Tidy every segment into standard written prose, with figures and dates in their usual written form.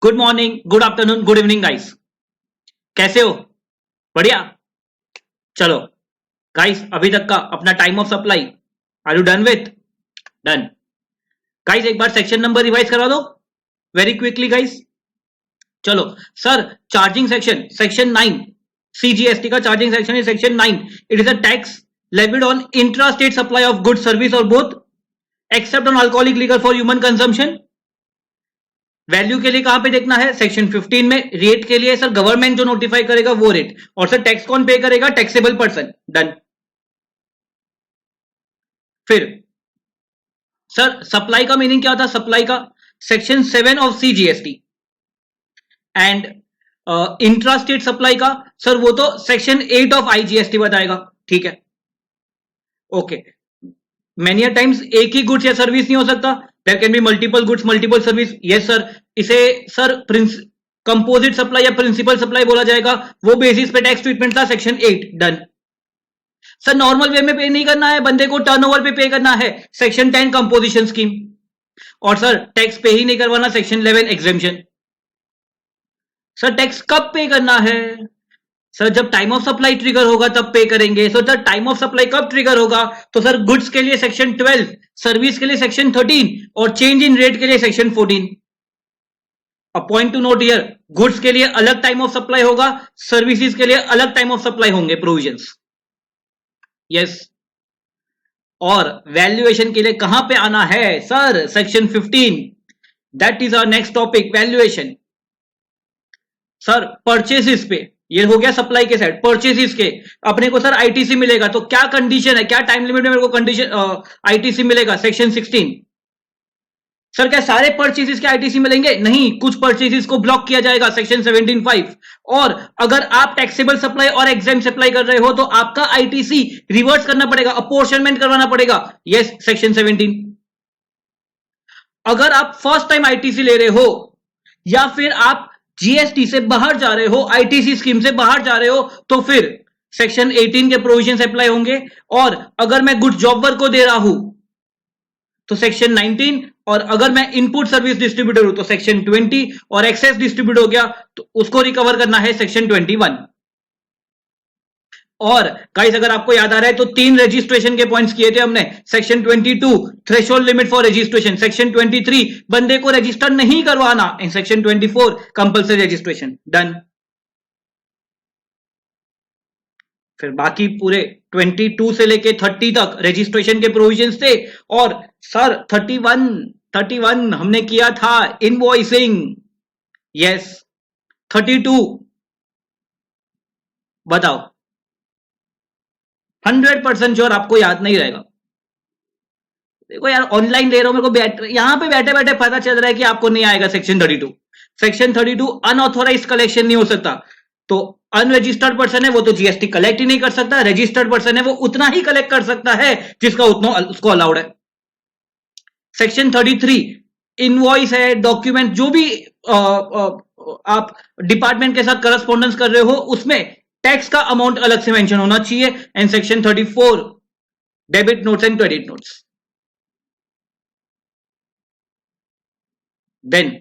Good morning, good afternoon, good evening guys. कैसे हो? बढ़िया। चलो गाइस, अभी तक का अपना time of supply are you done with? Done. Guys एक बार सेक्शन नंबर रिवाइज करा दो वेरी क्विकली गाइस। चलो sir, charging section, section 9 CGST का चार्जिंग सेक्शन है section 9। It is a tax levied on intra state supply of good service और both except on alcoholic liquor for human consumption. Value के लिए कहां पे देखना है? सेक्शन 15 में। रेट के लिए सर गवर्नमेंट जो नोटिफाई करेगा वो रेट, और सर टैक्स कौन पे करेगा? Taxable person. डन। फिर सर सप्लाई का मीनिंग क्या होता है? सप्लाई का section 7 of CGST. And intra state supply का सर वो तो सेक्शन 8 ऑफ आईजीएसटी बताएगा। ठीक है, ओके। मेनी अ टाइम्स एक ही गुड्स या सर्विस नहीं हो सकता, there can be multiple goods multiple service. Yes sir, इसे सर कंपोजिट सप्लाई या प्रिंसिपल सप्लाई बोला जाएगा। वो बेसिस पे टैक्स ट्रीटमेंट था section 8। Done. Sir normal way में पे नहीं करना है, बंदे को टर्नओवर पे करना है, सेक्शन 10 कंपोजिशन स्कीम। और सर टैक्स पे ही नहीं करवाना, सेक्शन 11 एग्जेम्पशन। सर टैक्स कब पे करना है? सर जब टाइम ऑफ सप्लाई ट्रिगर होगा तब पे करेंगे। सर टाइम ऑफ सप्लाई कब ट्रिगर होगा? तो सर गुड्स के लिए सेक्शन 12, सर्विस के लिए सेक्शन 13 और चेंज इन रेट के लिए section 14। A point to note here, goods के लिए अलग टाइम ऑफ सप्लाई होगा, सर्विसेज के लिए अलग टाइम ऑफ सप्लाई होंगे प्रोविजंस। यस। और वैल्यूएशन के लिए कहां पे आना है sir? Section 15। That is our next topic, valuation. Sir purchases पे, ये हो गया सप्लाई के साइड। परचेसिस के अपने को सर आईटीसी मिलेगा, तो क्या कंडीशन है, क्या टाइम लिमिट में मेरे को कंडीशन आईटीसी मिलेगा? सेक्शन 16। सर क्या सारे परचेसिस के आईटीसी मिलेंगे? नहीं, कुछ परचेसिस को ब्लॉक किया जाएगा, सेक्शन 17(5). और अगर आप टैक्सेबल सप्लाई और एग्जाम सप्लाई कर रहे हो तो आपका आईटीसी रिवर्स करना पड़ेगा, अपोर्शनमेंट करवाना पड़ेगा। Yes, section 17। अगर आप फर्स्ट टाइम आईटीसी ले रहे हो या फिर आप जीएसटी से बाहर जा रहे हो, आईटीसी स्कीम से बाहर जा रहे हो, तो फिर सेक्शन 18 के प्रोविजन अप्लाई होंगे। और अगर मैं गुड जॉब वर्क को दे रहा हूं तो सेक्शन 19, और अगर मैं इनपुट सर्विस डिस्ट्रीब्यूटर हूं तो सेक्शन 20, और एक्सेस डिस्ट्रीब्यूट हो गया तो उसको रिकवर करना है सेक्शन 21। और गाइस अगर आपको याद आ रहा है तो 3 रजिस्ट्रेशन के पॉइंट्स किए थे हमने। Section 22 threshold limit for registration, section 23 बंदे को रजिस्टर नहीं करवाना, in section 24 compulsory registration. Done. फिर बाकी पूरे 22 से लेके 30 तक रजिस्ट्रेशन के प्रोविजंस थे। और सर 31 हमने किया था इनवॉइसिंग। यस। 32 बताओ, 100% श्योर आपको याद नहीं रहेगा। देखो यार, ऑनलाइन ले रहा हूं, मेरे को यहां पे बैठे बैठे पता चल रहा है कि आपको नहीं आएगा सेक्शन 32। सेक्शन 32 अनऑथोराइज कलेक्शन नहीं हो सकता। तो अनरजिस्टर्ड पर्सन है वो तो जीएसटी कलेक्ट ही नहीं कर सकता, रजिस्टर्ड पर्सन है वो उतना ही कलेक्ट कर सकता है जिसका उतना उसको अलाउड है। सेक्शन 33 इनवॉइस है, डॉक्यूमेंट जो भी आप डिपार्टमेंट के साथ करस्पॉन्डेंस कर रहे हो उसमें टैक्स का अमाउंट अलग से मेंशन होना चाहिए। And section 34 debit notes and credit notes. Then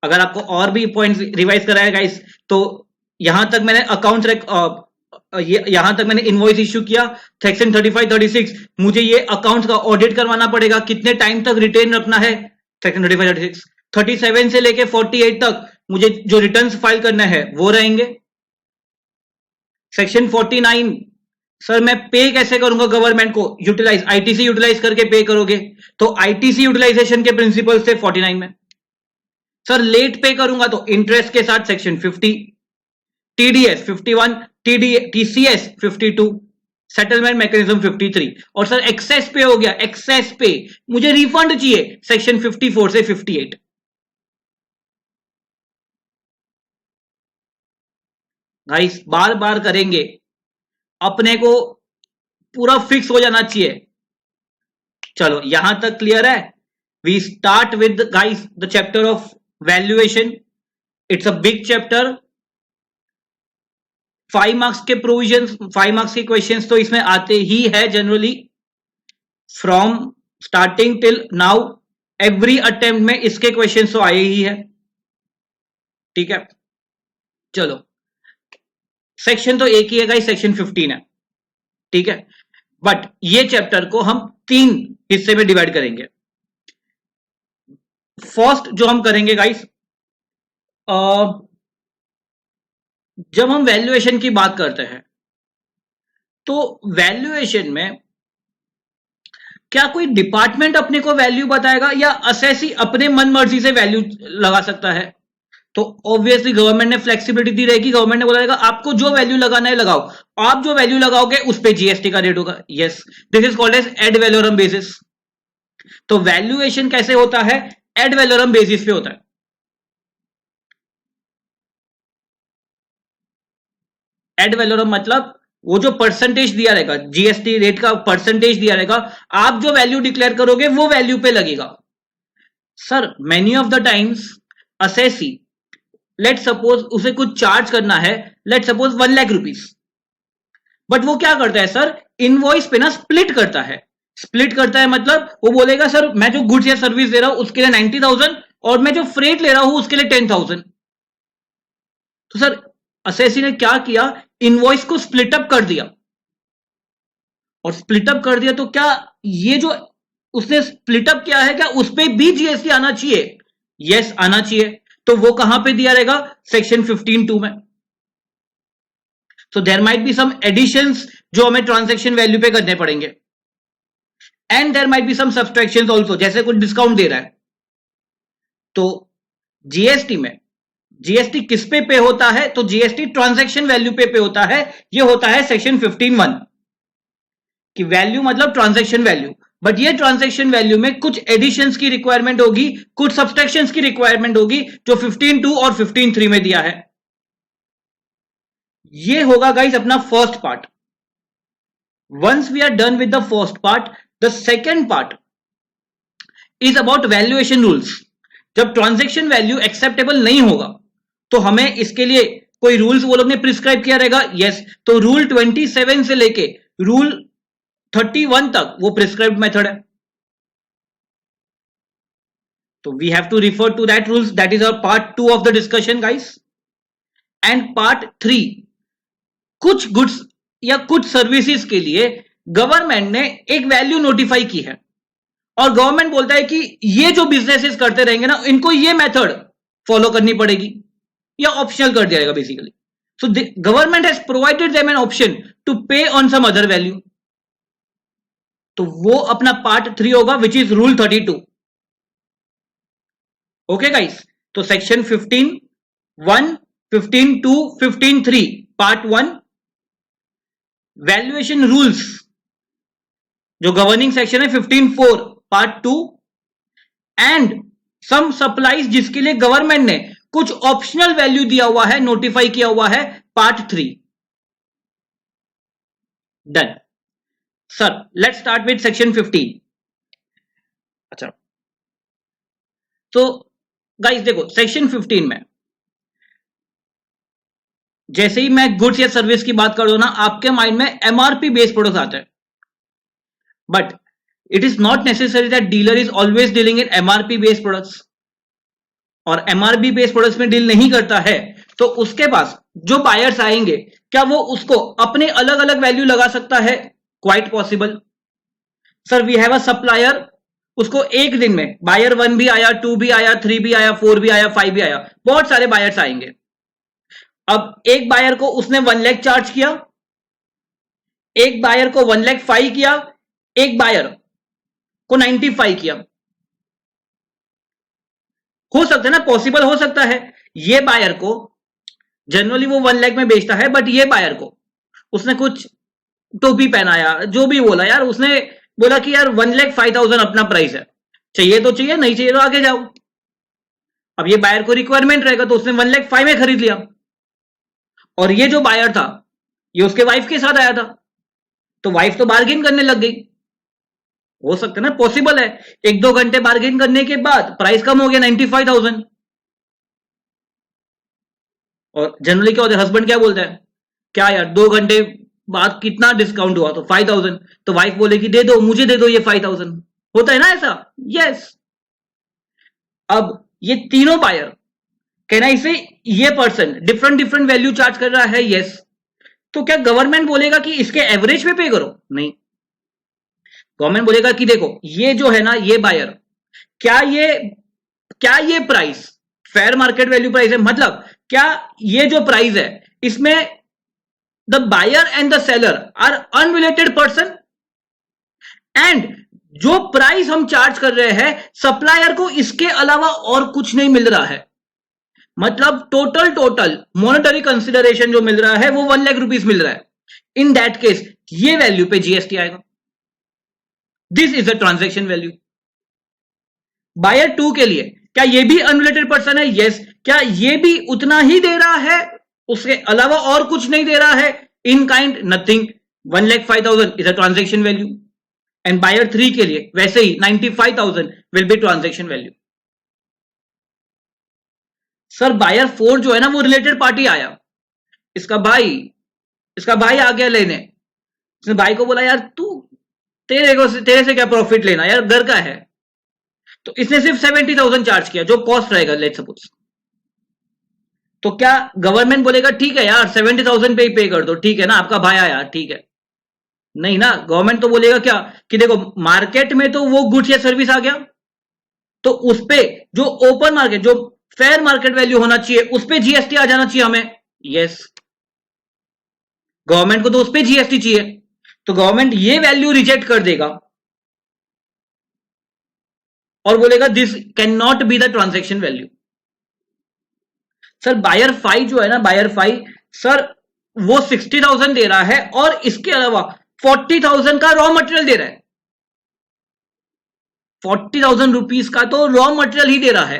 अगर आपको और भी पॉइंट्स रिवाइज कराया गाइस, तो यहां तक मैंने अकाउंट यहां तक मैंने इनवॉइस इश्यू किया। सेक्शन 35 36 मुझे ये अकाउंट्स का ऑडिट करवाना पड़ेगा, कितने टाइम तक रिटेन रखना है, सेक्शन 35 36। 37 से लेके 48 तक मुझे जो रिटर्न्स फाइल करना है वो रहेंगे। सेक्शन 49 सर मैं पे कैसे करूंगा गवर्नमेंट को? यूटिलाइज, आईटीसी यूटिलाइज करके पे करोगे, तो आईटीसी यूटिलाइजेशन के प्रिंसिपल थे 49 में। सर लेट पे करूंगा तो इंटरेस्ट के साथ section 50, TDS 51, TCS 52, settlement mechanism 53। और सर एक्सेस पे हो गया, एक्सेस पे मुझे रिफंड चाहिए, सेक्शन 54 से 58। गाइस बार बार करेंगे, अपने को पूरा फिक्स हो जाना चाहिए। चलो यहां तक क्लियर है? We start with guys the chapter of valuation. It's a big chapter. 5 marks के प्रोविजन, 5 मार्क्स के क्वेश्चंस तो इसमें आते ही है generally, from starting till now. Every attempt में इसके क्वेश्चंस तो आए ही है। ठीक है, चलो सेक्शन तो एक ही है गाइस, सेक्शन 15 है, ठीक है, बट ये चैप्टर को हम 3 हिस्से में डिवाइड करेंगे। फर्स्ट जो हम करेंगे गाइस, जब हम वैल्यूएशन की बात करते हैं तो वैल्यूएशन में क्या कोई डिपार्टमेंट अपने को वैल्यू बताएगा या असेसी अपने मन मर्जी से वैल्यू लगा सकता है? तो ऑब्वियसली गवर्नमेंट ने फ्लेक्सिबिलिटी दी रहेगी, गवर्नमेंट ने बोला रहेगा आपको जो वैल्यू लगाना है लगाओ, आप जो वैल्यू लगाओगे उस पे जीएसटी का रेट होगा। Yes, this is called as ad valorem basis. तो वैल्यूएशन कैसे होता है? एड वैलोरम बेसिस पे होता है। एड वैलोरम मतलब वो जो परसेंटेज दिया रहेगा, जीएसटी रेट का परसेंटेज दिया रहेगा, आप जो वैल्यू डिक्लेयर करोगे वो वैल्यू पे लगेगा। Sir many of the times assessee, let suppose उसे कुछ चार्ज करना है, let suppose 1 lakh rupees, but वो क्या करता है सर, इनवॉइस पे ना स्प्लिट करता है। स्प्लिट करता है मतलब वो बोलेगा सर मैं जो गुड्स या सर्विस दे रहा हूं उसके लिए 90,000 और मैं जो फ्रेट ले रहा हूं उसके लिए 10,000। तो सर असेसी ने क्या किया, इनवॉइस को स्प्लिट अप कर दिया, और स्प्लिट अप कर दिया तो क्या ये जो उसने स्प्लिट अप किया है क्या उस पर भी जीएसटी आना चाहिए? यस आना चाहिए। तो वो कहां पे दिया रहेगा? सेक्शन 15(2) में। So there might be some additions जो हमें ट्रांजैक्शन वैल्यू पे करने पड़ेंगे, and there might be some subtractions also, जैसे कुछ डिस्काउंट दे रहा है। तो जीएसटी में जीएसटी किस पे होता है? तो जीएसटी ट्रांजैक्शन वैल्यू पे होता है। ये होता है सेक्शन 15(1) कि वैल्यू मतलब ट्रांजैक्शन वैल्यू, बट ये ट्रांजैक्शन वैल्यू में कुछ एडिशंस की रिक्वायरमेंट होगी, कुछ सब्सट्रैक्शंस की रिक्वायरमेंट होगी जो 15(2) और 15(3) में दिया है। ये होगा गाइस अपना first part. Once we are done with the first part, the second part is about valuation rules. जब ट्रांजैक्शन वैल्यू एक्सेप्टेबल नहीं होगा तो हमें इसके लिए कोई रूल्स वो लोग ने प्रिस्क्राइब किया रहेगा। यस, तो रूल 27 से लेके रूल 31 तक वो प्रिस्क्राइब्ड मेथड है। तो we have to refer to that rules, that is our part 2 of the discussion guys. And part 3, कुछ गुड्स या कुछ सर्विसेज के लिए गवर्नमेंट ने एक वैल्यू नोटिफाई की है और गवर्नमेंट बोलता है कि ये जो बिजनेसेस करते रहेंगे ना इनको ये मेथड फॉलो करनी पड़ेगी, या ऑप्शनल कर दिया जाएगा basically. So government has provided them an option to pay on some other value. तो वो अपना पार्ट 3 होगा which is rule 32। Okay guys, तो सेक्शन 15(1), 15(2), 15(3) पार्ट 1, वैल्यूएशन रूल्स जो गवर्निंग सेक्शन है 15(4) पार्ट 2, एंड सम सप्लाईज जिसके लिए गवर्नमेंट ने कुछ ऑप्शनल वैल्यू दिया हुआ है, नोटिफाई किया हुआ है, part 3। Done sir, let's start with section 15। अच्छा, तो गाइस देखो सेक्शन 15 में जैसे ही मैं गुड्स या सर्विस की बात करूं ना, आपके माइंड में एमआरपी बेस्ड प्रोडक्ट्स आते हैं, but it is not necessary that dealer is always dealing in MRP based products. और एमआरपी बेस्ड प्रोडक्ट्स में डील नहीं करता है तो उसके पास जो बायर्स आएंगे क्या वो उसको अपने अलग अलग वैल्यू लगा सकता है? Quite possible. Sir we have a supplier, उसको एक दिन में बायर 1 भी आया, 2 भी आया, 3 भी आया, 4 भी आया, 5 भी आया, बहुत सारे बायर्स आएंगे। अब एक बायर को उसने 1 लाख चार्ज किया, एक बायर को 1,05,000 किया, एक बायर को 95 किया। हो सकता है ना, पॉसिबल हो सकता है ये बायर को जनरली वो 1 लाख में बेचता है, बट ये बायर को उसने कुछ टोपी पहनाया, जो भी बोला यार, उसने बोला कि यार 1,05,000 अपना प्राइस है, चाहिए तो चाहिए, नहीं चाहिए तो आगे जाओ। अब ये बायर को रिक्वायरमेंट रहेगा तो उसने 1,05,000 में खरीद लिया, और ये जो बायर था ये उसके वाइफ के साथ आया था, तो वाइफ तो बार्गेन करने लग गई। हो सकता है ना, पॉसिबल है, 1-2 घंटे बार्गेन करने के बाद प्राइस कम हो गया 95,000। और जनरली क्या होता है, हस्बैंड क्या बोलता है, क्या यार 2 घंटे बाद कितना डिस्काउंट हुआ? तो 5,000। तो वाइफ बोलेगी दे दो, मुझे दे दो ये 5,000। होता है ना ऐसा? यस। अब ये तीनों बायर कैन आई से ये person different different value charge कर रहा है, यस। तो क्या गवर्नमेंट बोलेगा कि इसके एवरेज पे करो? नहीं, गवर्नमेंट बोलेगा कि देखो ये जो है ना, ये बायर, क्या ये price fair market value price है? मतलब क्या ये जो प्राइस है इसमें the buyer and the seller are unrelated person, and जो प्राइस हम चार्ज कर रहे हैं सप्लायर को इसके अलावा और कुछ नहीं मिल रहा है, मतलब टोटल मॉनेटरी कंसिडरेशन जो मिल रहा है वो 1 लाख रुपीस मिल रहा है। इन दैट केस ये वैल्यू पे जीएसटी आएगा। This is a transaction value. Buyer 2 के लिए क्या ये भी अनरिलेटेड पर्सन है? यस। क्या ये भी उतना ही दे रहा है, उसके अलावा और कुछ नहीं दे रहा है? In kind nothing. 1,05,000 is a transaction value. And buyer 3 के लिए वैसे ही 95,000 will be transaction value. Sir buyer 4 जो है ना वो रिलेटेड पार्टी आया, इसका भाई आ गया लेने। इसने भाई को बोला यार तेरे से क्या प्रॉफिट लेना यार, घर का है। तो इसने सिर्फ 70,000 चार्ज किया जो कॉस्ट रहेगा, लेट सपोज। तो क्या गवर्नमेंट बोलेगा ठीक है यार 70,000 पे ही पे कर दो, ठीक है ना, आपका भाई आया, ठीक है? नहीं ना, गवर्नमेंट तो बोलेगा क्या कि देखो मार्केट में तो वो गुड्स या सर्विस आ गया, तो उस पे जो ओपन मार्केट, जो फेयर मार्केट वैल्यू होना चाहिए उस पे जीएसटी आ जाना चाहिए हमें, यस। गवर्नमेंट को तो उस पे जीएसटी चाहिए, तो गवर्नमेंट ये वैल्यू रिजेक्ट कर देगा और बोलेगा this can not be the transaction value. Sir buyer 5 जो है ना, बायर 5 सर वो 60,000 दे रहा है और इसके अलावा 40,000 का रॉ मटेरियल दे रहा है। 40,000 रुपीज का तो रॉ मटेरियल ही दे रहा है।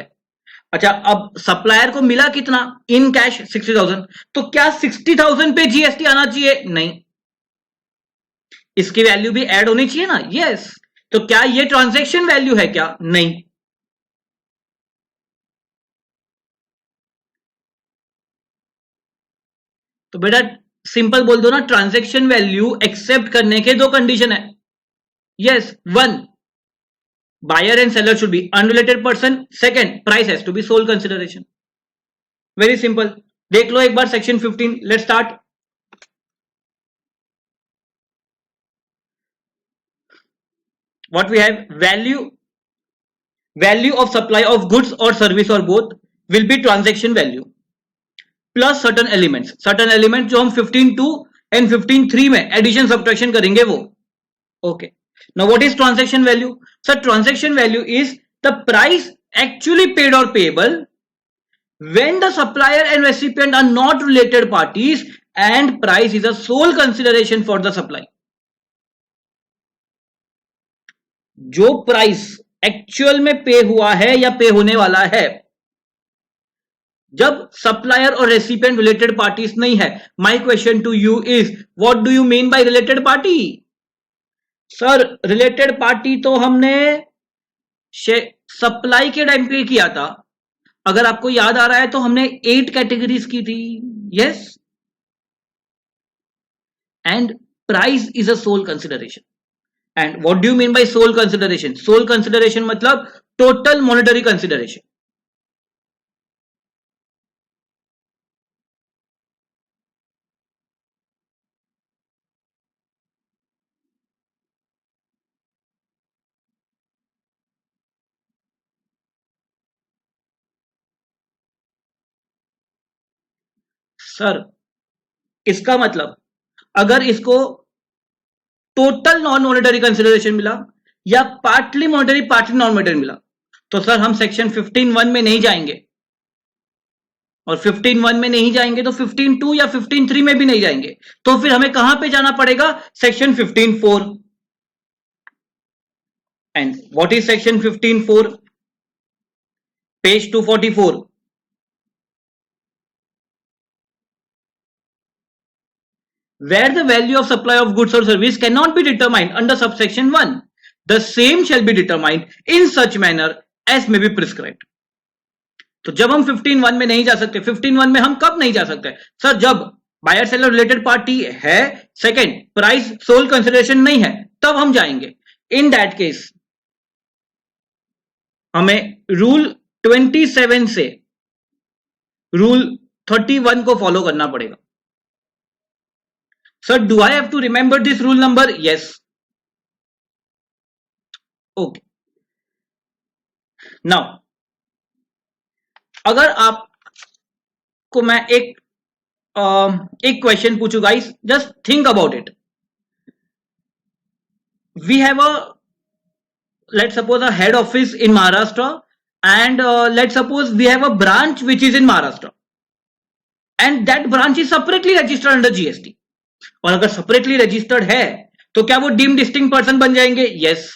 अच्छा, अब सप्लायर को मिला कितना इन कैश? 60,000। तो क्या 60,000 पे जीएसटी आना चाहिए? नहीं, इसकी वैल्यू भी ऐड होनी चाहिए ना, यस। तो क्या ये ट्रांजैक्शन वैल्यू है क्या? नहीं। तो बेटा सिंपल बोल दो ना, ट्रांजैक्शन वैल्यू एक्सेप्ट करने के 2 कंडीशन है, yes. 1, buyer and seller should be unrelated person. Second, price has to be sole consideration. Very simple. देख लो एक बार section 15। Let's start. What we have, value of supply of goods or service or both will be transaction value plus certain element जो हम 15(2) and 15(3) में addition subtraction करेंगे वो, okay. Now what is transaction value? So transaction value is the price actually paid or payable when the supplier and recipient are not related parties and price is a sole consideration for the supply. जो price actual में पे हुआ है या पे होने वाला है, जब सप्लायर और रेसिपिएंट रिलेटेड पार्टीज नहीं है। My question to you is what do you mean by related party? Sir related party तो हमने सप्लाई के टाइम पे किया था, अगर आपको याद आ रहा है तो हमने 8 कैटेगरीज की थी, yes. And price is a sole consideration. And what do you mean bye sole consideration? Sole consideration मतलब टोटल मॉनेटरी कंसिडरेशन। सर इसका मतलब अगर इसको टोटल नॉन मॉनेटरी कंसिडरेशन मिला या partly monetary partly non monetary मिला, तो सर हम सेक्शन 15(1) में नहीं जाएंगे, और 15(1) में नहीं जाएंगे तो 15(2) या 15(3) में भी नहीं जाएंगे। तो फिर हमें कहां पे जाना पड़ेगा? Section 15(4). And what is section 15(4)? Page 244। Where the value of supply of goods or service cannot be determined under subsection 1, the same shall be determined in such manner as may be prescribed. तो जब हम 15(1) में नहीं जा सकते, 15(1) में हम कब नहीं जा सकते? सर जब बायर सेलर रिलेटेड पार्टी है, सेकंड प्राइस सोल कंसिडरेशन नहीं है, तब हम जाएंगे। इन दैट केस हमें रूल 27 से रूल 31 को फॉलो करना पड़ेगा. Sir do I have to remember this rule number? Yes. Okay. Now अगर आपको मैं एक क्वेश्चन पूछू guys, just think about it. We have a, let's suppose, a head office in Maharashtra, and let's suppose we have a branch which is in Maharashtra, and that branch is separately registered under GST. और अगर separately registered है तो क्या वो deemed distinct person बन जाएंगे? Yes.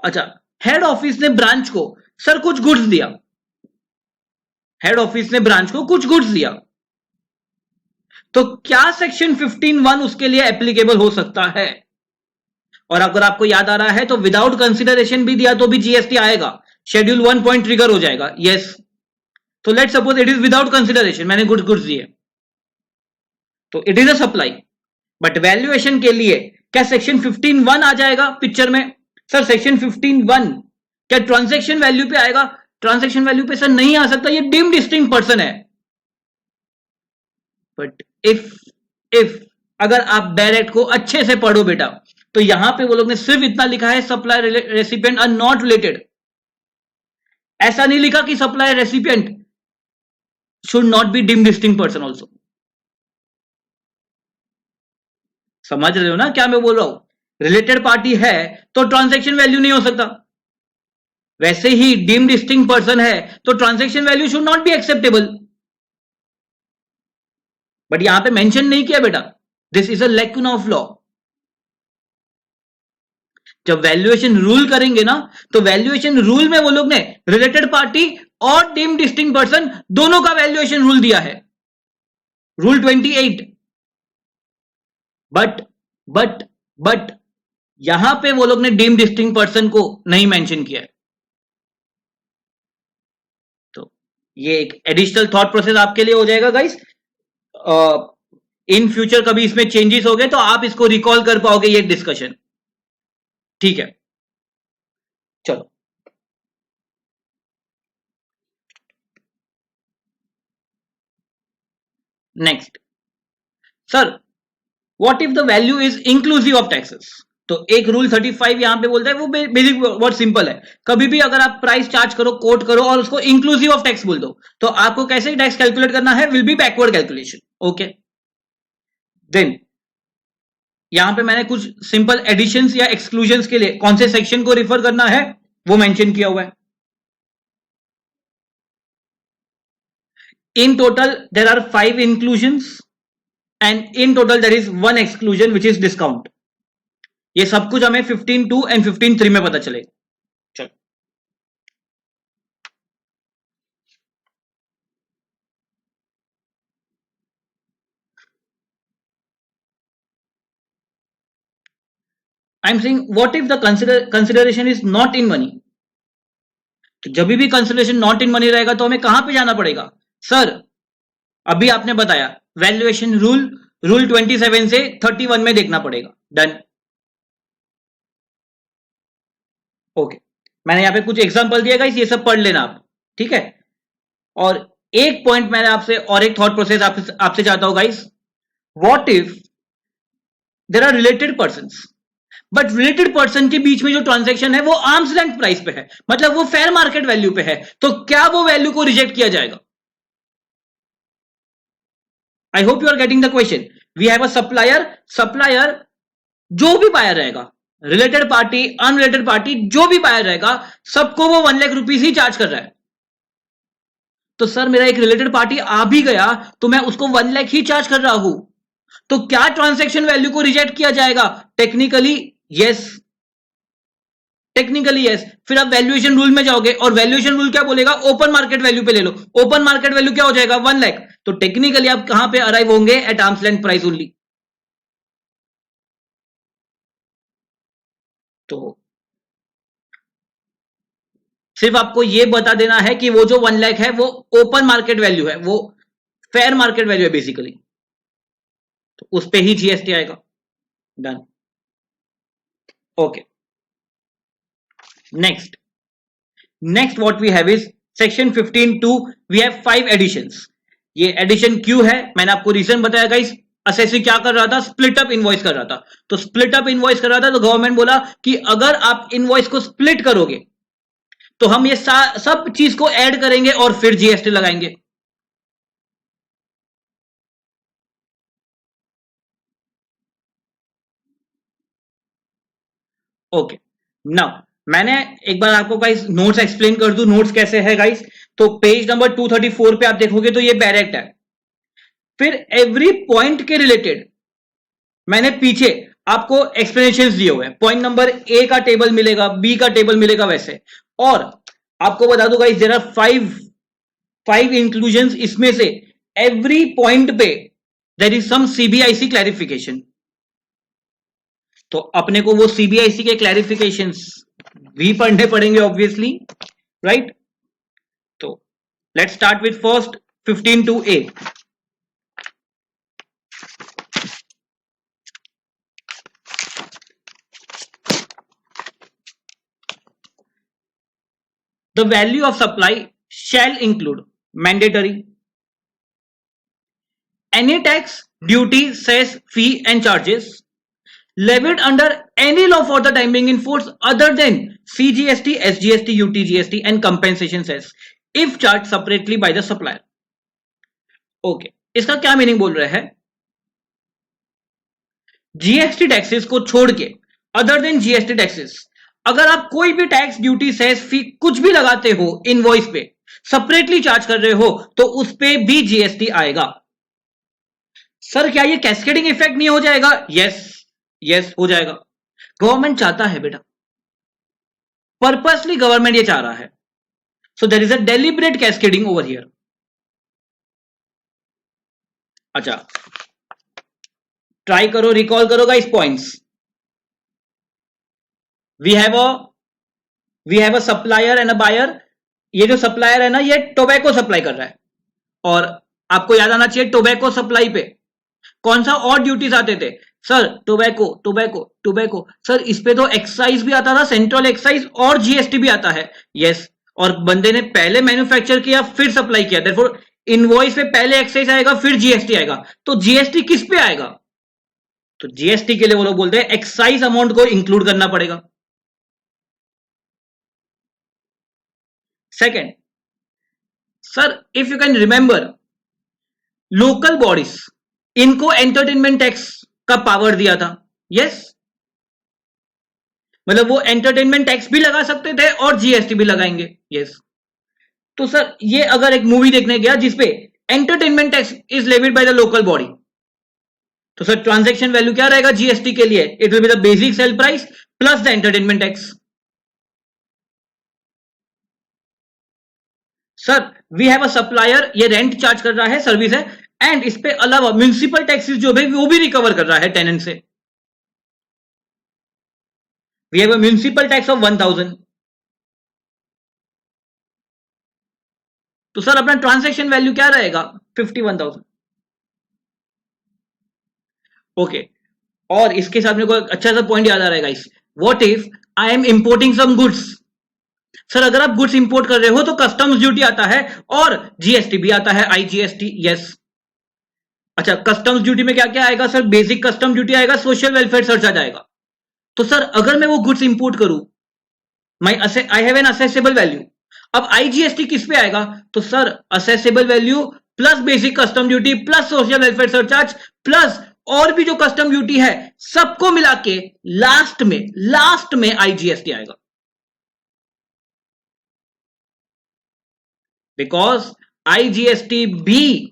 अच्छा, head office ने ब्रांच को सर कुछ गुड्स दिया, हेड ऑफिस ने ब्रांच को कुछ गुड्स दिया, तो क्या सेक्शन 15(1) उसके लिए एप्लीकेबल हो सकता है? और अगर आपको याद आ रहा है तो विदाउट कंसिडरेशन भी दिया तो भी जीएसटी आएगा, शेड्यूल 1 पॉइंट ट्रिगर हो जाएगा. यस. तो let suppose it is without consideration, मैंने गुड्स दिए तो it is a supply. But valuation के लिए क्या सेक्शन 15(1) आ जाएगा पिक्चर में? सर सेक्शन 15(1) क्या ट्रांजैक्शन वैल्यू पे आएगा? ट्रांजैक्शन वैल्यू पे सर नहीं आ सकता, ये डीम्ड डिस्टिंक्ट पर्सन है. बट इफ अगर आप डायरेक्ट को अच्छे से पढ़ो बेटा, तो यहां पे वो लोग ने सिर्फ इतना लिखा है, supply recipient are not related. ऐसा नहीं लिखा कि supply recipient should not be deemed distinct person also. समझ रहे हो ना क्या मैं बोल रहा हूं? रिलेटेड पार्टी है तो ट्रांजैक्शन वैल्यू नहीं हो सकता. वैसे ही डीम्ड डिस्टिंक्ट पर्सन है तो transaction value should not be acceptable. But यहां पे मेंशन नहीं किया बेटा. This is a lacuna of law. जब वैल्यूएशन रूल करेंगे ना, तो वैल्यूएशन रूल में वो लोग ने रिलेटेड पार्टी और डीम्ड डिस्टिंक्ट पर्सन दोनों का वैल्यूएशन रूल दिया है, रूल 28. बट यहां पे वो लोग ने डीम्ड डिस्टिंक्ट पर्सन को नहीं मेंशन किया है. तो ये एक एडिशनल थॉट प्रोसेस आपके लिए हो जाएगा गाइस. इन फ्यूचर कभी इसमें चेंजेस हो गए तो आप इसको रिकॉल कर पाओगे ये डिस्कशन. ठीक है, चलो. Next, sir what if the value is inclusive of taxes? तो एक रूल 35 यहां पे बोलता है, वो बेसिक बहुत सिंपल है. कभी भी अगर आप प्राइस चार्ज करो, कोट करो और उसको इंक्लूसिव ऑफ टैक्स बोल दो, तो आपको कैसे टैक्स कैलकुलेट करना है? Will be backward calculation. Okay. Then यहां पे मैंने कुछ सिंपल एडिशंस या एक्सक्लूजन्स के लिए कौन से सेक्शन को रिफर करना है वो मेंशन किया हुआ है. In total there are 5 inclusions and in total there is 1 exclusion which is discount. ये सब कुछ हमें 15(2) एंड 15(3) में पता चलेगा. चलो, I am saying what if the consideration is not in money? तो जब भी कंसिडरेशन नॉट इन मनी रहेगा तो हमें कहां पे जाना पड़ेगा? सर अभी आपने बताया वैल्यूएशन रूल 27 से 31 में देखना पड़ेगा. डन. ओके. मैंने यहां पे कुछ एग्जांपल दिया गाइस, ये सब पढ़ लेना आप. ठीक है. और एक पॉइंट मैंने आपसे और एक थॉट प्रोसेस आपसे चाहता हूं guys. What if there are related persons, but related person के बीच में जो ट्रांजैक्शन है वो आर्म्स लेंथ प्राइस पे है, मतलब वो फेयर मार्केट वैल्यू पे है, तो क्या वो वैल्यू को रिजेक्ट किया जाएगा? I hope you are getting the question. We have a supplier जो भी बायर रहेगा, रिलेटेड पार्टी, अनरिलेटेड पार्टी, जो भी बायर रहेगा, सबको वो 1 लाख रुपीस ही चार्ज कर रहा है. तो सर मेरा एक रिलेटेड पार्टी आ भी गया तो मैं उसको 1 लाख ही चार्ज कर रहा हूं, तो क्या ट्रांजैक्शन वैल्यू को रिजेक्ट किया जाएगा? Technically yes. Technically yes. फिर आप वैल्यूएशन रूल में जाओगे और वैल्यूएशन रूल क्या बोलेगा? ओपन मार्केट वैल्यू पे ले लो. ओपन मार्केट वैल्यू क्या हो जाएगा? 1 लाख. तो टेक्निकली आप कहां पे अराइव होंगे? At arms length price only. तो सिर्फ आपको यह बता देना है कि वो जो 1 लाख है वो ओपन मार्केट वैल्यू है, वो फेयर मार्केट वैल्यू है बेसिकली. तो उस पे ही जीएसटी आएगा. Done. Okay. Next what we have is section 15(2) we have 5 additions. ये एडिशन क्यों है, मैंने आपको रीजन बताया गाइस। असेसी क्या कर रहा था, स्प्लिट अप इनवॉइस कर रहा था। तो स्प्लिट अप इनवॉइस कर रहा था तो गवर्नमेंट बोला कि अगर आप इनवॉइस को स्प्लिट करोगे तो हम ये सब चीज को ऐड करेंगे और फिर जीएसटी लगाएंगे। ओके, नाउ मैंने एक बार आपको गाइस नोट्स एक्सप्लेन कर दूं, नोट्स कैसे है गाइस। तो पेज नंबर 234 पे आप देखोगे तो ये डायरेक्ट है। फिर एवरी पॉइंट के रिलेटेड मैंने पीछे आपको एक्सप्लेनेशन दिए हुए हैं। पॉइंट नंबर ए का टेबल मिलेगा, बी का टेबल मिलेगा वैसे। और आपको बता दूं गाइस, देयर आर 5 इंक्लूजन। इसमें से एवरी पॉइंट पे there is some CBIC clarification. तो अपने को वो सीबीआईसी के क्लैरिफिकेशंस भी पढ़ने पड़ेंगे ऑब्वियसली, राइट। तो let's start with first 15(2)(a). The value of supply shall include mandatory any tax, duty, cess, fee and charges levied under any law for the time being in force other than CGST, SGST, UTGST and compensation cess if charged separately by the supplier. Okay, इसका क्या meaning बोल रहा है? GST taxes को छोड़ के other than GST taxes, अगर आप कोई भी टैक्स, ड्यूटी, सेस, फी कुछ भी लगाते हो इनवॉइस पे, सेपरेटली चार्ज कर रहे हो तो उस पे भी जीएसटी आएगा। सर क्या ये कैस्केडिंग इफेक्ट नहीं हो जाएगा? यस हो जाएगा। गवर्नमेंट चाहता है बेटा, पर्पसली गवर्नमेंट ये चाह रहा है। So there is a deliberate cascading over here. अच्छा, ट्राई करो, रिकॉल करो guys points. We have a supplier and a buyer. ये जो सप्लायर है ना, ये टोबैको सप्लाई कर रहा है। और आपको याद आना चाहिए, टोबैको सप्लाई पे कौन सा और ड्यूटीज आते थे? Sir tobacco. सर इस पे तो एक्साइज भी आता था, सेंट्रल एक्साइज, और जीएसटी भी आता है। यस, और बंदे ने पहले मैन्युफैक्चर किया फिर सप्लाई किया, देयरफॉर इनवॉइस पे पहले एक्साइज आएगा फिर जीएसटी आएगा। तो जीएसटी किस पे आएगा? तो जीएसटी के लिए वो लोग बोलते हैं एक्साइज अमाउंट को इंक्लूड करना पड़ेगा। Second, sir if you can remember, local bodies, इनको एंटरटेनमेंट टैक्स का पावर दिया था। यस, मतलब वो एंटरटेनमेंट टैक्स भी लगा सकते थे और जीएसटी भी लगाएंगे। यस, तो सर ये अगर एक मूवी देखने गया जिसपे entertainment tax is levied by the local body, तो सर ट्रांजैक्शन वैल्यू क्या रहेगा जीएसटी के लिए? It will be the basic sale price plus the entertainment tax. Sir we have a supplier, ये रेंट चार्ज कर रहा है, सर्विस है, एंड इस पे अलावा म्युनिसिपल टैक्सेस जो भी वो भी रिकवर कर रहा है टेनेंट से। We have a municipal tax of 1000। तो सर अपना ट्रांजैक्शन वैल्यू क्या रहेगा? 51,000। ओके, और इसके साथ मेरे को अच्छा सा पॉइंट याद आ रहा है guys. What if I am importing some goods? Sir अगर आप गुड्स इंपोर्ट कर रहे हो तो कस्टम्स ड्यूटी आता है और जीएसटी भी आता है, आईजीएसटी। यस, अच्छा, कस्टम्स ड्यूटी में क्या क्या आएगा सर? बेसिक कस्टम ड्यूटी आएगा, सोशल वेलफेयर सरचार्ज आएगा। तो सर अगर मैं वो गुड्स इंपोर्ट करूं, I have an accessible value. अब आईजीएसटी किस पे आएगा? तो sir accessible value plus basic custom duty plus social welfare surcharge plus और भी जो कस्टम ड्यूटी है सबको मिला के लास्ट में आईजीएसटी आएगा। बिकॉज आईजीएसटी भी,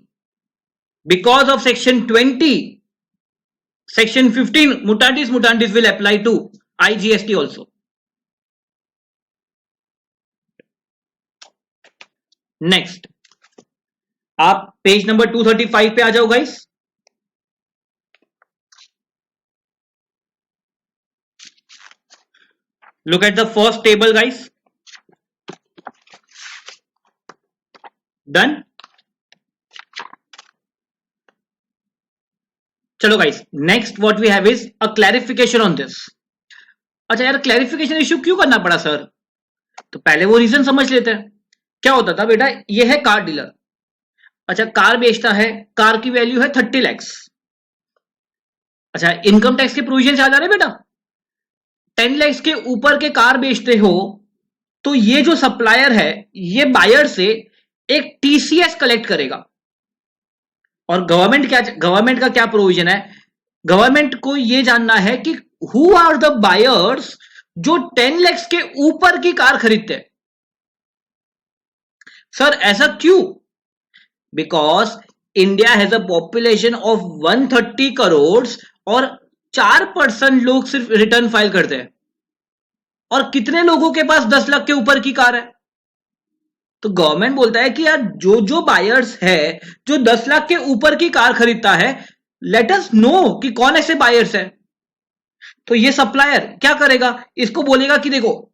because of section 20, section 15 mutandis will apply to IGST also. Next, आप पेज नंबर 235 पे आ जाओ guys. Look at the first table guys. Done? चलो guys, next what we have is a clarification on this. अच्छा यार, clarification issue क्यों करना पड़ा सर? तो पहले वो रीजन समझ लेते हैं। क्या होता था बेटा, ये है कार डीलर, अच्छा कार बेचता है, कार की वैल्यू है 30 lakhs। अच्छा इनकम टैक्स के प्रोविजन आ जा रहे बेटा, 10 lakhs के ऊपर के कार बेचते हो तो ये जो सप्लायर है ये बायर से एक टीसीएस कलेक्ट करेगा। और गवर्नमेंट का क्या प्रोविजन है, गवर्नमेंट को यह जानना है कि हु आर द बायर्स जो 10 lakhs के ऊपर की कार खरीदते हैं। सर ऐसा क्यों, because India has a population of 130 crore और 4% लोग सिर्फ रिटर्न फाइल करते हैं, और कितने लोगों के पास 10 लाख के ऊपर की कार है। तो गवर्नमेंट बोलता है कि यार जो जो बायर्स है जो 10 लाख के ऊपर की कार खरीदता है, लेट अस नो कि कौन ऐसे बायर्स है। तो ये सप्लायर क्या करेगा, इसको बोलेगा कि देखो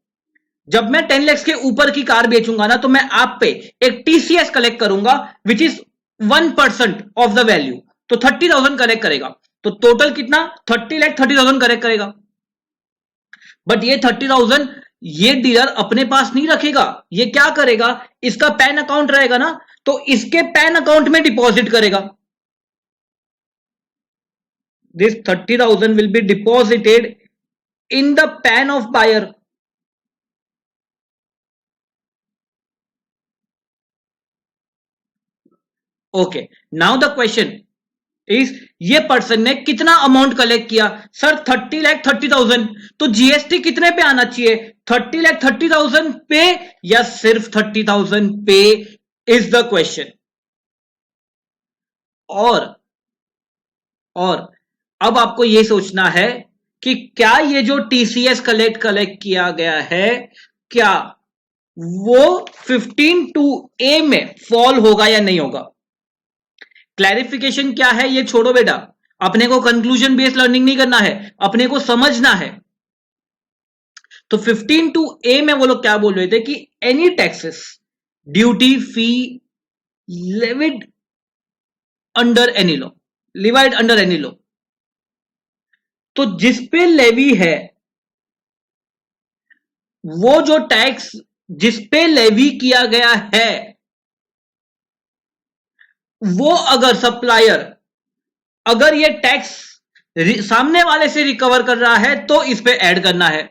जब मैं 10 lakhs के ऊपर की कार बेचूंगा ना तो मैं आप पे एक टीसीएस कलेक्ट करूंगा which is 1% of the value, तो 30,000 कलेक्ट करेगा। तो टोटल कितना, 30 लाख 30,000 कलेक्ट करेगा। बट ये 30,000 ये डीलर अपने पास नहीं रखेगा, ये क्या करेगा, इसका पैन अकाउंट रहेगा ना, तो इसके पैन अकाउंट में डिपॉजिट करेगा। This 30,000 will be deposited in the PAN of buyer. Okay, now the question is ये पर्सन ने कितना अमाउंट कलेक्ट किया, सर 30 लाख 30,000, तो जीएसटी कितने पे आना चाहिए, 30 लाख 30,000 पे या सिर्फ 30,000 पे, इज द क्वेश्चन। और अब आपको यह सोचना है कि क्या ये जो टीसीएस कलेक्ट किया गया है, क्या वो 15(2)A में फॉल होगा या नहीं होगा। क्लैरिफिकेशन क्या है ये छोड़ो बेटा, अपने को कंक्लूजन बेस्ड लर्निंग नहीं करना है, अपने को समझना है। तो 15(2)A में वो लोग क्या बोल रहे थे कि any taxes duty fee levied under any law, levied under any law, तो जिस पे लेवी है वो जो टैक्स जिस पे लेवी किया गया है वो अगर सप्लायर अगर ये टैक्स सामने वाले से रिकवर कर रहा है तो इस पे ऐड करना है।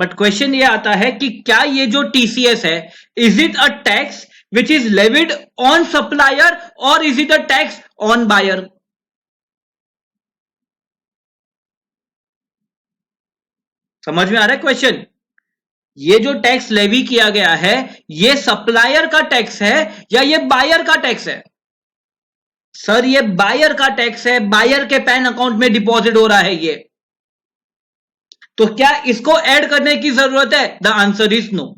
बट क्वेश्चन ये आता है कि क्या ये जो टीसीएस है, is it a tax which is levied on supplier और is it a tax on buyer. समझ में आ रहा है क्वेश्चन, ये जो टैक्स लेवी किया गया है ये सप्लायर का टैक्स है या ये बायर का टैक्स है। सर ये बायर का टैक्स है, बायर के पैन अकाउंट में डिपॉजिट हो रहा है ये, तो क्या इसको ऐड करने की जरूरत है, द आंसर इज नो।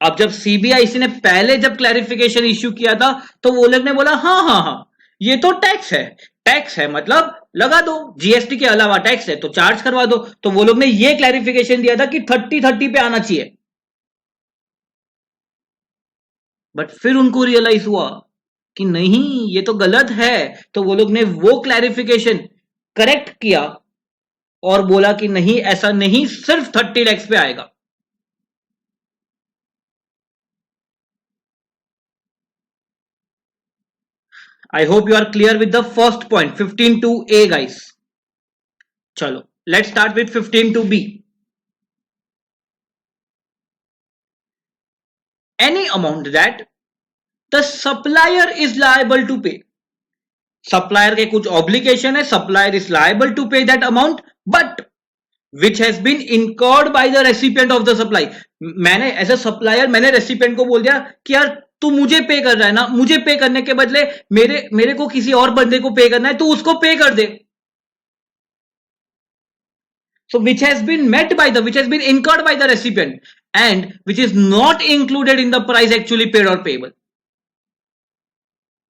अब जब सीबीआईसी ने पहले जब क्लैरिफिकेशन इश्यू किया था तो वो लोग ने बोला हाँ हाँ हाँ ये तो टैक्स है मतलब लगा दो, जीएसटी के अलावा टैक्स है तो चार्ज करवा दो। तो वो लोग ने ये क्लैरिफिकेशन दिया था कि 30-30 पे आना चाहिए। बट फिर उनको रियलाइज हुआ कि नहीं ये तो गलत है, तो वो लोग ने वो क्लैरिफिकेशन करेक्ट किया और बोला कि नहीं ऐसा नहीं, सिर्फ 30 lakhs पे आएगा। I hope you are clear with the first point 15(2)A guys। चलो let's start with 15(2)B। Any amount that the supplier is liable to pay। Supplier के कुछ ऑब्लिगेशन है, supplier is liable to pay that amount but which has been incurred by the recipient of the supply. मैंने as a supplier मैंने recipient को बोल दिया कि यार तू मुझे पे कर रहा है ना, मुझे पे करने के बदले मेरे को किसी और बंदे को पे करना है, तो उसको पे कर दे। So which has been met by which has been incurred by the recipient and which is not included in the price actually paid or payable।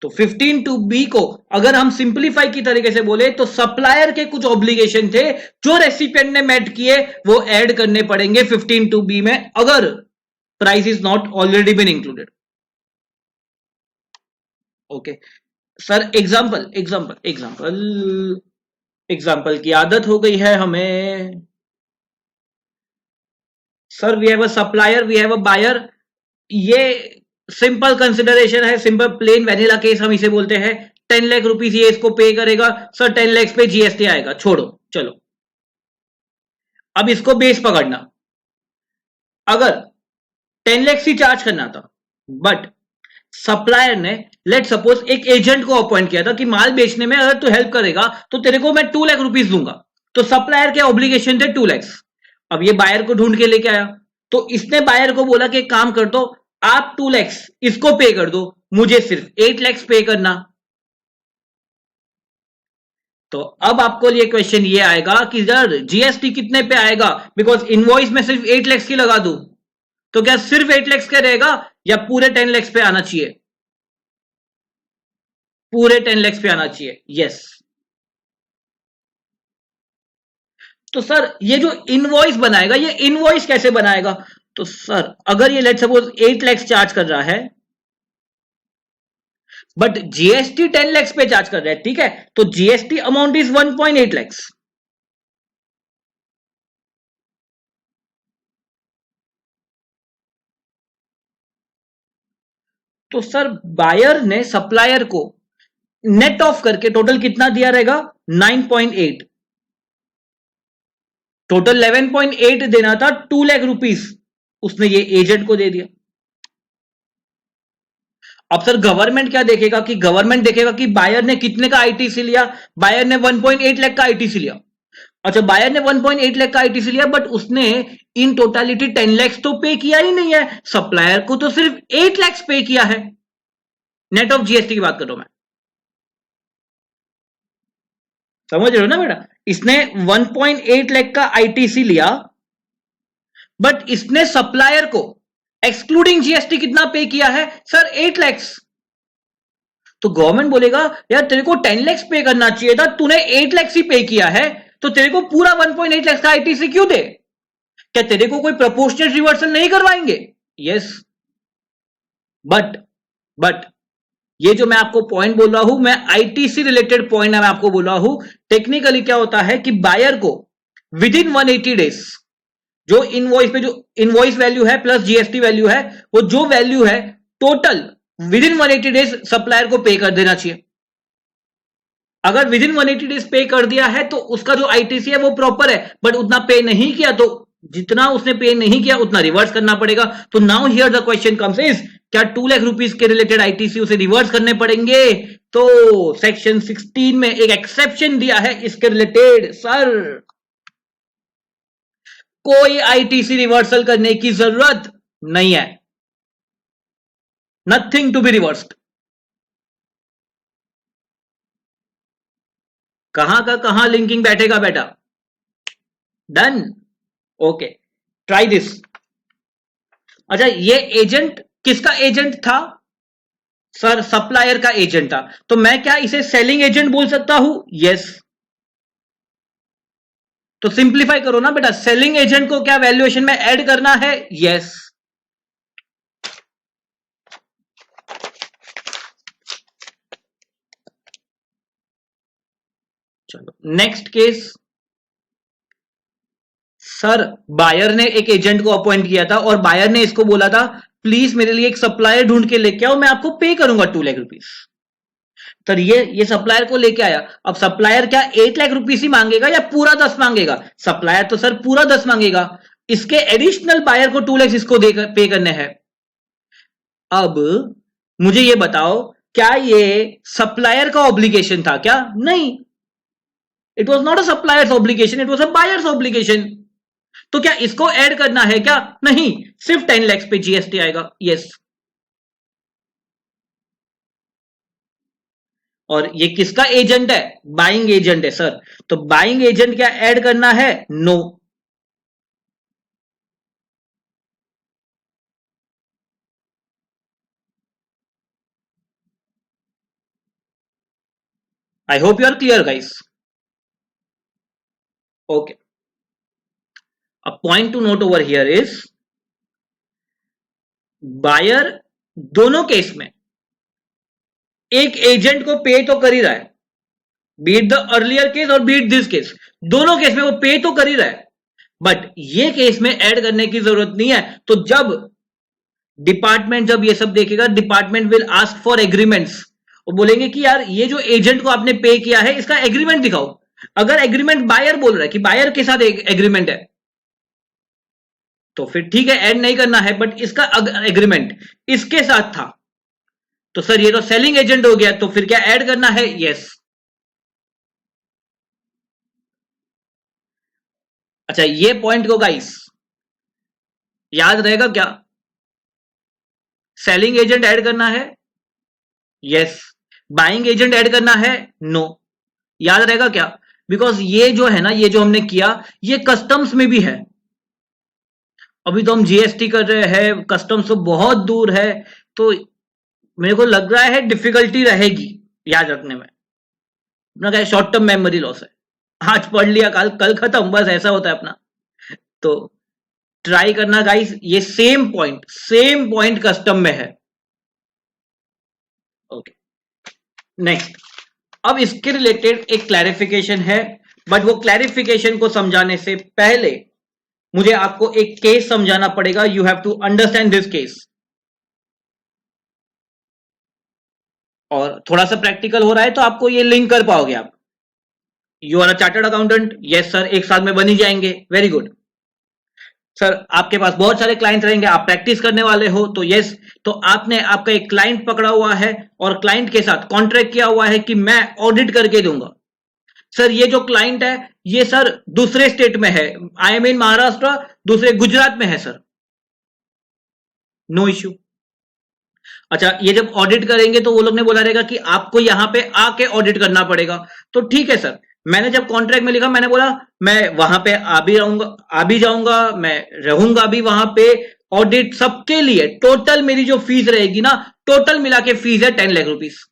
तो 15(2)B को अगर हम सिंप्लीफाई की तरीके से बोले तो सप्लायर के कुछ ऑब्लिगेशन थे जो रेसिपिएंट ने मेट किए वो ऐड करने पड़ेंगे 15(2)B में अगर price is not already been included. Okay sir example की आदत हो गई है हमें। Sir we have a supplier we have a buyer, ये सिंपल कंसिडरेशन है, सिंपल प्लेन वेनिला केस हम इसे बोलते हैं। 10 लाख रुपीस ये इसको पे करेगा सर, 10 लाख पे जीएसटी आएगा, छोड़ो चलो। अब इसको बेस पकड़ना, अगर 10 लाख ही चार्ज करना था, बट सप्लायर ने लेट सपोज एक एजेंट को अपॉइंट किया था कि माल बेचने में अगर तू हेल्प करेगा तो तेरे को मैं 2 लाख रुपीस दूंगा, तो सप्लायर के ऑब्लिगेशन थे 2 लाख। अब ये बायर को ढूंढ के लेके आया, तो इसने बायर को बोला कि एक काम कर दो, आप 2 लाख इसको पे कर दो, मुझे सिर्फ 8 लाख पे करना। तो अब आपको ये क्वेश्चन ये आएगा कि सर जीएसटी कितने पे आएगा, बिकॉज इनवॉइस में सिर्फ 8 लाख की लगा दूं, तो क्या सिर्फ 8 लाख का रहेगा या पूरे 10 लाख पे आना चाहिए? पूरे 10 लाख पे आना चाहिए, यस। तो सर ये जो इनवॉइस बनाएगा, ये इनवॉइस कैसे बनाएगा? तो सर अगर ये लेट सपोज 8 लाख चार्ज कर रहा है, बट जीएसटी 10 लाख पे चार्ज कर रहा है, ठीक है, तो जीएसटी अमाउंट इज 1.8 लाख। तो सर बायर ने सप्लायर को नेट ऑफ करके टोटल कितना दिया रहेगा? 9.8। टोटल 11.8 देना था, 2 लाख रुपीस उसने ये एजेंट को दे दिया। अब सर गवर्नमेंट क्या देखेगा कि गवर्नमेंट देखेगा कि बायर ने कितने का आईटीसी लिया, बायर ने 1.8 लाख का आईटीसी लिया। अच्छा, बायर ने 1.8 लाख का आईटीसी लिया, बट उसने इन टोटालिटी 10 लाख तो पे किया ही नहीं है, सप्लायर को तो सिर्फ 8 लाख पे किया है। नेट ऑफ जीएसटी की बात कर रहा हूं मैं, समझ रहे हो ना बेटा? इसने 1.8 लाख का आईटीसी लिया, बट इसने सप्लायर को एक्सक्लूडिंग जीएसटी कितना पे किया है? सर 8 लाख। तो गवर्नमेंट बोलेगा यार तेरे को 10 लाख पे करना चाहिए था, तूने 8 लाख ही पे किया है, तो तेरे को पूरा 1.8 लाख का आईटीसी क्यों दे? क्या तेरे को कोई प्रोपोर्शनल रिवर्सल नहीं करवाएंगे? यस, बट ये जो मैं आपको पॉइंट बोल रहा हूं, मैं आईटीसी रिलेटेड पॉइंट मैं आपको बोल रहा हूं। टेक्निकली क्या होता है कि बायर को विद इन 180 डेज जो इनवॉइस पे जो इनवॉइस वैल्यू है प्लस जीएसटी वैल्यू है, वो जो वैल्यू है total with in 180 days supplier को पे कर देना चाहिए। अगर विद इन 180 डेज पे कर दिया है तो उसका जो आईटीसी है वो प्रॉपर है, बट उतना पे नहीं किया तो जितना उसने पे नहीं किया उतना रिवर्स करना पड़ेगा। तो now here the question comes is, क्या 2 लाख रुपीस के रिलेटेड आईटीसी उसे रिवर्स करने पड़ेंगे? तो सेक्शन 16 में एक एक्सेप्शन दिया है इसके रिलेटेड, सर कोई आईटीसी रिवर्सल करने की जरूरत नहीं है, नथिंग टू बी रिवर्स्ड। कहां का कहां लिंकिंग बैठेगा बेटा? Done, okay, try this. अच्छा, ये एजेंट किसका एजेंट था? सर सप्लायर का एजेंट था, तो मैं क्या इसे सेलिंग एजेंट बोल सकता हूं? यस। तो सिंप्लीफाई करो ना बेटा, सेलिंग एजेंट को क्या वैल्यूएशन में ऐड करना है? यस। चलो नेक्स्ट केस। सर बायर ने एक एजेंट को अपॉइंट किया था और बायर ने इसको बोला था प्लीज मेरे लिए एक सप्लायर ढूंढ के लेके आओ, मैं आपको पे करूंगा 2 लाख रुपीस। तो ये सप्लायर को लेके आया। अब सप्लायर क्या 8 लाख रुपीस ही मांगेगा या पूरा 10 मांगेगा? सप्लायर तो सर पूरा 10 मांगेगा, इसके एडिशनल बायर को 2 लाख इसको देकर पे करने हैं। अब मुझे ये बताओ, क्या ये सप्लायर का ऑब्लिगेशन था क्या? नहीं, it was not a suppliers obligation, it was a buyers obligation. तो क्या इसको ऐड करना है क्या? नहीं, सिर्फ 10 लाख पे जीएसटी आएगा, यस। और ये किसका एजेंट है? बाइंग एजेंट है सर, तो बाइंग एजेंट क्या ऐड करना है? No. I hope you are clear guys. Okay, a point to note over here is buyer दोनों केस में एक एजेंट को पे तो कर ही रहा है, बीट द अर्लियर केस और बीट दिस केस, दोनों केस में वो पे तो कर ही रहा है, बट ये केस में ऐड करने की जरूरत नहीं है। तो जब डिपार्टमेंट जब ये सब देखेगा, department will ask for agreements, और बोलेंगे कि यार ये जो एजेंट को आपने पे किया है इसका एग्रीमेंट दिखाओ। अगर एग्रीमेंट बायर बोल रहा है कि बायर के साथ एग्रीमेंट है तो फिर ठीक है, ऐड नहीं करना है, बट इसका एग्रीमेंट इसके साथ था तो सर ये तो सेलिंग एजेंट हो गया, तो फिर क्या ऐड करना है? यस। अच्छा, ये पॉइंट को गाइस याद रहेगा क्या? सेलिंग एजेंट ऐड करना है? यस। बाइंग एजेंट ऐड करना है? नो। याद रहेगा क्या? बिकॉज ये जो है ना, ये जो हमने किया ये कस्टम्स में भी है। अभी तो हम जीएसटी कर रहे हैं, कस्टम्स तो बहुत दूर है, तो मेरे को लग रहा है डिफिकल्टी रहेगी याद रखने में। अपना क्या शॉर्ट टर्म मेमोरी लॉस है, आज पढ़ लिया कल कल खत्म, बस ऐसा होता है अपना। तो ट्राई करना गाइस, ये सेम पॉइंट कस्टम में है। Okay, next. अब इसके रिलेटेड एक क्लैरिफिकेशन है, बट वो क्लैरिफिकेशन को समझाने से पहले मुझे आपको एक केस समझाना पड़ेगा। You have to understand this case. और थोड़ा सा प्रैक्टिकल हो रहा है तो आपको ये लिंक कर पाओगे आप। You are a chartered accountant? Yes sir, एक साल में बन ही जाएंगे। वेरी गुड सर, आपके पास बहुत सारे क्लाइंट रहेंगे, आप प्रैक्टिस करने वाले हो, तो यस, तो आपने आपका एक क्लाइंट पकड़ा हुआ है और क्लाइंट के साथ कॉन्ट्रैक्ट किया हुआ है कि मैं ऑडिट करके दूंगा। सर ये जो क्लाइंट है ये सर दूसरे स्टेट में है, आई एम इन महाराष्ट्र, दूसरे गुजरात में है सर, नो इश्यू। अच्छा, ये जब ऑडिट करेंगे तो वो लोग ने बोला रहेगा कि आपको यहां पे आके ऑडिट करना पड़ेगा, तो ठीक है सर। मैंने जब कॉन्ट्रैक्ट में लिखा, मैंने बोला मैं वहां पे आ भी जाऊंगा, मैं रहूंगा भी वहां पे, ऑडिट सबके लिए टोटल मेरी जो फीस रहेगी ना, टोटल मिला के फीस है 10 लाख रुपीस।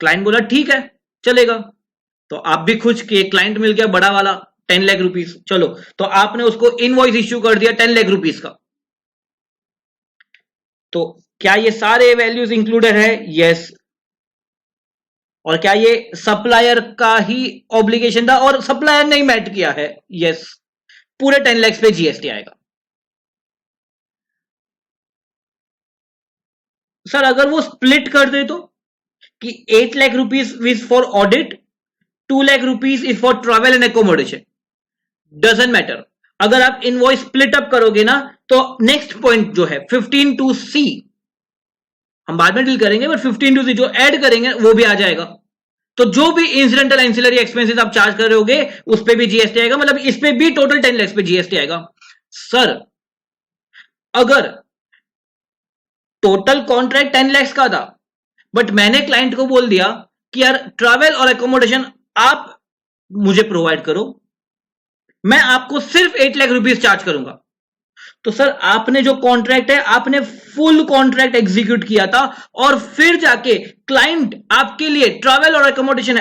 क्लाइंट बोला ठीक है चलेगा, तो आप भी खुश कि क्लाइंट मिल गया बड़ा वाला 10 लाख रुपीस। चलो, तो आपने उसको इनवॉइस इश्यू कर दिया 10 लाख रुपीस का। तो क्या ये सारे वैल्यूज इंक्लूडेड है? यस। और क्या ये सप्लायर का ही ऑब्लिगेशन था और सप्लायर ने ही मैट किया है? यस। पूरे 10 लाख पे जीएसटी आएगा। सर अगर वो स्प्लिट कर दे तो, कि 8 lakh rupees is for audit, 2 lakh rupees is for travel and accommodation, doesn't matter. अगर आप इनवॉइस स्प्लिट अप करोगे ना, तो नेक्स्ट पॉइंट जो है 15(2)(c), हम बाद में डील करेंगे, बट 15(2)(c जो ऐड करेंगे वो भी आ जाएगा। तो जो भी इंसिडेंटल एंसिलरी एक्सपेंसेस आप चार्ज कर रहे होगे उस पे भी जीएसटी आएगा, मतलब इस पे भी टोटल 10 लाख पे जीएसटी आएगा। सर अगर टोटल कॉन्ट्रैक्ट 10 लाख का था, बट मैंने क्लाइंट को बोल दिया कि यार ट्रैवल और एकोमोडेशन आप मुझे प्रोवाइड करो, मैं आपको सिर्फ 8 लाख रुपीस चार्ज करूंगा, तो सर आपने जो कॉन्ट्रैक्ट है आपने फुल कॉन्ट्रैक्ट एग्जीक्यूट किया था, और फिर जाके क्लाइंट आपके लिए ट्रैवल और एकोमोडेशन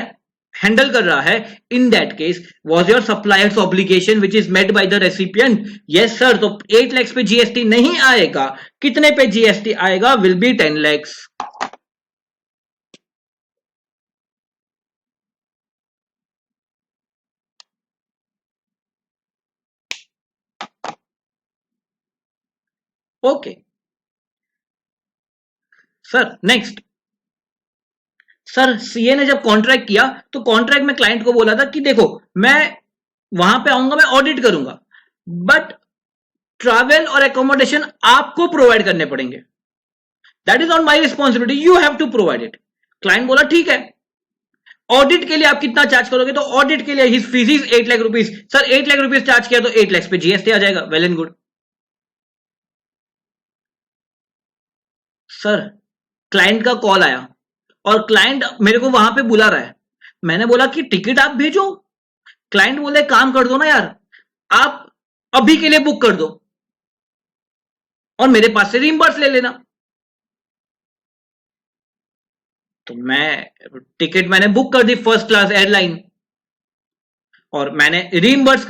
हैंडल कर रहा है। In that case was your suppliers obligation which is made by the recipient? Yes sir. तो 8 लाख पे जीएसटी नहीं आएगा, कितने पे जीएसटी आएगा? Will be 10 lakh. Okay sir, next. Sir CA ने जब कॉन्ट्रैक्ट किया तो कॉन्ट्रैक्ट में क्लाइंट को बोला था कि देखो मैं वहां पे आऊंगा, मैं ऑडिट करूंगा, बट ट्रैवल और एकोमोडेशन आपको प्रोवाइड करने पड़ेंगे, that is not my responsibility, you have to provide it. Client बोला ठीक है। ऑडिट के लिए आप कितना चार्ज करोगे? तो ऑडिट के लिए his fees is 8 lakh rupees. Sir 8 lakh rupees charge किया तो 8 लाख पे जीएसटी आ जाएगा, well and good. Sir client का कॉल आया और क्लाइंट मेरे को वहां पे बुला रहा है, मैंने बोला कि टिकट आप भेजो। क्लाइंट बोले काम कर दो ना यार, आप अभी के लिए बुक कर दो और मेरे पास से रिइंबर्स ले लेना। तो मैं टिकट मैंने बुक कर दी फर्स्ट क्लास एयरलाइन, और मैंने रिइंबर्स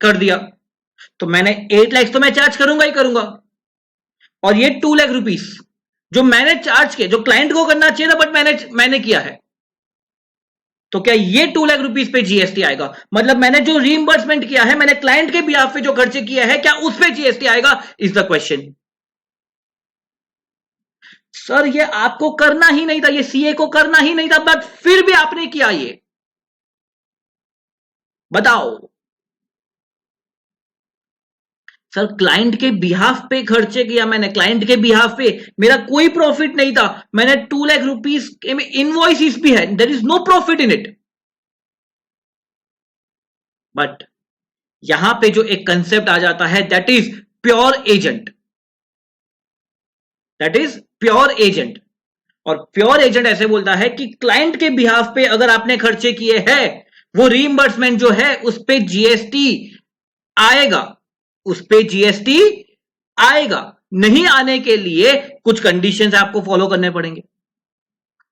कर दिया, तो मैंने 8 लाख तो मैं चार्ज करूंगा ही करूंगा, और ये 2 लाख रुपीस जो मैंने चार्ज किया, जो क्लाइंट को करना चाहिए था बट मैंने किया है, तो क्या ये 2 लाख रुपीस पे जीएसटी आएगा? मतलब मैंने जो रीइंबर्समेंट किया है, मैंने क्लाइंट के बिहाफ पे जो खर्चे किया है, क्या उस पे जीएसटी आएगा? Is the question. सर ये आपको करना ही नहीं था, ये सीए को करना ही नहीं था, बट फिर भी आपने किया ये, बताओ। सर क्लाइंट के बिहाफ पे खर्चे किया मैंने, क्लाइंट के बिहाफ पे, मेरा कोई प्रॉफिट नहीं था, मैंने 2 लाख रुपीस में इनवॉइस भी है, there is no profit in it. But यहां पे जो एक कंसेप्ट आ जाता है, that is pure agent, that is pure agent. और प्योर एजेंट ऐसे बोलता है कि क्लाइंट के बिहाफ पे अगर आपने खर्चे किए हैं, वो रीइंबर्समेंट जो है उस पे जीएसटी आएगा, उस पे जीएसटी आएगा। नहीं आने के लिए कुछ कंडीशंस आपको फॉलो करने पड़ेंगे।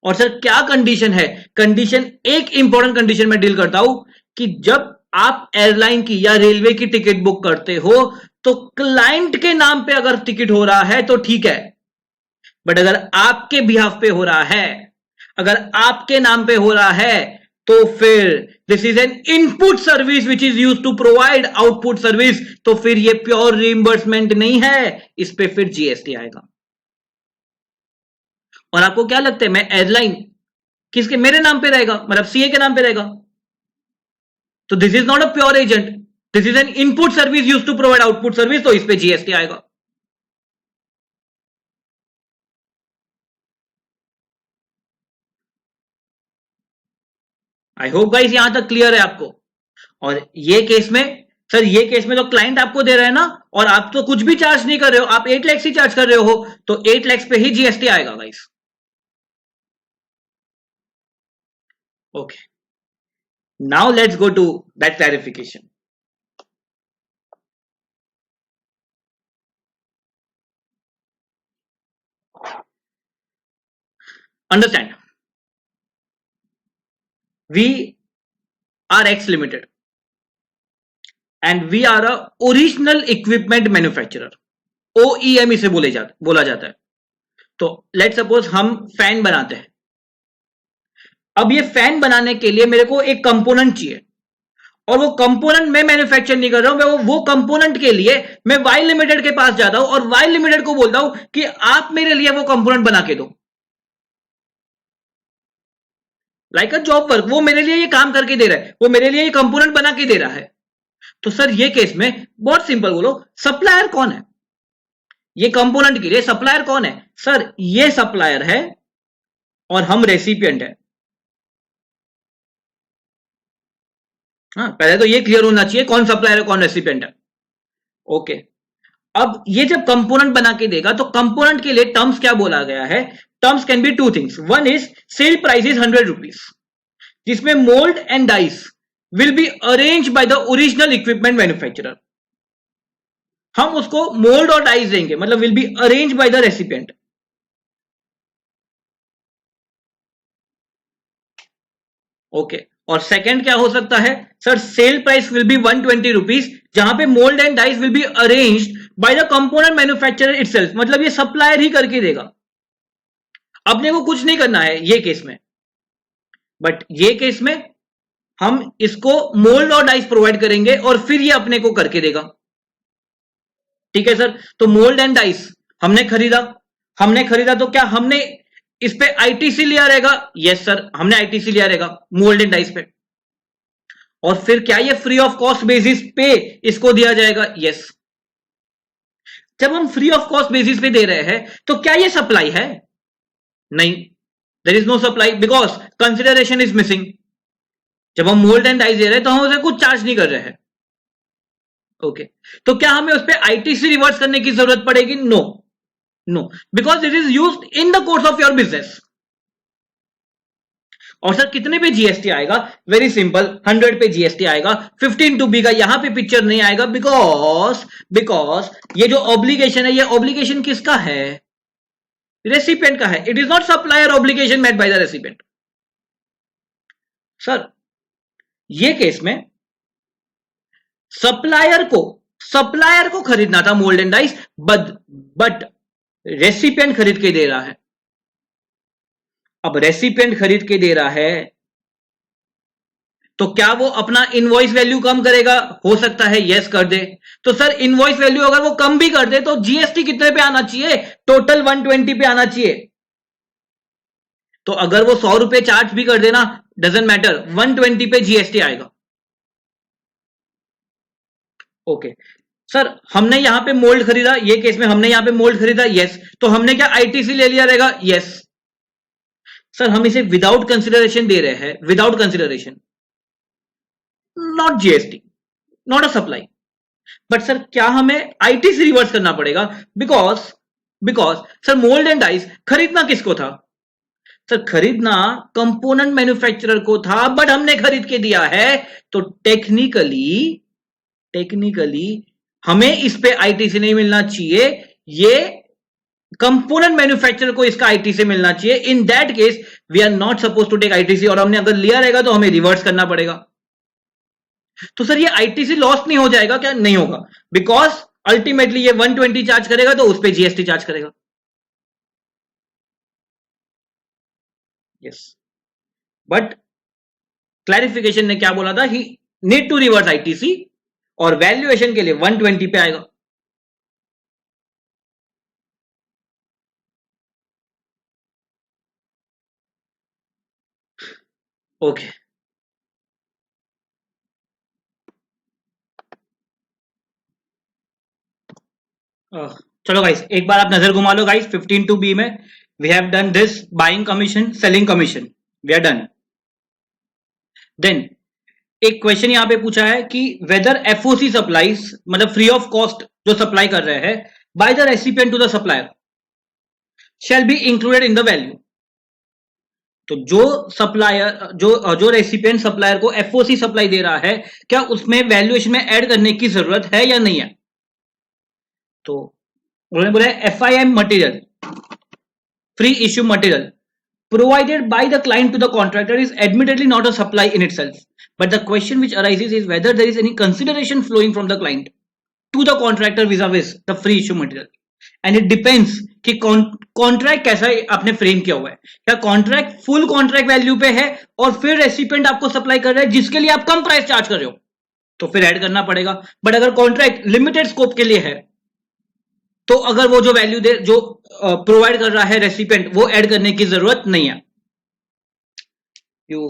और सर क्या कंडीशन है? कंडीशन, एक इंपॉर्टेंट कंडीशन में डील करता हूं कि जब आप एयरलाइन की या रेलवे की टिकट बुक करते हो, तो क्लाइंट के नाम पे अगर टिकट हो रहा है तो ठीक है, बट अगर आपके बिहाफ पे हो रहा है, अगर आपके नाम पे हो रहा है, तो फिर this is an input service which is use to provide output service, तो फिर ये प्योर रीइंबर्समेंट नहीं है, इस पे फिर जीएसटी आएगा। और आपको क्या लगता है, मैं एयरलाइन किसके, मेरे नाम पे रहेगा, मतलब सीए के नाम पे रहेगा, तो this is not a pure agent, this is an input service use to provide output service, तो इस पे जीएसटी आएगा। आई होप गाइस यहां तक क्लियर है आपको। और ये केस में, सर ये केस में तो क्लाइंट आपको दे रहा है ना, और आप तो कुछ भी चार्ज नहीं कर रहे हो, आप 8 लाख ही चार्ज कर रहे हो, तो 8 लाख पे ही जीएसटी आएगा guys. Okay, now let's go to that clarification. Understand, we are X Limited and we are a original equipment manufacturer, OEM इसे बोला जाता है। तो लेट सपोज हम फैन बनाते हैं। अब ये फैन बनाने के लिए मेरे को एक कंपोनेंट चाहिए, और वो कंपोनेंट मैं मैन्युफैक्चर नहीं कर रहा हूं, मैं वो कंपोनेंट के लिए मैं वाई लिमिटेड के पास जाता हूं और वाई लिमिटेड को बोलता हूं कि आप मेरे लिए वो कंपोनेंट बना के दो, लाइक अ जॉब वर्क, वो मेरे लिए ये काम करके दे रहा है, वो मेरे लिए ये कंपोनेंट बना के दे रहा है। तो सर ये केस में बहुत सिंपल बोलो, सप्लायर कौन है? ये कंपोनेंट के लिए सप्लायर कौन है? सर ये सप्लायर है और हम रेसिपिएंट है। हाँ, पहले तो ये क्लियर होना चाहिए कौन सप्लायर है कौन रेसिपिएंट है। ओके, अब ये जब कंपोनेंट बना के देगा, तो कंपोनेंट के लिए टर्म्स क्या बोला गया है? Terms can be two things, one is sale price is 100 rupees, जिसमें mould and dies will be arrange by the original equipment manufacturer. हम उसको मोल्ड और डाइस देंगे, मतलब will be arrange by the recipient. Okay, और second क्या हो सकता है? Sir sale price will be 120 rupees, जहां पे mould and dies will be arranged by the component manufacturer itself, मतलब ये सप्लायर ही करके देगा, अपने को कुछ नहीं करना है ये केस में। बट ये केस में हम इसको मोल्ड और डाइस प्रोवाइड करेंगे और फिर ये अपने को करके देगा। ठीक है सर, तो मोल्ड एंड डाइस हमने खरीदा तो क्या हमने इस पे आईटीसी लिया रहेगा? यस सर, हमने आईटीसी लिया रहेगा मोल्ड एंड डाइस पे। और फिर क्या ये फ्री ऑफ कॉस्ट बेसिस पे इसको दिया जाएगा? यस। जब हम फ्री ऑफ कॉस्ट बेसिस पे दे रहे हैं, तो क्या ये सप्लाई है? नहीं, there is no supply because consideration is missing. जब हम मोल्ड एंड डाइस दे रहे हैं तो हम उसे कुछ चार्ज नहीं कर रहे हैं। ओके, तो क्या हमें उस पर आईटीसी रिवर्स करने की जरूरत पड़ेगी? No, no, because it is used in the course of your business. और सर कितने पे जीएसटी आएगा? वेरी सिंपल, 100 पे जीएसटी आएगा। 15 टू बी का यहां पे पिक्चर नहीं आएगा बिकॉज ये जो ऑब्लिगेशन है, ये ऑब्लिगेशन किसका है? रेसिपिएंट का है। It is not supplier obligation met by the recipient. Sir ये केस में सप्लायर को खरीदना था mould and dies, but recipient खरीद के दे रहा है। अब रेसिपिएंट खरीद के दे रहा है तो क्या वो अपना इनवॉइस वैल्यू कम करेगा? हो सकता है यस कर दे। तो सर इनवॉइस वैल्यू अगर वो कम भी कर दे तो जीएसटी कितने पे आना चाहिए? टोटल 120 पे आना चाहिए। तो अगर वो 100 रुपए चार्ज भी कर देना, डजेंट मैटर, 120 पे जीएसटी आएगा। ओके सर, हमने यहां पे मोल्ड खरीदा, ये केस में हमने यहां पे मोल्ड खरीदा, यस, तो हमने क्या आईटीसी ले लिया रहेगा? यस। सर हम इसे विदाउट कंसिडरेशन दे रहे हैं, without consideration, not GST, not a supply. But sir क्या हमें आईटीसी रिवर्स करना पड़ेगा? Because because sir mould and dice खरीदना किसको था? सर खरीदना कंपोनेंट मैन्युफैक्चरर को था, बट हमने खरीद के दिया है, तो टेक्निकली टेक्निकली हमें इस पे आईटीसी नहीं मिलना चाहिए, ये कंपोनेंट मैन्युफैक्चरर को इसका आईटीसी मिलना चाहिए। In that case we are not suppose to take ITC, और हमने अगर लिया रहेगा तो हमें रिवर्स करना पड़ेगा। तो सर ये आईटीसी लॉस नहीं हो जाएगा क्या? नहीं होगा, बिकॉज अल्टीमेटली ये 120 चार्ज करेगा तो उस पर जीएसटी चार्ज करेगा। यस, बट क्लैरिफिकेशन ने क्या बोला था? ही नीड टू रिवर्स आईटीसी, और वैल्यूएशन के लिए 120 पे आएगा। ओके चलो गाइस, एक बार आप नजर घुमा लो गाइस 15 टू बी में। We have done this buying commission, selling commission, we are done. Then एक क्वेश्चन यहां पे पूछा है कि वेदर एफओसी सप्लाईज, मतलब फ्री ऑफ कॉस्ट जो सप्लाई कर रहे हैं, by the recipient to the supplier shall be included in the value. तो जो सप्लायर, जो रेसिपिएंट सप्लायर को एफओसी सप्लाई दे रहा है, क्या उसमें वैल्यूएशन में ऐड करने की जरूरत है या नहीं है? तो उन्होंने बोला FIM material, free issue material provided by the client to the contractor is admittedly not a supply in itself, but the question which arises is whether there is any consideration flowing from the client to the contractor vis-a-vis the free issue material, and it depends कि contract कैसा आपने frame किया हुआ है। क्या contract full contract value पे है और फिर रेसिपिएंट आपको सप्लाई कर रहा है जिसके लिए आप कम प्राइस चार्ज कर रहे हो, तो फिर ऐड करना पड़ेगा। बट अगर कॉन्ट्रैक्ट लिमिटेड स्कोप के लिए है, तो अगर वो जो वैल्यू दे, जो प्रोवाइड कर रहा है रेसिपिएंट, वो ऐड करने की जरूरत नहीं है। You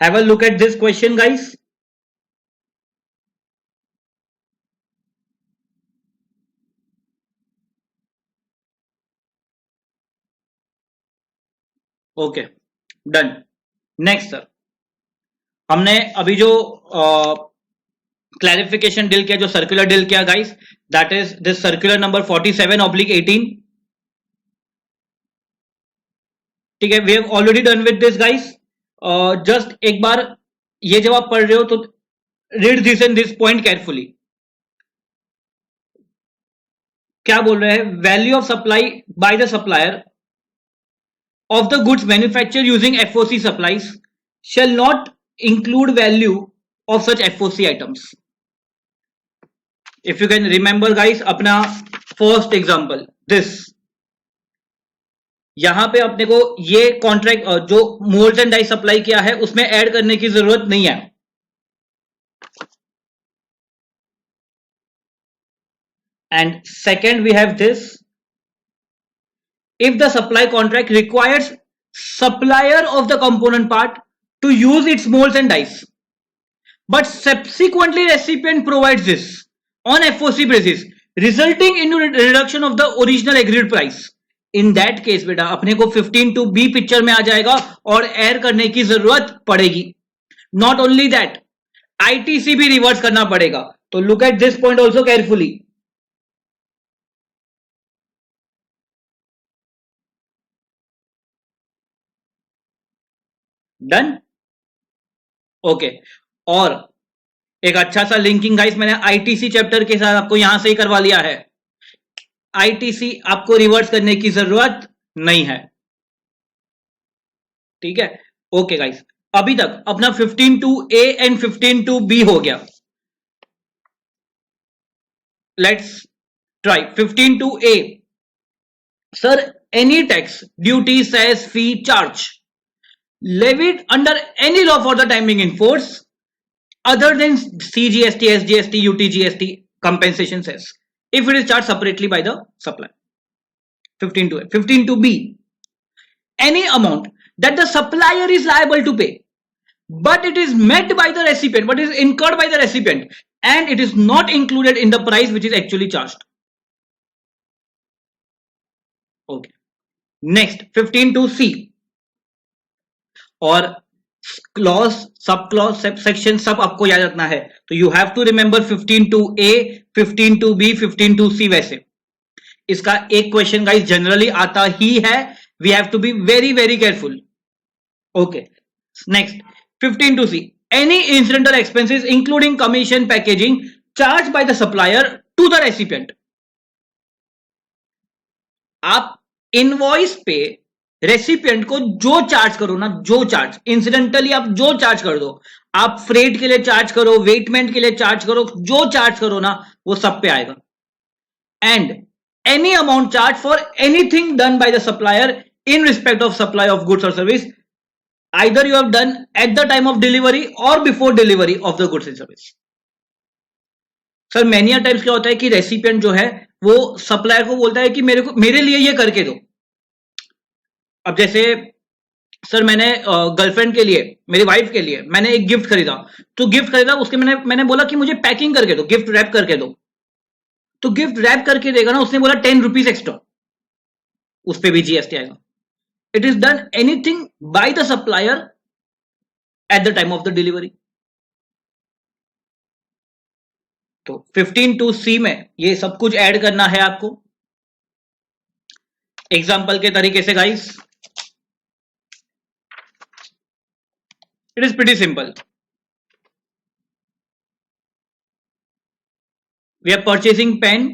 have a look at this question guys. Okay done. Next sir, हमने अभी जो क्लैरिफिकेशन डील किया, जो सर्कुलर डील किया guys, that is this circular number 47/18। ठीक है, we have already done with this guys. Just एक बार ये जब आप पढ़ रहे हो तो read this and this point carefully. क्या बोल रहे हैं? Value of supply by the supplier of the goods manufactured using FOC supplies shall not include value of such FOC items. If you can remember guys, अपना first example this, यहां पे अपने को ये कॉन्ट्रैक्ट जो मोल्ड्स एंड डाई सप्लाई किया है उसमें ऐड करने की जरूरत नहीं है। And second we have this, if the supply contract requires supplier of the component part to use its molds and dies, but subsequently recipient provides this on FOC basis resulting in reduction of the original agreed price, in that case बेटा अपने को 15(2)(b picture में आ जाएगा और add करने की जरूरत पड़ेगी। नॉट ओनली दैट, आईटीसी भी रिवर्स करना पड़ेगा। तो look at this point also carefully. Done okay. और एक अच्छा सा लिंकिंग गाइस मैंने आईटीसी चैप्टर के साथ आपको यहां से ही करवा लिया है। आईटीसी आपको रिवर्स करने की जरूरत नहीं है, ठीक है। ओके गाइस, अभी तक अपना 15(2)(a एंड 15(2)(b हो गया। Let's try 15(2)(a। Sir any tax, duty, cess, fee, charge levied under any law for the time being in force other than CGST, SGST, UTGST compensation cess if it is charged separately by the supplier. 15 to 15 to B, any amount that the supplier is liable to pay but it is met by the recipient, but is incurred by the recipient, and it is not included in the price which is actually charged. Okay. Next, 15 to C और clause sub clause section सब आपको याद रखना है, तो you have to remember 15 to A, 15 to B, 15 to C. वैसे इसका एक क्वेश्चन गाइस जनरली आता ही है, we have to be very very careful. Okay. Next 15 to C, any incidental expenses including commission, packaging charged by the supplier to the recipient. आप invoice पे recipient को जो चार्ज करो ना, जो चार्ज इंसिडेंटली आप जो चार्ज कर दो, आप फ्रेट के लिए चार्ज करो, वेटमेंट के लिए चार्ज करो, जो चार्ज करो ना वो सब पे आएगा. And any amount charge for anything done by the supplier in respect of supply of goods or service either you have done at the time of delivery or before delivery of the goods and service. Sir many a times क्या होता है कि recipient जो है वो supplier को बोलता है कि मेरे लिए ये करके दो. अब जैसे सर मैंने गर्लफ्रेंड के लिए, मेरी वाइफ के लिए मैंने एक गिफ्ट खरीदा, तो गिफ्ट खरीदा उसके मैंने बोला कि मुझे पैकिंग करके दो, गिफ्ट रैप करके दो, तो गिफ्ट रैप करके देगा ना, उसने बोला 10 रुपीज एक्स्ट्रा, उस पर भी जीएसटी आएगा. It is done anything by the supplier at the time of the delivery. तो 15 to C में ये सब कुछ ऐड करना है आपको. एग्जाम्पल के तरीके से guys, it is pretty simple. We are purchasing pen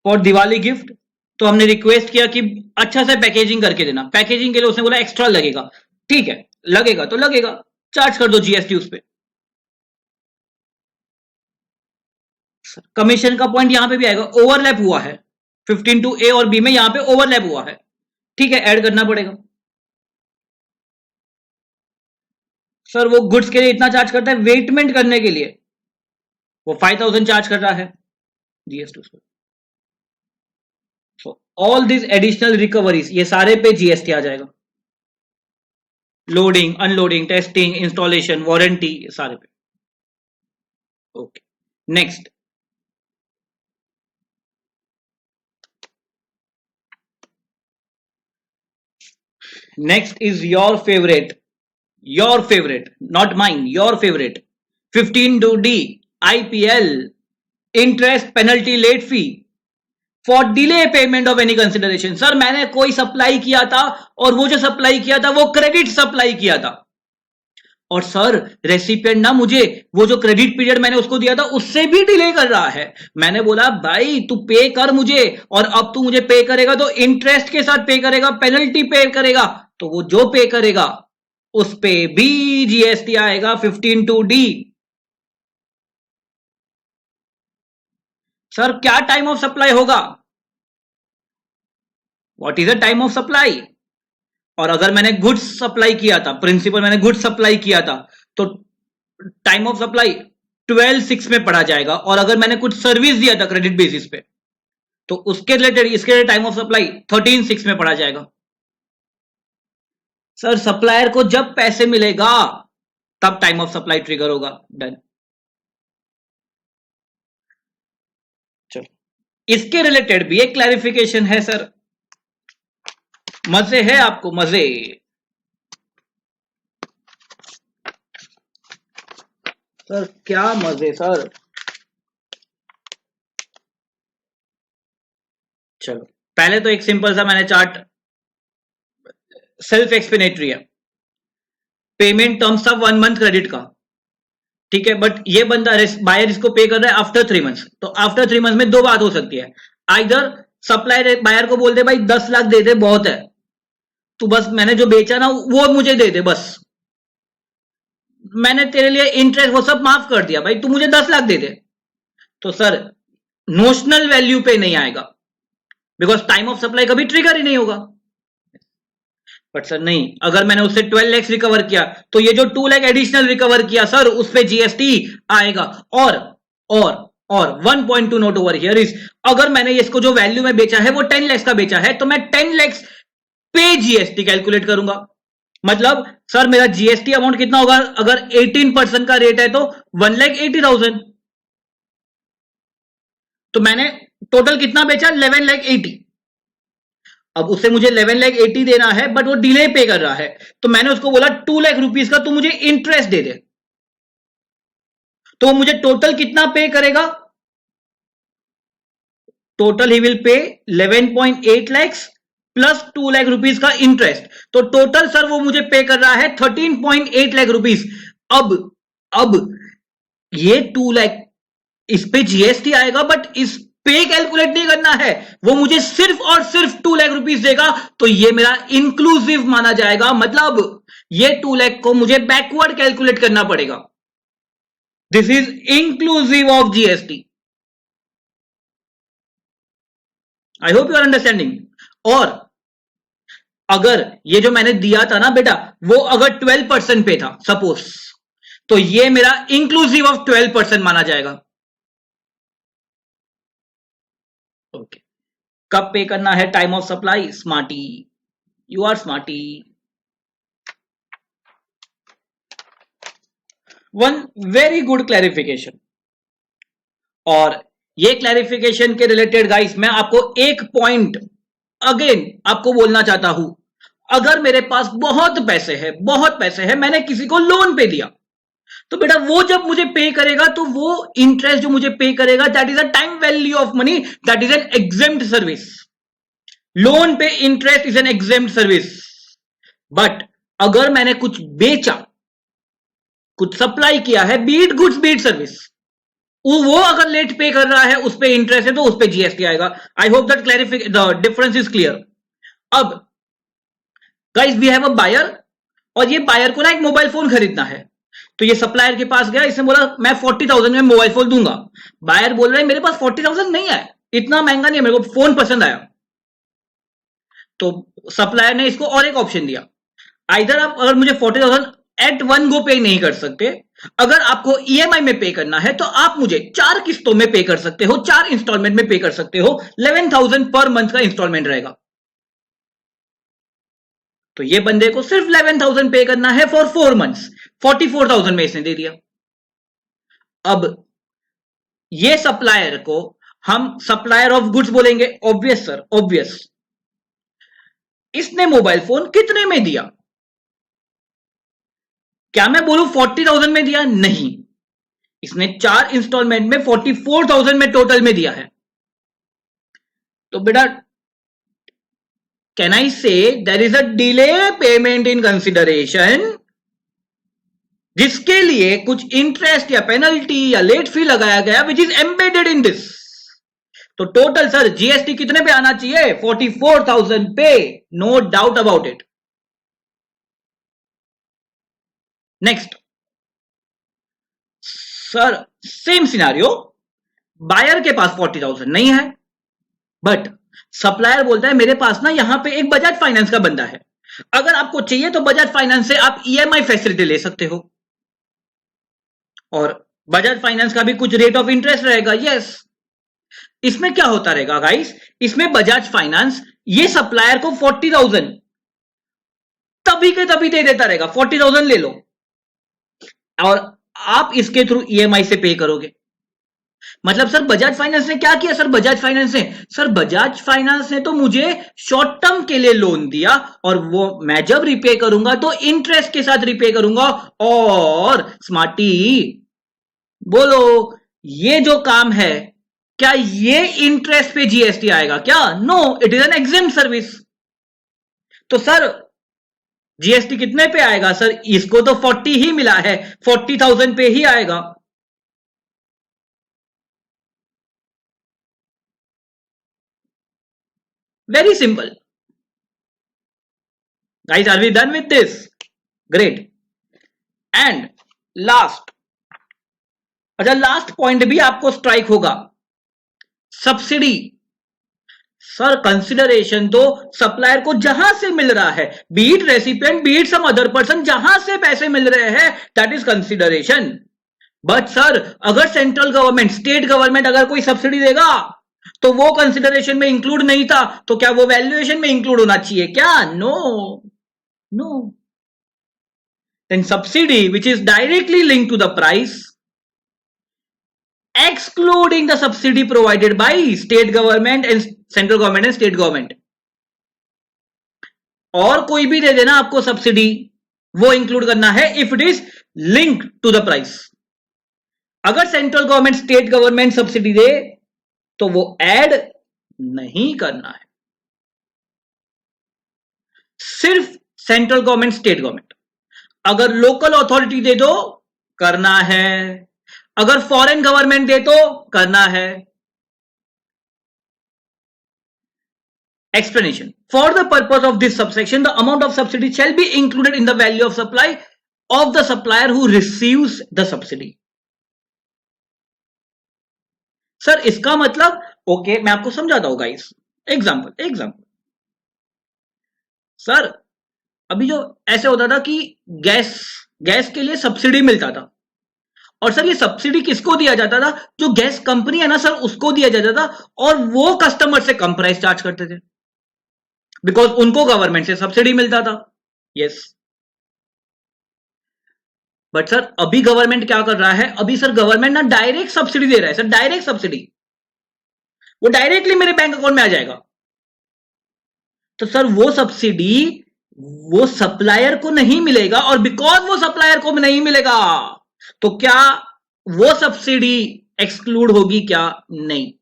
for Diwali gift, तो हमने रिक्वेस्ट किया कि अच्छा से पैकेजिंग करके देना. पैकेजिंग के लिए उसने बोला एक्स्ट्रा लगेगा. ठीक है, लगेगा तो लगेगा, चार्ज कर दो जीएसटी उस पर. कमीशन का पॉइंट यहां पे भी आएगा, ओवरलैप हुआ है 15 टू ए और बी में, यहां पे ओवरलैप हुआ है, ठीक है, ऐड करना पड़ेगा. सर वो गुड्स के लिए इतना चार्ज करता है, वेटमेंट करने के लिए वो 5000 चार्ज कर रहा है जीएसटी उस पर. So all these additional recoveries ये सारे पे जीएसटी आ जाएगा. Loading, unloading, testing, installation, warranty, ये सारे पे. Okay. Next, next is your favourite, not mine, your favourite. 15 two D, IPL, interest penalty late fee for delay payment of any consideration. Sir मैंने कोई सप्लाई किया था और वो जो सप्लाई किया था वो क्रेडिट सप्लाई किया था, और सर रेसिपिएंट ना मुझे वो जो क्रेडिट पीरियड मैंने उसको दिया था उससे भी डिले कर रहा है. मैंने बोला भाई तू पे कर मुझे, और अब तू मुझे पे करेगा तो इंटरेस्ट के साथ पे करेगा, पेनल्टी पे करेगा, तो वो जो पे करेगा उस पे भी जीएसटी आएगा 15 टू डी. सर क्या टाइम ऑफ सप्लाई होगा, what is the time of supply. और अगर मैंने गुड्स सप्लाई किया था, प्रिंसिपल मैंने गुड्स सप्लाई किया था, तो टाइम ऑफ सप्लाई 12/6 में पड़ा जाएगा. और अगर मैंने कुछ सर्विस दिया था क्रेडिट बेसिस पे, तो उसके रिलेटेड इसके लिए टाइम ऑफ सप्लाई 13/6 में पड़ा जाएगा. सर सप्लायर को जब पैसे मिलेगा तब टाइम ऑफ सप्लाई ट्रिगर होगा. डन. चलो इसके रिलेटेड भी एक क्लैरिफिकेशन है सर. मजे है आपको, मजे. सर क्या मजे सर. चलो पहले तो एक सिंपल सा मैंने चार्ट, सेल्फ एक्सप्लेनेटरी है. पेमेंट टर्म्स था 1 मंथ क्रेडिट का, ठीक है, बट ये बंदा बायर इसको पे कर रहा है आफ्टर 3 मंथ्स. तो आफ्टर 3 मंथ्स में दो बात हो सकती है, आइदर सप्लायर बायर को बोल दे भाई 10 लाख दे दे, बहुत है, तू बस मैंने जो बेचा ना वो मुझे दे दे, बस मैंने तेरे लिए इंटरेस्ट वो सब माफ कर दिया भाई, तू मुझे 10 लाख दे दे. तो सर नोशनल वैल्यू पे नहीं आएगा, बिकॉज टाइम ऑफ सप्लाई कभी ट्रिगर ही नहीं होगा. बट सर नहीं, अगर मैंने उससे 12 लाख रिकवर किया तो ये जो 2 लाख एडिशनल रिकवर किया सर उस पे जीएसटी आएगा। और और 1.2 नोट ओवर हियर इज, अगर मैंने इसको जो वैल्यू में बेचा है वो 10 लाख का बेचा है तो मैं 10 लाख पे जीएसटी कैलकुलेट करूंगा। मतलब सर मेरा जीएसटी अमाउंट कितना होगा, अगर 18% का रेट है तो 1,80,000। तो मैंने टोटल कितना बेचा, 11,80,000। अब उससे मुझे 11,80,000 देना है बट वो डिले पे कर रहा है, तो मैंने उसको बोला 2 लाख रुपीज का तू मुझे इंटरेस्ट दे दे। तो मुझे टोटल कितना पे करेगा, total he will pay 11.8 lakhs plus 2 lakh rupees का इंटरेस्ट। तो टोटल सर वो मुझे पे कर रहा है 13.8 लाख रुपीज। अब ये 2 लाख इस पे जीएसटी आएगा बट इस पे कैलकुलेट नहीं करना है, वो मुझे सिर्फ और सिर्फ 2 लाख रुपीज देगा। तो ये मेरा इंक्लूसिव माना जाएगा, मतलब ये 2 लाख को मुझे बैकवर्ड कैलकुलेट करना पड़ेगा। This is inclusive of GST. I hope you are understanding. और अगर ये जो मैंने दिया था ना बेटा, वो अगर 12% पे था सपोज, तो ये मेरा इंक्लूसिव ऑफ 12% माना जाएगा। ओके, कब पे करना है time of supply, smarty, you are smarty. One very good clarification. और ये क्लैरिफिकेशन के रिलेटेड गाइस मैं आपको एक पॉइंट अगेन आपको बोलना चाहता हूं। अगर मेरे पास बहुत पैसे है, मैंने किसी को लोन पे दिया, तो बेटा वो जब मुझे पे करेगा तो वो इंटरेस्ट जो मुझे पे करेगा that is a time value of money, that is an exempt service. Loan पे interest is an exempt service. But अगर मैंने कुछ बेचा, कुछ सप्लाई किया है, बीट गुड्स बीट सर्विस, वो अगर लेट पे कर रहा है उस पे इंटरेस्ट है तो उस पे जीएसटी आएगा। I hope that clarification the difference is clear. अब guys we have a buyer, और ये बायर को ना एक मोबाइल फोन खरीदना है, तो ये सप्लायर के पास गया, इसने बोला मैं 40,000 में मोबाइल फोन दूंगा। बायर बोल रहा है मेरे पास 40,000 नहीं है, इतना महंगा नहीं है, मेरे को फोन पसंद आया। तो सप्लायर ने इसको और एक ऑप्शन दिया, आइदर आप अगर मुझे 40,000 एट वन गो पे नहीं कर सकते, अगर आपको ईएमआई में पे करना है तो आप मुझे 4 किस्तों में पे कर सकते हो, 4 इंस्टॉलमेंट में पे कर सकते हो, 11,000 पर मंथ का इंस्टॉलमेंट रहेगा। तो ये बंदे को सिर्फ 11,000 पे करना है फॉर 4 मंथ्स, 44,000 में इसने दे दिया। अब ये सप्लायर को हम सप्लायर ऑफ गुड्स बोलेंगे, ऑब्वियस सर ऑब्वियस। इसने मोबाइल फोन कितने में दिया, क्या मैं बोलूं 40,000 में दिया, नहीं, इसने 4 इंस्टॉलमेंट में 44,000 में टोटल में दिया है। तो बेटा can I say there is a delay payment in consideration, जिसके लिए कुछ इंटरेस्ट या पेनल्टी या लेट फी लगाया गया which is embedded in this. तो टोटल सर जीएसटी कितने पे आना चाहिए, 44,000 पे, no doubt about it. Next sir same scenario, buyer के पास 40,000 नहीं है, बट सप्लायर बोलता है मेरे पास ना यहां पे एक बजाज फाइनेंस का बंदा है, अगर आपको चाहिए तो बजाज फाइनेंस से आप ईएमआई फैसिलिटी ले सकते हो, और बजाज फाइनेंस का भी कुछ रेट ऑफ इंटरेस्ट रहेगा। यस, इसमें क्या होता रहेगा गाइस, इसमें बजाज फाइनेंस ये सप्लायर को 40,000 तभी के तभी दे देता रहेगा, 40,000 ले लो, और आप इसके थ्रू ईएमआई से पे करोगे। मतलब सर बजाज फाइनेंस ने क्या किया, सर बजाज फाइनेंस ने तो मुझे शॉर्ट टर्म के लिए लोन दिया, और वो मैं जब रिपे करूंगा तो इंटरेस्ट के साथ रिपे करूंगा। और स्मार्टी बोलो, ये जो काम है क्या ये इंटरेस्ट पे जीएसटी आएगा क्या, no, it is an exempt service. तो सर जीएसटी कितने पे आएगा, सर इसको तो 40 ही मिला है, 40,000 पे ही आएगा। Very simple. Guys, are we done with this? Great. And last, अच्छा लास्ट पॉइंट भी आपको स्ट्राइक होगा, सब्सिडी। सर कंसिडरेशन तो सप्लायर को जहां से मिल रहा है, be it recipient be it some other person, जहां से पैसे मिल रहे हैं that is consideration. But sir अगर सेंट्रल गवर्नमेंट स्टेट गवर्नमेंट अगर कोई सब्सिडी देगा तो वो कंसिडरेशन में इंक्लूड नहीं था, तो क्या वो वैल्यूएशन में इंक्लूड होना चाहिए क्या? No no. Then subsidy which is directly linked to the price excluding the subsidy provided by state government and central government and state government, और कोई भी दे देना आपको सब्सिडी, वो इंक्लूड करना है if it is linked to the price. अगर central government state government subsidy दे तो वो ऐड नहीं करना है, सिर्फ सेंट्रल गवर्नमेंट स्टेट गवर्नमेंट। अगर लोकल अथॉरिटी दे दो करना है, अगर फॉरेन गवर्नमेंट दे तो करना है। Explanation. For the purpose of this subsection, the amount of subsidy shall be included in the value of supply of the supplier who receives the subsidy. Sir इसका मतलब ओके मैं आपको समझाता हूं गाइस। एग्जांपल सर अभी जो ऐसे होता था कि गैस के लिए सब्सिडी मिलता था, और सर ये सब्सिडी किसको दिया जाता था? जो गैस कंपनी है ना सर उसको दिया जाता था, और वो कस्टमर से कम प्राइस चार्ज करते थे बिकॉज उनको गवर्नमेंट से सब्सिडी मिलता था। यस बट सर अभी गवर्नमेंट क्या कर रहा है? अभी सर गवर्नमेंट ना डायरेक्ट सब्सिडी दे रहा है सर, डायरेक्ट सब्सिडी, वो डायरेक्टली मेरे बैंक अकाउंट में आ जाएगा। तो सर वो सब्सिडी वो सप्लायर को नहीं मिलेगा, और बिकॉज वो सप्लायर को नहीं मिलेगा तो क्या वो सब्सिडी एक्सक्लूड होगी क्या? नहीं,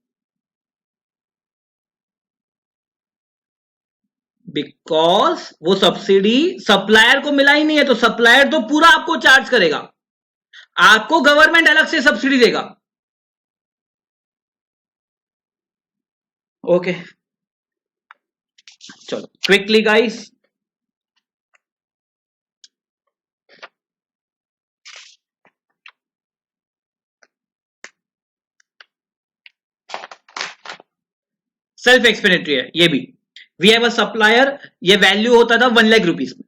बिकॉज वो सब्सिडी सप्लायर को मिला ही नहीं है, तो सप्लायर तो पूरा आपको चार्ज करेगा, आपको गवर्नमेंट अलग से सब्सिडी देगा। ओके चलो क्विकली गाइस, सेल्फ एक्सप्लेनेटरी है ये भी। वी हैव अ सप्लायर, ये वैल्यू होता था 1 लाख रुपीज में,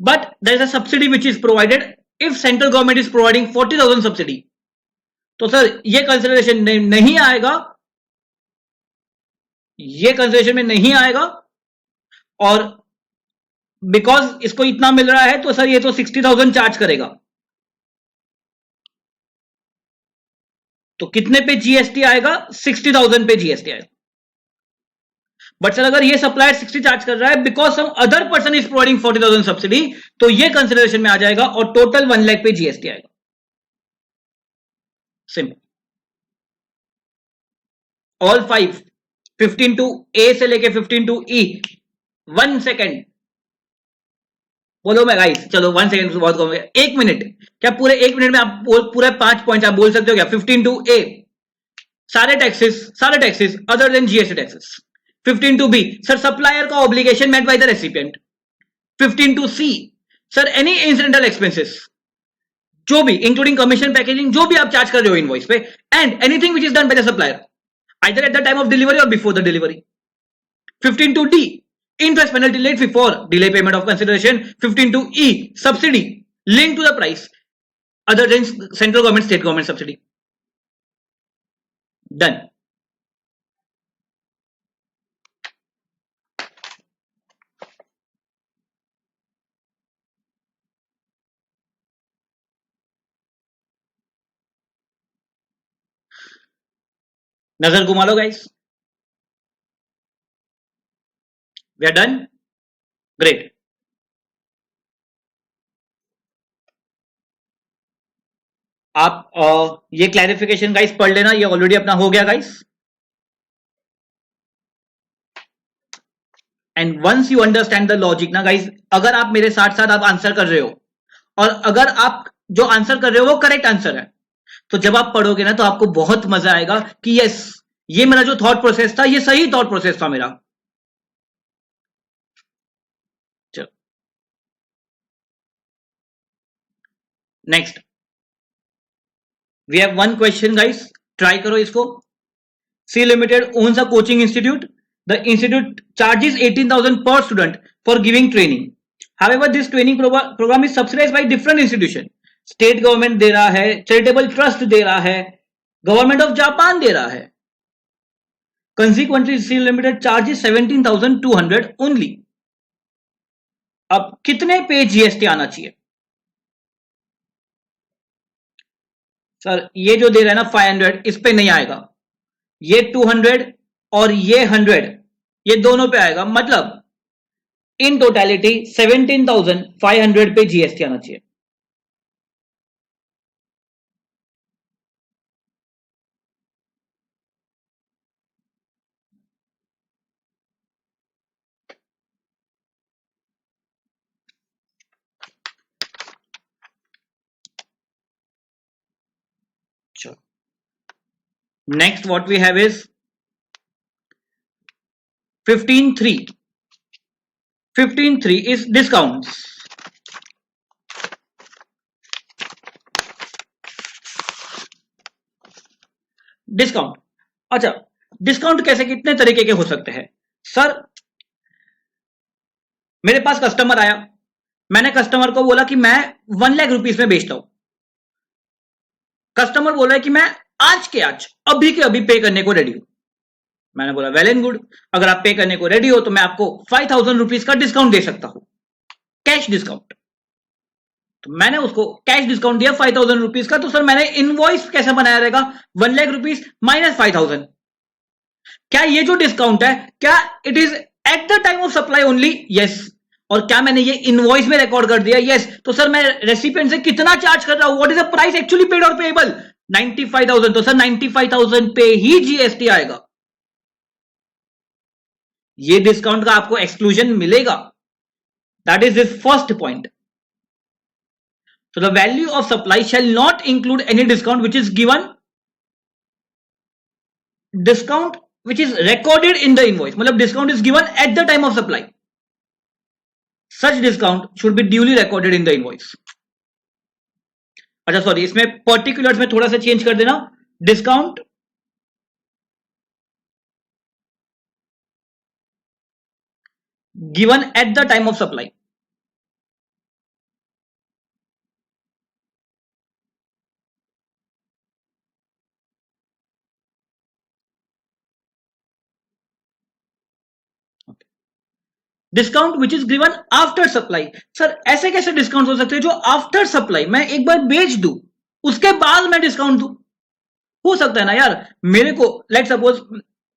but there is a subsidy which is provided if central government is providing 40,000 subsidy, तो सर ये कंसिडरेशन नहीं आएगा, ये कंसिडरेशन में नहीं आएगा, और बिकॉज इसको इतना मिल रहा है तो सर ये तो 60,000 चार्ज करेगा। तो कितने पे जीएसटी आएगा? 60,000 पे जीएसटी आएगा। बट सर अगर ये सप्लायर 60 चार्ज कर रहा है because some other person is providing 40,000 subsidy, तो ये कंसिडरेशन में आ जाएगा और टोटल 1 लाख पे जीएसटी आएगा। सिंपल। ऑल 15 टू ए से लेके 15 टू ई। 1 सेकेंड बोलो मैं गाइस, चलो 1 सेकेंड बहुत कम हो गया, 1 मिनट, क्या पूरे 1 मिनट में आप पूरे 5 पॉइंट आप बोल सकते हो क्या? 15 टू ए सारे taxes other than GST taxes. 15 to B sir supplier का obligation met by the recipient. 15 to C sir any incidental expenses जो भी इंक्लूडिंग कमीशन पैकेजिंग जो भी आप चार्ज कर रहे हो इनवॉइस पे, and anything which is done by the supplier either at the time of delivery or before the delivery. 15 to D interest penalty late fee for delay payment of consideration. 15 to E subsidy linked to the price other than central government state government subsidy. Done. नजर घुमा लो guys, we are done, great. आप ये clarification guys पढ़ लेना, ये already अपना हो गया guys. And once you understand the logic ना गाइस, अगर आप मेरे साथ साथ आप आंसर कर रहे हो और अगर आप जो आंसर कर रहे हो वो करेक्ट आंसर है, तो जब आप पढ़ोगे ना तो आपको बहुत मजा आएगा कि यस ये मेरा जो थॉट प्रोसेस था ये सही थॉट प्रोसेस था मेरा। चलो next we have one question guys, try करो इसको। C limited owns a coaching institute The institute charges 18,000 per student for giving training. However, this training program is subsidized by different institution. State government दे रहा है, charitable trust दे रहा है, government of Japan दे रहा है. Consequently, CL Limited charges 17,200 only. अब कितने पे GST आना चाहिए? सर ये जो दे रहा है ना 500, इस पे नहीं आएगा. ये 200 और ये 100, ये दोनों पे आएगा. मतलब इन टोटलिटी 17,500 पे जीएसटी आना चाहिए. Next, what we have is 15.3. 15.3 is discounts. Discount. अच्छा, डिस्काउंट कैसे कितने तरीके के हो सकते हैं? सर मेरे पास कस्टमर आया, मैंने कस्टमर को बोला कि मैं 1 लाख रुपीस में बेचता हूं. कस्टमर बोला है कि मैं आज के आज अभी के अभी पे करने को रेडी हूं. मैंने बोला वेल एंड गुड, अगर आप पे करने को रेडी हो तो मैं आपको 5,000 रुपीज का डिस्काउंट दे सकता हूं, कैश डिस्काउंट. तो मैंने उसको कैश डिस्काउंट दिया 5,000 रुपीज का. तो सर मैंने इनवॉइस कैसे बनाया रहेगा? 1 लाख रुपीज माइनस 5,000. क्या ये जो डिस्काउंट है, क्या it is at the time of supply only? Yes. और क्या मैंने ये इनवॉइस में रिकॉर्ड कर दिया? यस. तो सर मैं रेसिपिएंट से कितना चार्ज कर रहा हूं? What is the price actually paid और पेएबल? 95,000. तो सर 95,000 पे ही जीएसटी आएगा. ये डिस्काउंट का आपको एक्सक्लूजन मिलेगा. That is this first point. So the value of supply shall not include any discount which is given, discount which is recorded in the invoice. मतलब discount is given at the time of supply. Such discount should be duly recorded in the invoice. अच्छा sorry, इसमें particulars में थोड़ा सा change कर देना. Discount given at the time of supply. Discount which is given after supply. Sir ऐसे कैसे discount हो सकते हैं जो आफ्टर सप्लाई, मैं एक बार बेच दूं उसके बाद मैं डिस्काउंट दूं? हो सकता है ना यार. मेरे को late suppose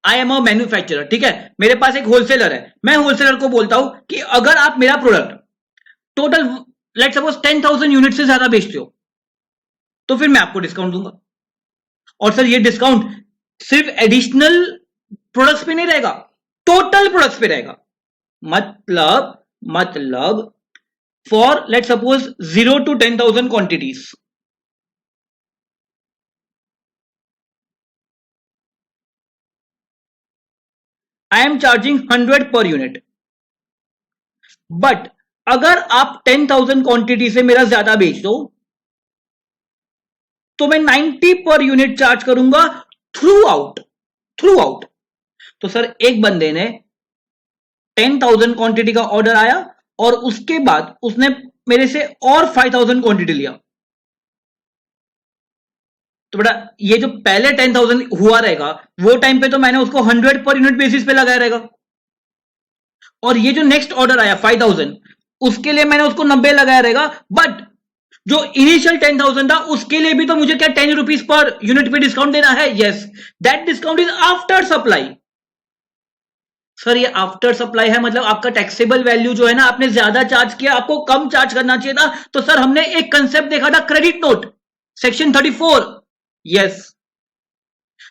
I am a manufacturer, ठीक है, मेरे पास एक होलसेलर है. मैं होलसेलर को बोलता हूं कि अगर आप मेरा product total let suppose 10,000 unit से ज्यादा बेचते हो तो फिर मैं आपको डिस्काउंट दूंगा. और सर ये डिस्काउंट सिर्फ एडिशनल प्रोडक्ट्स पे नहीं रहेगा, टोटल प्रोडक्ट्स पे रहेगा. मतलब for let suppose 0 to 10,000 quantities, I am charging 100 per unit. But अगर आप 10,000 क्वांटिटी से मेरा ज्यादा बेच दो तो मैं 90 पर यूनिट चार्ज करूंगा थ्रू आउट. तो सर एक बंदे ने 10,000 क्वांटिटी का ऑर्डर आया और उसके बाद उसने मेरे से और 5,000 क्वांटिटी लिया. तो बेटा ये जो पहले 10,000 हुआ रहेगा वो टाइम पे तो मैंने उसको 100 पर यूनिट बेसिस पे लगाया रहेगा. और ये जो नेक्स्ट ऑर्डर आया 5,000, उसके लिए मैंने उसको 90 लगाया रहेगा. बट जो इनिशियल 10,000 था उसके लिए भी तो मुझे क्या 10 रुपीज पर यूनिट पे डिस्काउंट देना है? Yes. That discount is after supply. Sir ये आफ्टर सप्लाई है, मतलब आपका टैक्सेबल वैल्यू जो है ना, आपने ज्यादा चार्ज किया, आपको कम चार्ज करना चाहिए था. तो सर हमने एक कंसेप्ट देखा था क्रेडिट नोट, सेक्शन 34. यस.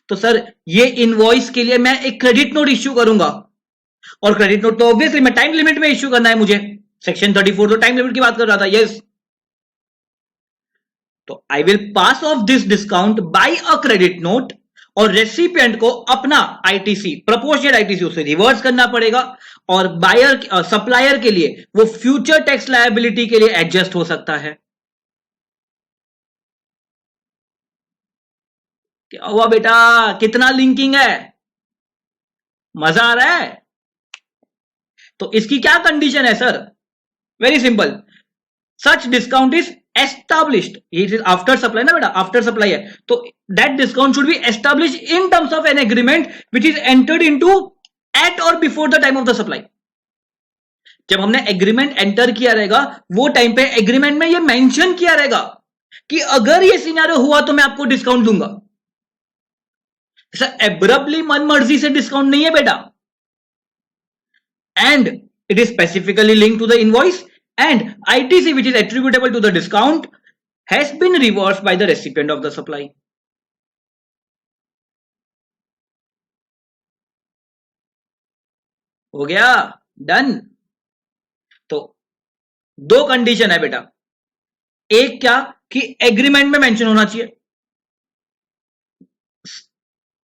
तो सर ये इनवॉइस के लिए मैं एक क्रेडिट नोट इश्यू करूंगा. और क्रेडिट नोट तो ऑब्वियसली मैं टाइम लिमिट में इश्यू करना है मुझे. सेक्शन 34 तो टाइम लिमिट की बात कर रहा था. यस. तो I will pass of this discount bye a credit note और रेसिपिएंट को अपना आईटीसी, प्रोपोर्शनल आईटीसी उसे रिवर्स करना पड़ेगा. और बायर सप्लायर के लिए वो फ्यूचर टैक्स लायबिलिटी के लिए एडजस्ट हो सकता है. क्या हुआ बेटा, कितना लिंकिंग है? मजा आ रहा है? तो इसकी क्या कंडीशन है sir? Very simple, such discount is established, ये आफ्टर सप्लाई ना बेटा, आफ्टर सप्लाई है, तो that discount should be establish in terms of an agreement which is entered into at or before the time of the supply. जब हमने agreement enter किया रहेगा वो टाइम पे एग्रीमेंट में ये मेंशन किया रहेगा कि अगर ये सिनेरियो हुआ तो मैं आपको डिस्काउंट दूंगा। सर एब्रप्टली मन मर्जी से डिस्काउंट नहीं है बेटा, and it is specifically linked to the invoice, and ITC which is attributable to the discount has been reversed by the recipient of the supply. हो गया, डन। तो दो कंडीशन है बेटा, एक क्या कि एग्रीमेंट में मेंशन होना चाहिए,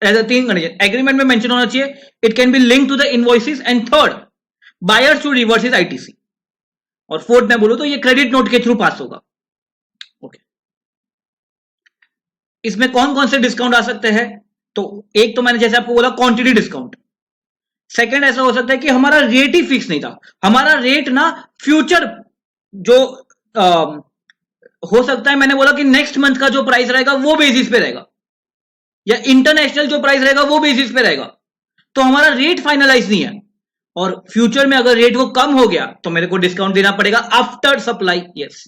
तीन कंडीशन, एग्रीमेंट में मेंशन होना चाहिए, it can be link to the invoices, and third buyer should reverse his ITC, और फोर्थ में बोलो तो ये क्रेडिट नोट के थ्रू पास होगा। ओके, इसमें कौन कौन से डिस्काउंट आ सकते हैं? तो एक तो मैंने जैसे आपको बोला क्वांटिटी डिस्काउंट, सेकंड ऐसा हो सकता है कि हमारा रेट ही फिक्स नहीं था, हमारा रेट ना फ्यूचर जो हो सकता है, मैंने बोला कि नेक्स्ट मंथ का जो प्राइस रहेगा वो बेसिस पे रहेगा, या इंटरनेशनल जो प्राइस रहेगा वो बेसिस पे रहेगा, तो हमारा रेट फाइनलाइज नहीं है, और फ्यूचर में अगर रेट वो कम हो गया तो मेरे को डिस्काउंट देना पड़ेगा after supply. Yes,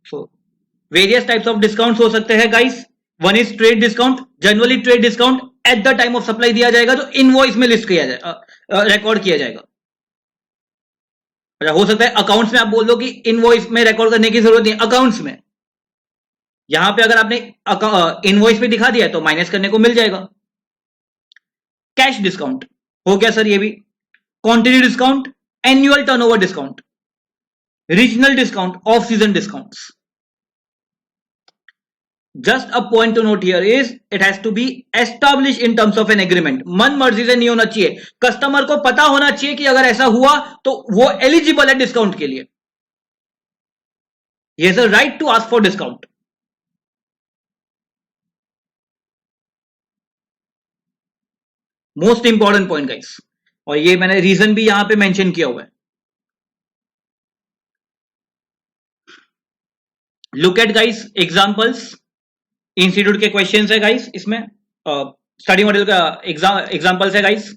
so various types of discount हो सकते हैं guys. One is trade discount, generally trade discount at the time of supply दिया जाएगा, जो इनवॉइस में लिस्ट किया जाएगा, रिकॉर्ड किया जाएगा। अच्छा, हो सकता है अकाउंट्स में आप बोल दो कि इनवॉइस में रिकॉर्ड करने की जरूरत नहीं, अकाउंट्स में, यहां पे अगर आपने इनवॉइस पे दिखा दिया है तो माइनस करने को मिल जाएगा। कैश डिस्काउंट हो गया सर ये भी, quantity discount, annual turnover discount, regional discount, off season discounts. Just a point to note here is it has to be established in terms of an agreement. मन मर्जी से नहीं होना चाहिए, कस्टमर को पता होना चाहिए कि अगर ऐसा हुआ तो वो एलिजिबल है डिस्काउंट के लिए, he has a right to ask for discount. Most important point guys, और ये मैंने रीजन भी यहां पे मेंशन किया हुआ है। Look at guys examples, institute के क्वेश्चंस है गाइस, इसमें स्टडी मॉड्यूल का एग्जांपल्स है guys.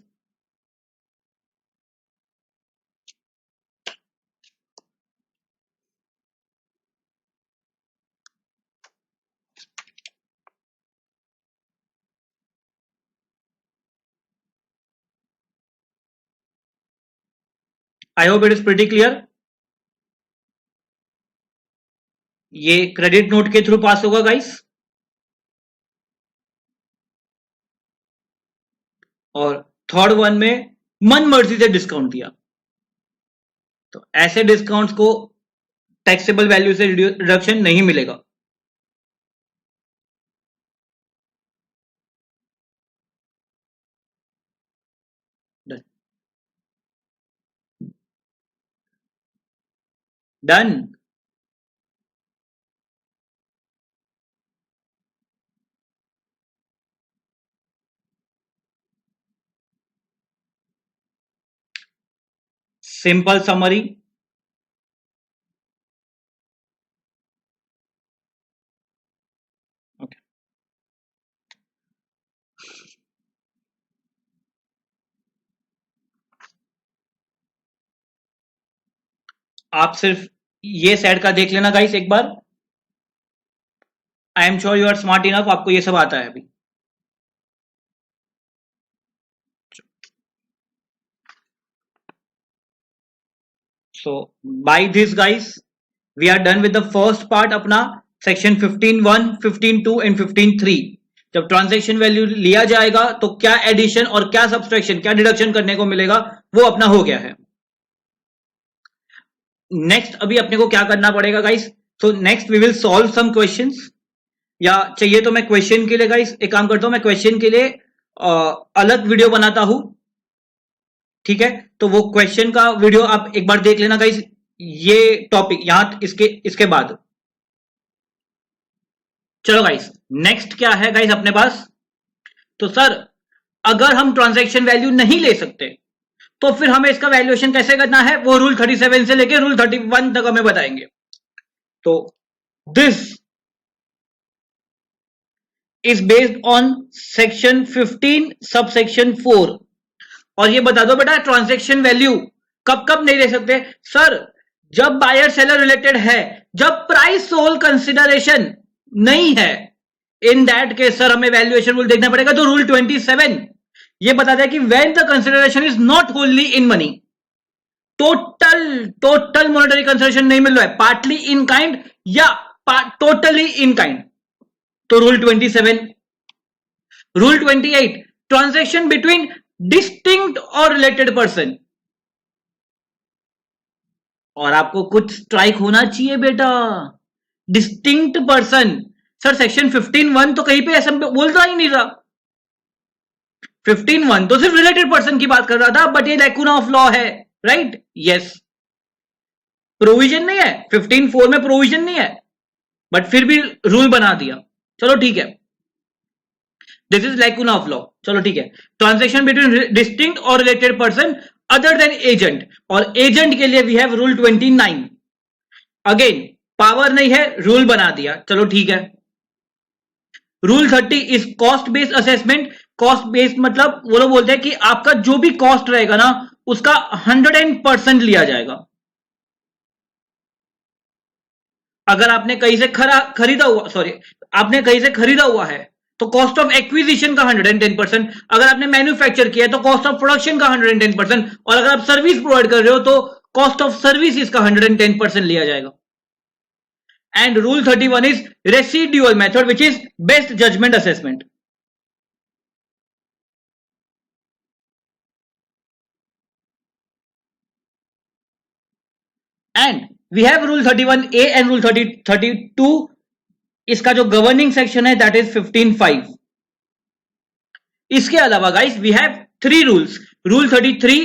I hope it is pretty clear. ये क्रेडिट नोट के थ्रू पास होगा गाइस, और थर्ड वन में मन मर्जी से डिस्काउंट दिया, तो ऐसे डिस्काउंट्स को टैक्सेबल वैल्यू से रिडक्शन नहीं मिलेगा। डन। सिंपल समरी, आप सिर्फ ये सेट का देख लेना गाइस एक बार। I am sure you are smart enough, आपको ये सब आता है अभी। So by this guys we are done with the first part अपना सेक्शन 15.1, 15.2 एंड 15.3। जब ट्रांजैक्शन वैल्यू लिया जाएगा तो क्या एडिशन और क्या सब्सट्रैक्शन, क्या डिडक्शन करने को मिलेगा, वो अपना हो गया है। नेक्स्ट अभी अपने को क्या करना पड़ेगा गाइस, तो next we will solve some questions, या चाहिए तो मैं क्वेश्चन के लिए गाइस एक काम करता हूं, मैं क्वेश्चन के लिए अलग वीडियो बनाता हूं, ठीक है? तो वो क्वेश्चन का वीडियो आप एक बार देख लेना गाइस, ये टॉपिक यहां इसके बाद चलो गाइस, नेक्स्ट क्या है गाइस अपने पास? तो सर अगर हम ट्रांजैक्शन वैल्यू नहीं ले सकते तो फिर हमें इसका वैल्यूएशन कैसे करना है, वो रूल 37 से लेके रूल 31 तक हमें बताएंगे। तो this is based on section 15 sub section 4। और ये बता दो बेटा, ट्रांजैक्शन वैल्यू कब कब नहीं ले सकते? सर जब बायर सेलर रिलेटेड है, जब प्राइस सोल कंसिडरेशन नहीं है, इन दैट केस सर हमें वैल्यूएशन रूल देखना पड़ेगा। तो रूल 27 ये बताता है कि when the consideration is not होनली in money, total monetary consideration नहीं मिल रहा है, पार्टली इन काइंड या टोटली इन काइंड, तो rule 27। Rule 28, transaction between distinct और रिलेटेड पर्सन। और आपको कुछ स्ट्राइक होना चाहिए बेटा, डिस्टिंक्ट पर्सन। सर सेक्शन 15(1) तो कहीं पे ऐसा बोलता ही नहीं रहा। 15(1) तो सिर्फ रिलेटेड पर्सन की बात कर रहा था, बट ये लैकुना ऑफ लॉ है, राइट? यस, प्रोविजन नहीं है 15(4) में, प्रोविजन नहीं है, बट फिर भी रूल बना दिया। चलो ठीक है, this is lacuna of law. चलो ठीक है, ट्रांजैक्शन बिटवीन डिस्टिंक्ट और related person other than agent, और एजेंट के लिए we have rule 29। Again power नहीं है, रूल बना दिया। चलो ठीक है। Rule 30 is cost based assessment. Cost based मतलब वो लोग बोलते हैं कि आपका जो भी कॉस्ट रहेगा ना, उसका 100% लिया जाएगा। अगर आपने कहीं से खरीदा हुआ, सॉरी, आपने कहीं से खरीदा हुआ है तो कॉस्ट ऑफ एक्विजिशन का 110%, अगर आपने मैन्युफैक्चर किया है तो कॉस्ट ऑफ प्रोडक्शन का 110%, और अगर आप सर्विस प्रोवाइड कर रहे हो तो कॉस्ट ऑफ सर्विस का 110% लिया जाएगा। And rule 31 is residual method which is best judgement assessment. And we have rule 31A and rule 32। इसका जो गवर्निंग सेक्शन है दैट इज 15(5). इसके अलावा guys we have 3 rules. Rule 33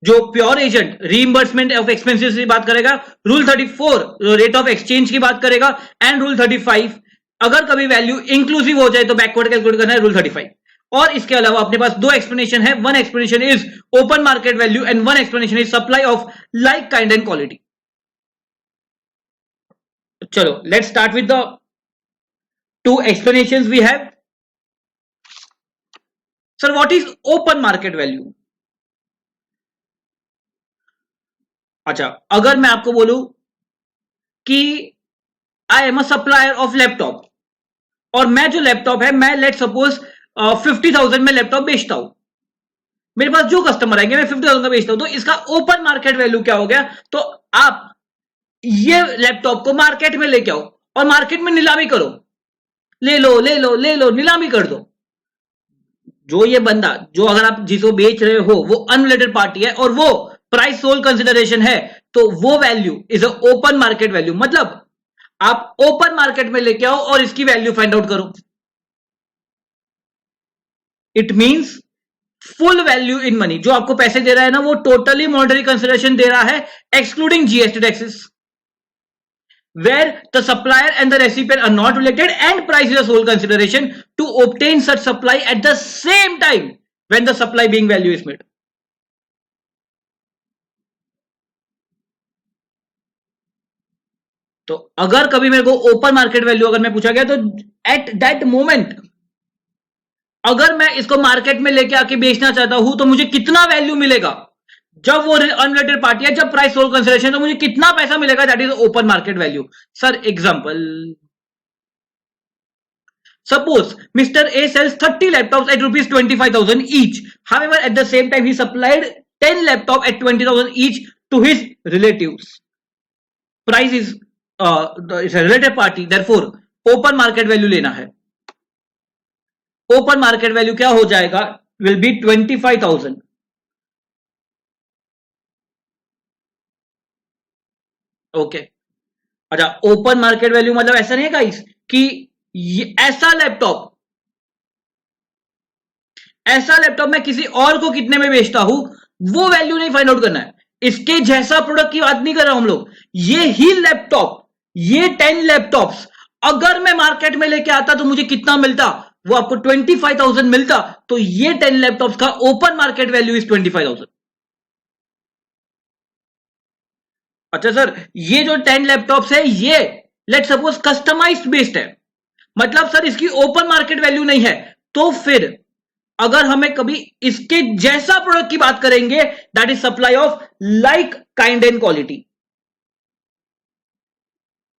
जो pure agent reimbursement of expenses की बात करेगा, rule 34 rate of exchange की बात करेगा, एंड रूल 35 अगर कभी वैल्यू इंक्लूसिव हो जाए तो बैकवर्ड कैलकुलेट करना है, रूल 35। और इसके अलावा अपने पास 2 एक्सप्लेनेशन है, one explanation is open market value and one explanation is supply of like kind and quality. चलो let's start with the 2 explanations we have. Sir, what is open market value? अच्छा, अगर मैं आपको बोलूं कि I am a supplier of laptop, और मैं जो लैपटॉप है, मैं लेट सपोज 50,000 में लैपटॉप बेचता हूं, मेरे पास जो कस्टमर आएंगे मैं 50,000 का बेचता हूं, तो इसका ओपन मार्केट वैल्यू क्या हो गया? तो आप ये लैपटॉप को मार्केट में लेके आओ और मार्केट में नीलामी करो, ले लो ले लो ले लो, नीलामी कर दो। जो ये बंदा, जो अगर आप जिसको बेच रहे हो वो अनरिलेटेड पार्टी है और वो प्राइस सोल कंसिडरेशन है, तो वो value is a open market value. मतलब आप ओपन मार्केट में लेके आओ और इसकी वैल्यू फाइंड आउट करो। It means full value in money. जो आपको पैसे दे रहा है ना, वो टोटली मॉनेटरी कंसिडरेशन दे रहा है, excluding GST taxes, where the supplier and the recipient are not related and price is a sole consideration to obtain such supply at the same time when the supply being value is made. तो अगर कभी मेरे को open market value अगर मैं पूछा गया, तो एट दैट मोमेंट अगर मैं इसको मार्केट में लेके आके बेचना चाहता हूं तो मुझे कितना वैल्यू मिलेगा? जब वो अनरिलेटेड पार्टी है, जब प्राइस सोल कंसिडरेशन, तो मुझे कितना पैसा मिलेगा? That is open market value. Sir example, suppose mister A sells 30 laptops at ₹25,000 each. However, at the same time he supplied 10 laptops at 20,000 each to his relatives. Price is it's a related party, therefore open market value लेना है। Open market value क्या हो जाएगा? Will be 25,000। Okay, अच्छा, open market value मतलब ऐसा नहीं है गाइस कि ऐसा लैपटॉप मैं किसी और को कितने में बेचता हूं, वो वैल्यू नहीं फाइंड आउट करना है। इसके जैसा प्रोडक्ट की बात नहीं कर रहा हम लोग, ये ही लैपटॉप, ये 10 लैपटॉप्स अगर मैं मार्केट में लेके आता तो मुझे कितना मिलता, वो आपको 25,000 मिलता। तो ये 10 लैपटॉप्स का ओपन मार्केट वैल्यू इज 25,000। अच्छा सर, ये जो 10 लैपटॉप्स है ये लेट सपोज कस्टमाइज्ड बेस्ड है, मतलब सर इसकी ओपन मार्केट वैल्यू नहीं है। तो फिर अगर हमें कभी इसके जैसा प्रोडक्ट की बात करेंगे, that is supply of like kind and quality,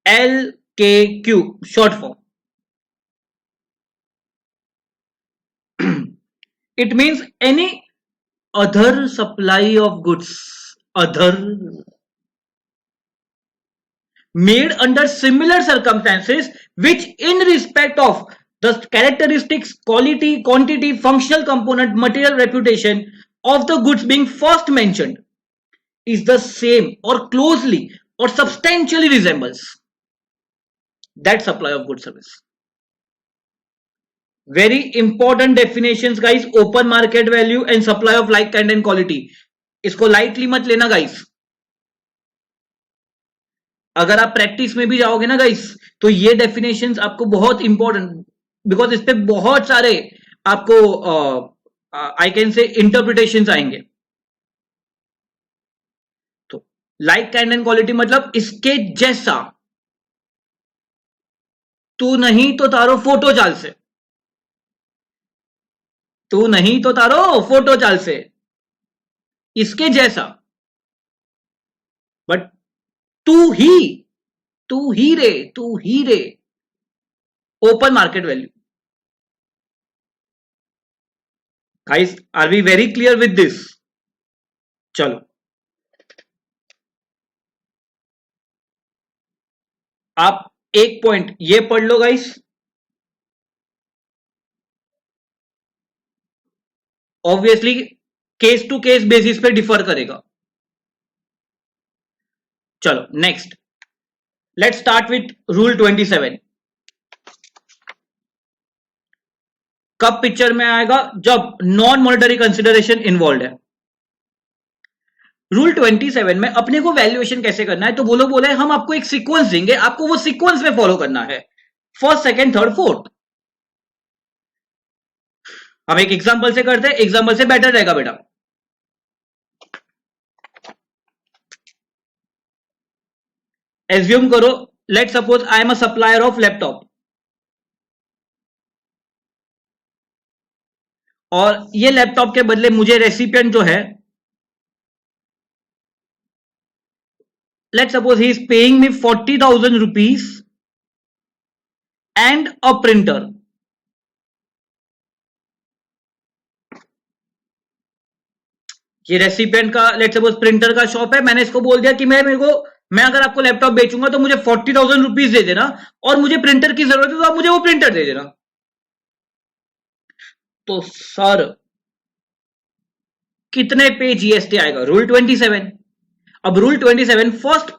LKQ short form. It means any other supply of goods, other, made under similar circumstances, which in respect of the characteristics, quality, quantity, functional component, material reputation of the goods being first mentioned is the same or closely or substantially resembles that supply of good service. Very important definitions guys, open market value and supply of like kind and quality. इसको lightly मत लेना guys, अगर आप practice में भी जाओगे ना guys तो ये डेफिनेशंस आपको बहुत इंपॉर्टेंट, बिकॉज इस पे बहुत सारे आपको आई कैन से इंटरप्रिटेशंस आएंगे। तो लाइक काइंड एंड क्वालिटी मतलब इसके जैसा, तू नहीं तो तारो फोटो चाल से, तू नहीं तो तारो फोटो चाल से, इसके जैसा, बट तू ही रे open market value. Guys are we very clear with this? चलो आप एक पॉइंट ये पढ़ लो guys, obviously case to case basis पे डिफर करेगा। चलो next, let's start with rule 27। कब पिक्चर में आएगा? जब नॉन मॉनेटरी कंसिडरेशन इन्वॉल्व है। रूल 27 में अपने को वैल्यूएशन कैसे करना है, तो वो लोग बोले हम आपको एक सीक्वेंस देंगे, आपको वो सीक्वेंस में फॉलो करना है, फर्स्ट सेकंड थर्ड फोर्थ। हम एक एग्जांपल से करते हैं, एग्जांपल से बेटर रहेगा बेटा। एज्यूम करो, late suppose I am a supplier of laptop, और ये लैपटॉप के बदले मुझे रेसिपिएंट जो है, let suppose he is paying me 40,000 rupees and a printer. ये रेसिपिएंट का लेट सपोज प्रिंटर का शॉप है, मैंने इसको बोल दिया कि मैं अगर आपको लैपटॉप बेचूंगा तो मुझे 40,000 रुपीज दे देना, और मुझे प्रिंटर की जरूरत है तो आप मुझे वो प्रिंटर दे देना। तो सर कितने पे जीएसटी आएगा? रूल 27। अब रूल 27 फर्स्ट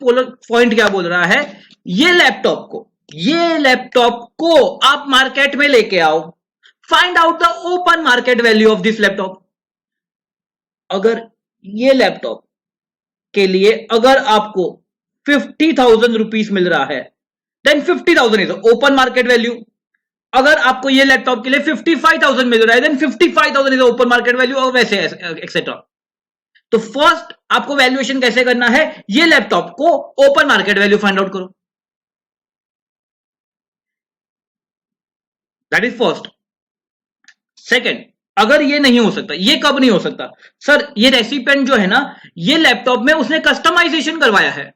पॉइंट क्या बोल रहा है, ये लैपटॉप को आप मार्केट में लेके आओ, find out the open market value of this laptop. अगर ये लैपटॉप के लिए अगर आपको 50,000 रुपीज मिल रहा है, then 50,000 is open market value. अगर आपको ये लैपटॉप के लिए 55,000 मिल रहा है, then 55,000 is open market value, और वैसे एक्सेट्रा। तो फर्स्ट आपको वैल्यूएशन कैसे करना है, ये लैपटॉप को open market value find out करो, दैट इज फर्स्ट। सेकेंड, अगर ये नहीं हो सकता, ये कब नहीं हो सकता सर, ये रेसिपिएंट जो है ना, ये लैपटॉप में उसने कस्टमाइजेशन करवाया है,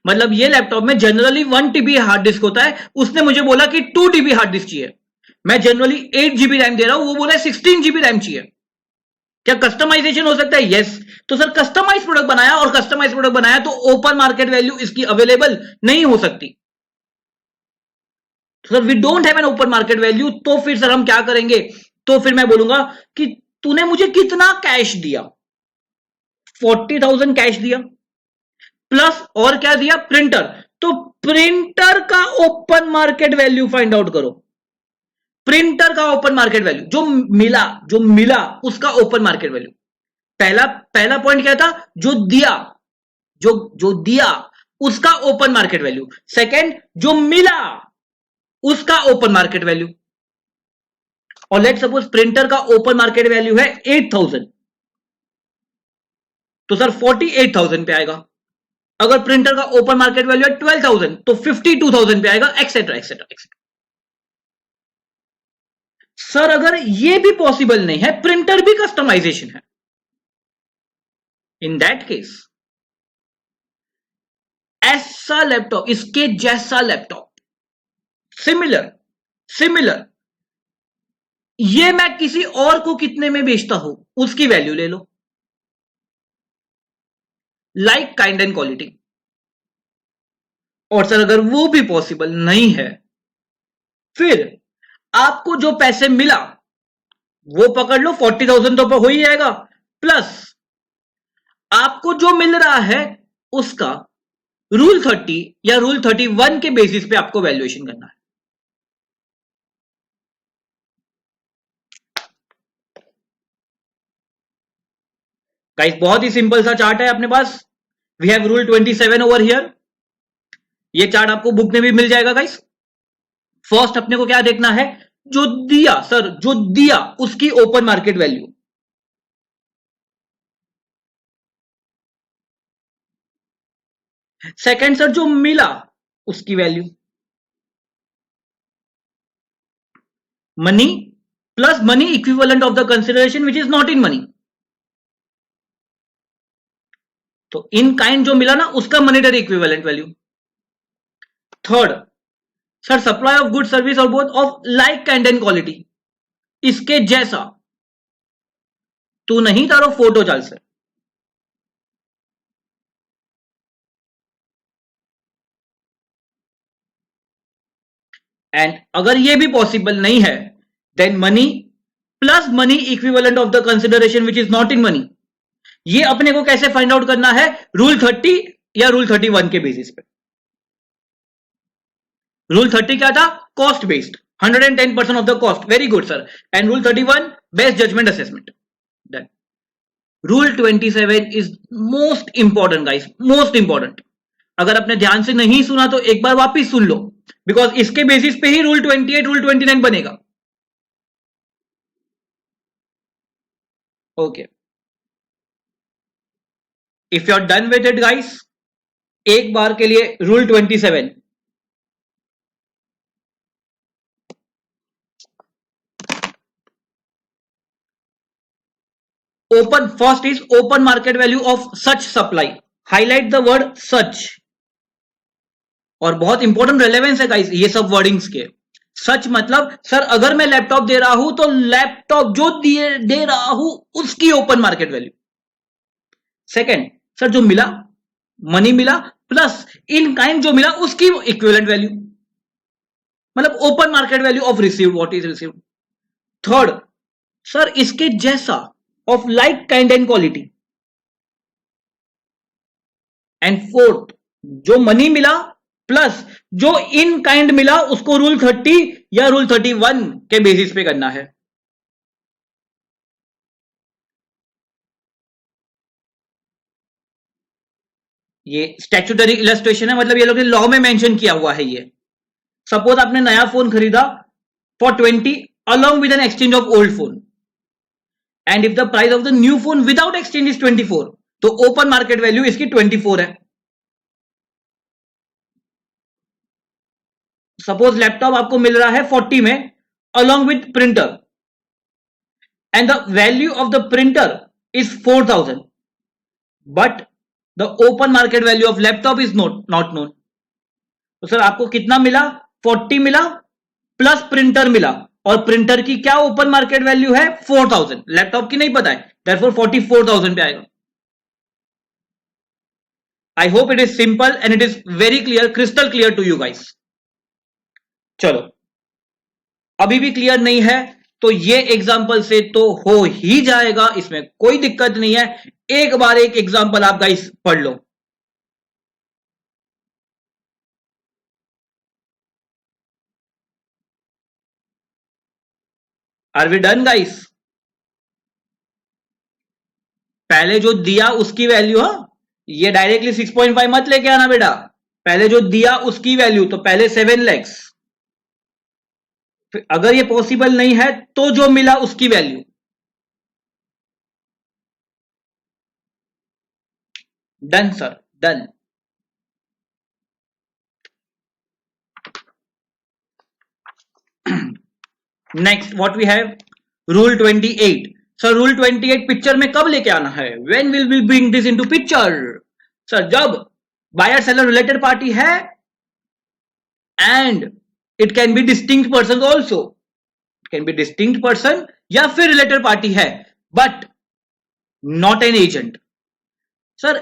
मतलब ये लैपटॉप में जनरली 1 TB हार्ड डिस्क होता है, उसने मुझे बोला कि 2 TB हार्ड डिस्क चाहिए, मैं जनरली 8 GB रैम दे रहा हूं, वो बोला 16 GB रैम चाहिए। क्या कस्टमाइजेशन हो सकता है? यस। तो सर कस्टमाइज प्रोडक्ट बनाया, और कस्टमाइज प्रोडक्ट बनाया तो ओपन मार्केट वैल्यू इसकी अवेलेबल नहीं हो सकती। तो sir we don't have an open market value, तो फिर सर हम क्या करेंगे, तो फिर मैं बोलूंगा कि तूने मुझे कितना कैश दिया, 40,000 कैश दिया, प्लस और क्या दिया, प्रिंटर। तो प्रिंटर का open market value find out करो, प्रिंटर का ओपन मार्केट वैल्यू, जो मिला उसका ओपन मार्केट वैल्यू। पहला पॉइंट क्या था, जो दिया उसका ओपन मार्केट वैल्यू। सेकंड, जो मिला उसका ओपन मार्केट वैल्यू, और लेट सपोज प्रिंटर का ओपन मार्केट वैल्यू है 8000, तो सर 48,000 पे आएगा। अगर प्रिंटर का ओपन मार्केट वैल्यू है 12,000 तो 52,000 पे आएगा, एक्सेट्रा एक्सेट्रा एक्सेट्रा। सर अगर ये भी पॉसिबल नहीं है, प्रिंटर भी कस्टमाइजेशन है, इन दैट केस ऐसा लैपटॉप, इसके जैसा लैपटॉप, सिमिलर सिमिलर, ये मैं किसी और को कितने में बेचता हूं उसकी वैल्यू ले लो, लाइक काइंड एंड क्वालिटी। और सर अगर वो भी पॉसिबल नहीं है, फिर आपको जो पैसे मिला वो पकड़ लो, 40,000 तो हो ही जाएगा, प्लस आपको जो मिल रहा है उसका रूल 30 या रूल 31 के बेसिस पे आपको वैल्यूएशन करना है। गाइस बहुत ही सिंपल सा चार्ट है अपने पास, we have rule 27 over here, ये चार्ट आपको बुक में भी मिल जाएगा गाइस। फर्स्ट अपने को क्या देखना है, जो दिया सर, जो दिया उसकी open market value, second sir जो मिला उसकी value, money plus money equivalent of the consideration which is not in money, तो इन काइंड जो मिला ना उसका monetary equivalent value. Third sir supply of good service और both of like kind and quality, इसके जैसा, तू नहीं तारो फोटो चाल सर। एंड अगर ये भी पॉसिबल नहीं है, then money plus money equivalent of the consideration which is not in money. ये अपने को कैसे फाइंड आउट करना है, रूल 30 या रूल 31 के बेसिस पे। रूल 30 क्या था, cost based, 110% of the cost, very good sir. And rule 31 best judgement assessment. Then rule 27 is most important guys, most important. अगर आपने ध्यान से नहीं सुना तो एक बार वापिस सुन लो, बिकॉज इसके बेसिस पे ही रूल 28 रूल 29 बनेगा। Okay, if you are done with it guys, एक बार के लिए rule 27, open, first is open market value of such supply, highlight the word such, और बहुत इंपॉर्टेंट रेलेवेंस है गाइस ये सब वर्डिंग्स के। सच मतलब सर अगर मैं लैपटॉप दे रहा हूं तो लैपटॉप जो दे रहा हूं उसकी open market value. Second sir जो मिला, मनी मिला प्लस इन काइंड जो मिला उसकी इक्विवेलेंट वैल्यू, मतलब open market value of received, what is received. Third sir इसके जैसा, of like kind and quality. And fourth जो मनी मिला प्लस जो इन काइंड मिला उसको रूल 30 या रूल 31 के बेसिस पे करना है। ये स्टैट्यूटरी इलस्ट्रेशन है, मतलब ये लोग ने लॉ में मेंशन किया हुआ है। ये सपोज आपने नया फोन खरीदा for 20 along with an exchange of old phone, and if the price of the new phone without exchange is 24, तो ओपन मार्केट वैल्यू इसकी 24 है। सपोज लैपटॉप आपको मिल रहा है 40 में along with printer, and the value of the printer is 4,000, but the open market value of laptop is not known। तो सर आपको कितना मिला, 40 मिला प्लस प्रिंटर मिला, और प्रिंटर की क्या ओपन मार्केट वैल्यू है 4,000, लैपटॉप की नहीं पता है, therefore 44,000 पे आएगा। I hope it is simple and it is very clear, crystal clear to you guys. चलो अभी भी क्लियर नहीं है तो ये एग्जांपल से तो हो ही जाएगा, इसमें कोई दिक्कत नहीं है। एक बार एक एग्जांपल आप गाइस पढ़ लो। Are we done guys? पहले जो दिया उसकी वैल्यू, हाँ ये डायरेक्टली 6.5 मत लेके आना बेटा, पहले जो दिया उसकी वैल्यू, तो पहले 7 lakhs, अगर ये पॉसिबल नहीं है तो जो मिला उसकी value. Done sir, done. Next what we have, rule 28। Sir rule 28 picture में कब लेके आना है? When will we bring this into picture? Sir जब बायर सेलर रिलेटेड पार्टी है and it can be distinct person also, can be distinct person या फिर related party है but not an agent. Sir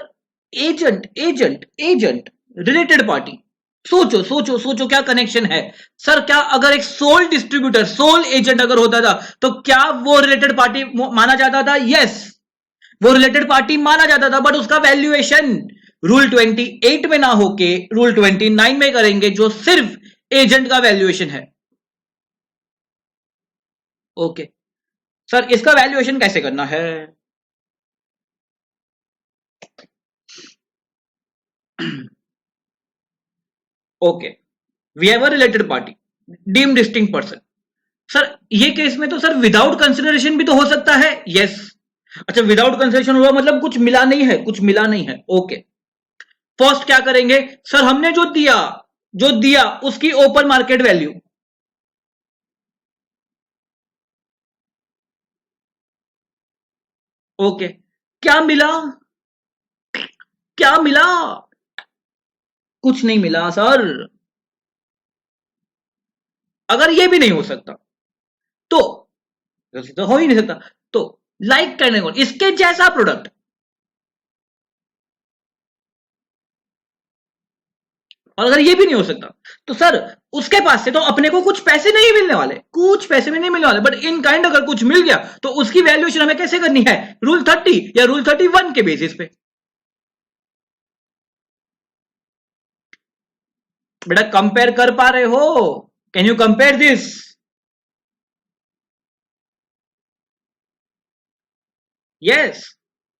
agent agent agent related party, सोचो सोचो सोचो क्या connection है? सर क्या अगर एक सोल डिस्ट्रीब्यूटर, सोल एजेंट अगर होता था तो क्या वो रिलेटेड पार्टी माना जाता था? यस, वो रिलेटेड पार्टी माना जाता था, बट उसका वैल्यूएशन रूल 28 में ना होके रूल 29 में करेंगे जो सिर्फ एजेंट का वैल्यूएशन है। ओके सर, इसका वैल्यूएशन कैसे करना है? Okay, we have a related party, deem distinct person. Sir ये केस में तो सर विदाउट कंसिडरेशन भी तो हो सकता है। यस, अच्छा विदाउट कंसिडरेशन हुआ मतलब कुछ मिला नहीं है, कुछ मिला नहीं है। ओके, फर्स्ट क्या करेंगे सर, हमने जो दिया उसकी ओपन मार्केट वैल्यू। ओके, क्या मिला? क्या मिला? कुछ नहीं मिला सर। अगर ये भी नहीं हो सकता तो तो हो ही नहीं सकता, तो लाइक करने को इसके जैसा प्रोडक्ट, और अगर ये भी नहीं हो सकता तो सर उसके पास से तो अपने को कुछ पैसे नहीं मिलने वाले, कुछ पैसे भी नहीं मिलने वाले, बट इन काइंड अगर कुछ मिल गया तो उसकी वैल्यूएशन हमें कैसे करनी है? रूल 30 या रूल 31 के बेसिस पे। बेटा कंपेयर कर पा रहे हो? Can you compare this? Yes.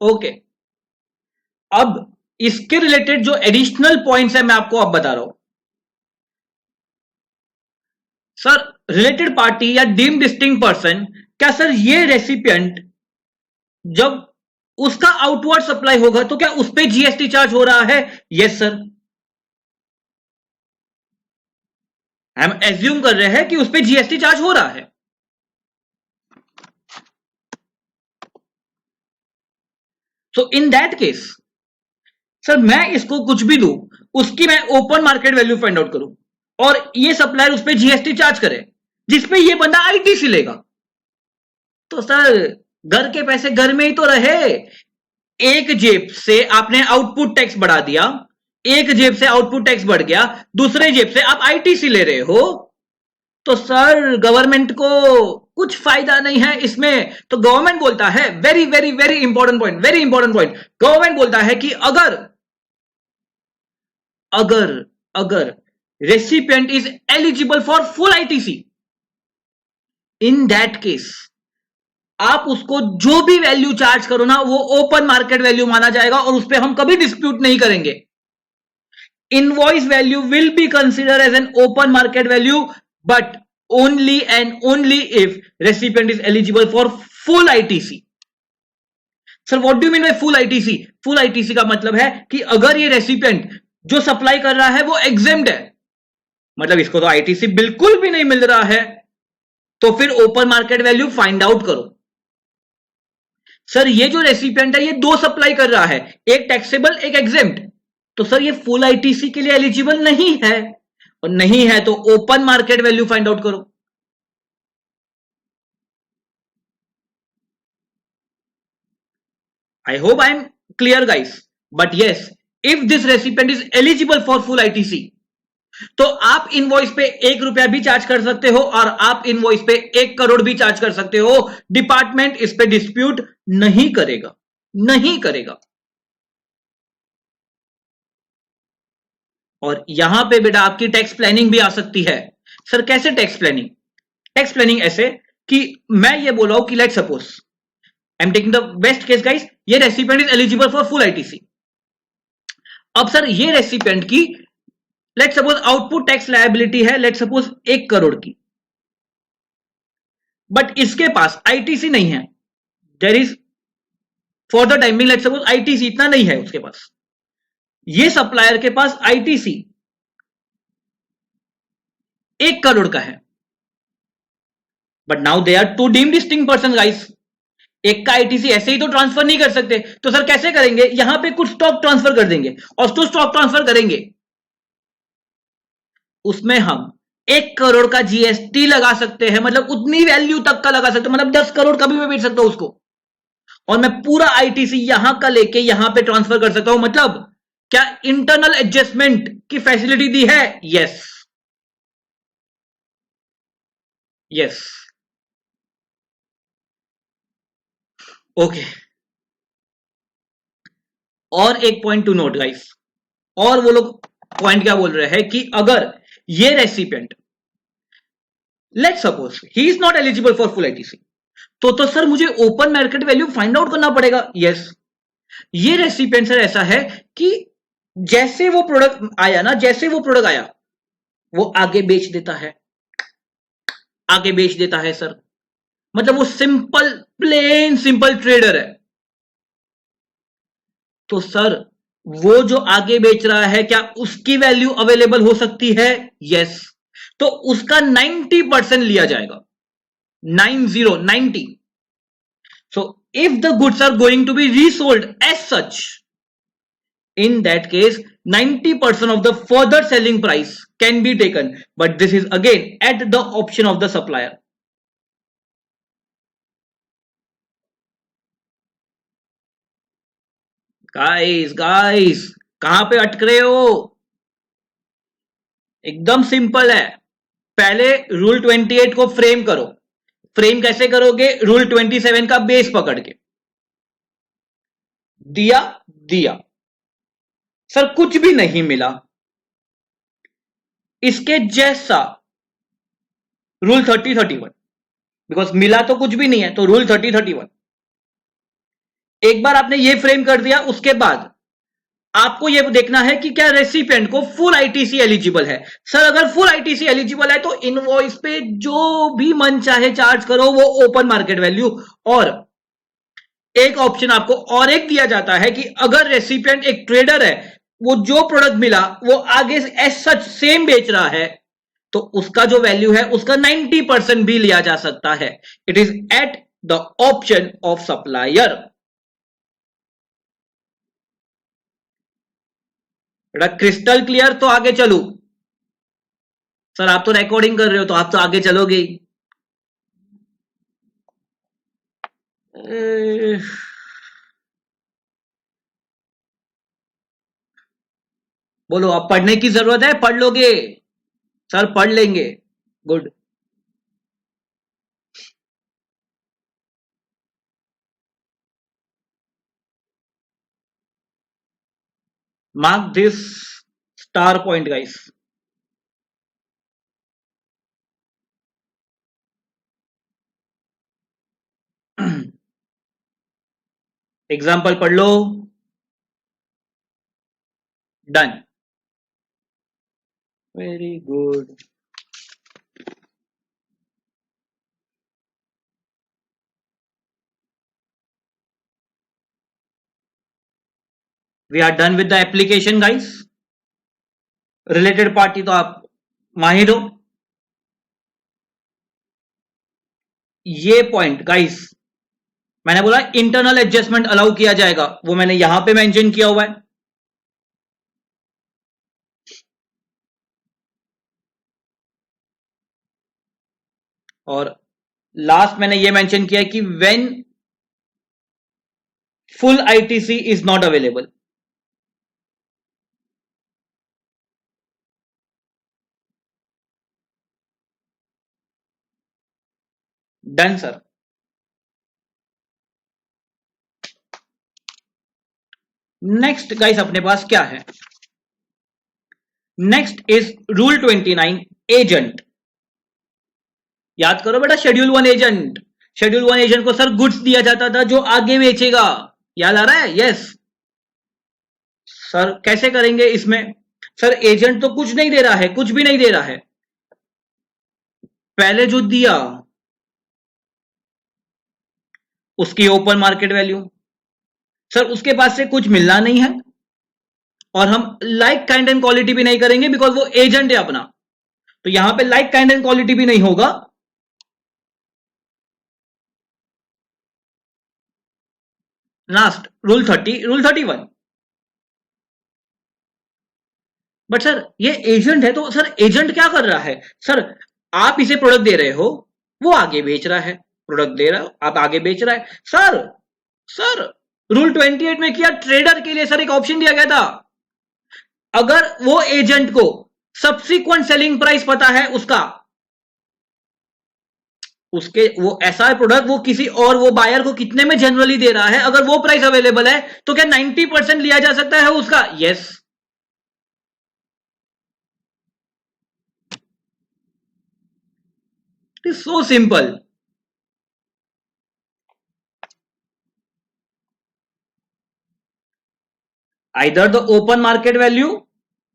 Okay, अब इसके रिलेटेड जो एडिशनल पॉइंट्स है मैं आपको अब बता रहा हूं। सर रिलेटेड पार्टी या डीम डिस्टिंक्ट पर्सन, क्या सर ये रेसिपिएंट जब उसका आउटवर्ड सप्लाई होगा तो क्या उस पर जीएसटी चार्ज हो रहा है? यस सर, हम एज्यूम कर रहे हैं कि उस पर जीएसटी चार्ज हो रहा है। सो इन दैट केस सर मैं इसको कुछ भी दूं, उसकी मैं open market value find out करूं और ये सप्लायर उस पर जीएसटी चार्ज करे जिसपे ये बंदा आईटीसी लेगा, तो सर घर के पैसे घर में ही तो रहे। एक जेब से आपने आउटपुट टैक्स बढ़ा दिया, एक जेब से आउटपुट टैक्स बढ़ गया, दूसरे जेब से आप आईटीसी ले रहे हो, तो सर गवर्नमेंट को कुछ फायदा नहीं है इसमें। तो गवर्नमेंट बोलता है, very very very important point, very important point, government बोलता है कि अगर अगर अगर recipient is eligible for full ITC, in that case आप उसको जो भी वैल्यू चार्ज करो ना वो ओपन मार्केट वैल्यू माना जाएगा और उस पर हम कभी डिस्प्यूट नहीं करेंगे। Invoice value will be consider as an open market value but only and only if recipient is eligible for full ITC. Sir what do mean by full ITC? Full ITC का मतलब है कि अगर ये recipient जो supply कर रहा है वो एग्जेम्प्ट है, मतलब इसको तो आईटीसी बिल्कुल भी नहीं मिल रहा है, तो फिर open market value find out करो। सर ये जो रेसिपिएंट है ये दो सप्लाई कर रहा है, एक टैक्सेबल एक एग्जेम्प्ट, तो सर ये फुल आईटीसी के लिए एलिजिबल नहीं है, और नहीं है तो ओपन मार्केट वैल्यू फाइंड आउट करो। I hope I am clear guys, but yes, if this recipient is eligible for full ITC, तो आप इनवॉइस पे 1 रुपया भी चार्ज कर सकते हो और आप इनवॉइस पे 1 करोड़ भी चार्ज कर सकते हो, डिपार्टमेंट इस पे डिस्प्यूट नहीं करेगा, नहीं करेगा। और यहां पे बेटा आपकी टैक्स प्लानिंग भी आ सकती है। सर कैसे टैक्स प्लानिंग? टैक्स प्लानिंग ऐसे कि मैं ये बोल रहा हूं कि let suppose I am taking the best case guys, ये recipient is eligible for full ITC. अब सर ये रेसिपिएंट की let suppose output tax liability है लेट सपोज 1 करोड़ की, बट इसके पास आईटीसी नहीं है। There is for the timing let's suppose ITC इतना नहीं है उसके पास। ये सप्लायर के पास आईटीसी 1 करोड़ का है, but now they are two deem distinct person guys. एक का आईटीसी ऐसे ही तो ट्रांसफर नहीं कर सकते, तो सर कैसे करेंगे? यहां पे कुछ स्टॉक ट्रांसफर कर देंगे, और जो स्टॉक ट्रांसफर करेंगे उसमें हम 1 करोड़ का जीएसटी लगा सकते हैं, मतलब उतनी वैल्यू तक का लगा सकते हैं, मतलब 10 करोड़ का भी मैं बेच सकता हूं उसको, और मैं पूरा आईटीसी यहां का लेके यहां पे ट्रांसफर कर सकता हूं। मतलब क्या इंटरनल एडजस्टमेंट की फैसिलिटी दी है? Yes yes okay. और एक पॉइंट टू नोट गाइस, और वो लोग पॉइंट क्या बोल रहे हैं कि अगर ये recipient let suppose he is not eligible for full ITC, तो सर मुझे open market value find out करना पड़ेगा। यस ये रेसिपिएंट सर ऐसा है कि जैसे वो प्रोडक्ट आया ना, जैसे वो प्रोडक्ट आया वो आगे बेच देता है, आगे बेच देता है सर। मतलब वो सिंपल प्लेन सिंपल ट्रेडर है। तो सर वो जो आगे बेच रहा है क्या उसकी वैल्यू अवेलेबल हो सकती है? यस। तो उसका 90% लिया जाएगा, 90। So if the goods are going to be resold as such, in that case 90% of the further selling price can be taken, but this is again at the option of the supplier. Guys कहां पे अटक रहे हो? एकदम simple है। पहले rule 28 को frame करो। फ्रेम कैसे करोगे? रूल 27 का बेस पकड़ के। दिया दिया सर कुछ भी नहीं मिला, इसके जैसा रूल 30-31, बिकॉज मिला तो कुछ भी नहीं है, तो रूल 30-31। एक बार आपने ये फ्रेम कर दिया, उसके बाद आपको ये देखना है कि क्या रेसिपिएंट को फुल आईटीसी एलिजिबल है। सर अगर फुल आईटीसी एलिजिबल है तो इनवॉइस पे जो भी मन चाहे चार्ज करो, वो ओपन मार्केट वैल्यू। और एक ऑप्शन आपको और एक दिया जाता है कि अगर रेसिपिएंट एक ट्रेडर है, वो जो प्रोडक्ट मिला वो आगे एज सच सेम बेच रहा है, तो उसका जो वैल्यू है उसका 90% भी लिया जा सकता है। It is at the option of supplier. Crystal clear? तो आगे चलू। सर आप तो रिकॉर्डिंग कर रहे हो, तो आप तो आगे चलोगे ही। बोलो, अब पढ़ने की जरूरत है? पढ़ लोगे? सर पढ़ लेंगे। Good. Mark this star point guys. Example पढ़ लो। Done. Very good. We are done with the application guys. Related party तो आप माहिर हो। ये पॉइंट गाइस मैंने बोला इंटरनल एडजस्टमेंट अलाउ किया जाएगा, वो मैंने यहां पे मेंशन किया हुआ है। और लास्ट मैंने ये मेंशन किया कि when full ITC is not available. Done sir. Next guys अपने पास क्या है? Next is rule 29 agent. याद करो बेटा, शेड्यूल 1 एजेंट। शेड्यूल 1 एजेंट को सर गुड्स दिया जाता था जो आगे बेचेगा। याद आ रहा है? यस। सर कैसे करेंगे इसमें? सर एजेंट तो कुछ नहीं दे रहा है, कुछ भी नहीं दे रहा है। पहले जो दिया उसकी ओपन मार्केट वैल्यू। सर उसके पास से कुछ मिलना नहीं है और हम लाइक काइंड एंड क्वालिटी भी नहीं करेंगे बिकॉज वो एजेंट है अपना, तो यहां पे लाइक काइंड एंड क्वालिटी भी नहीं होगा। Last rule 31। बट सर ये एजेंट है, तो सर एजेंट क्या कर रहा है? सर आप इसे प्रोडक्ट दे रहे हो, वो आगे बेच रहा है, प्रोडक्ट दे रहा हो आप आगे बेच रहा है। सर सर रूल 28 में किया ट्रेडर के लिए सर एक ऑप्शन दिया गया था, अगर वो एजेंट को सब्सिक्वेंट सेलिंग प्राइस पता है उसका, उसके वो ऐसा प्रोडक्ट वो किसी और वो बायर को कितने में जनरली दे रहा है, अगर वो प्राइस अवेलेबल है तो क्या 90% लिया जा सकता है उसका? Yes. It is so simple. either the open market value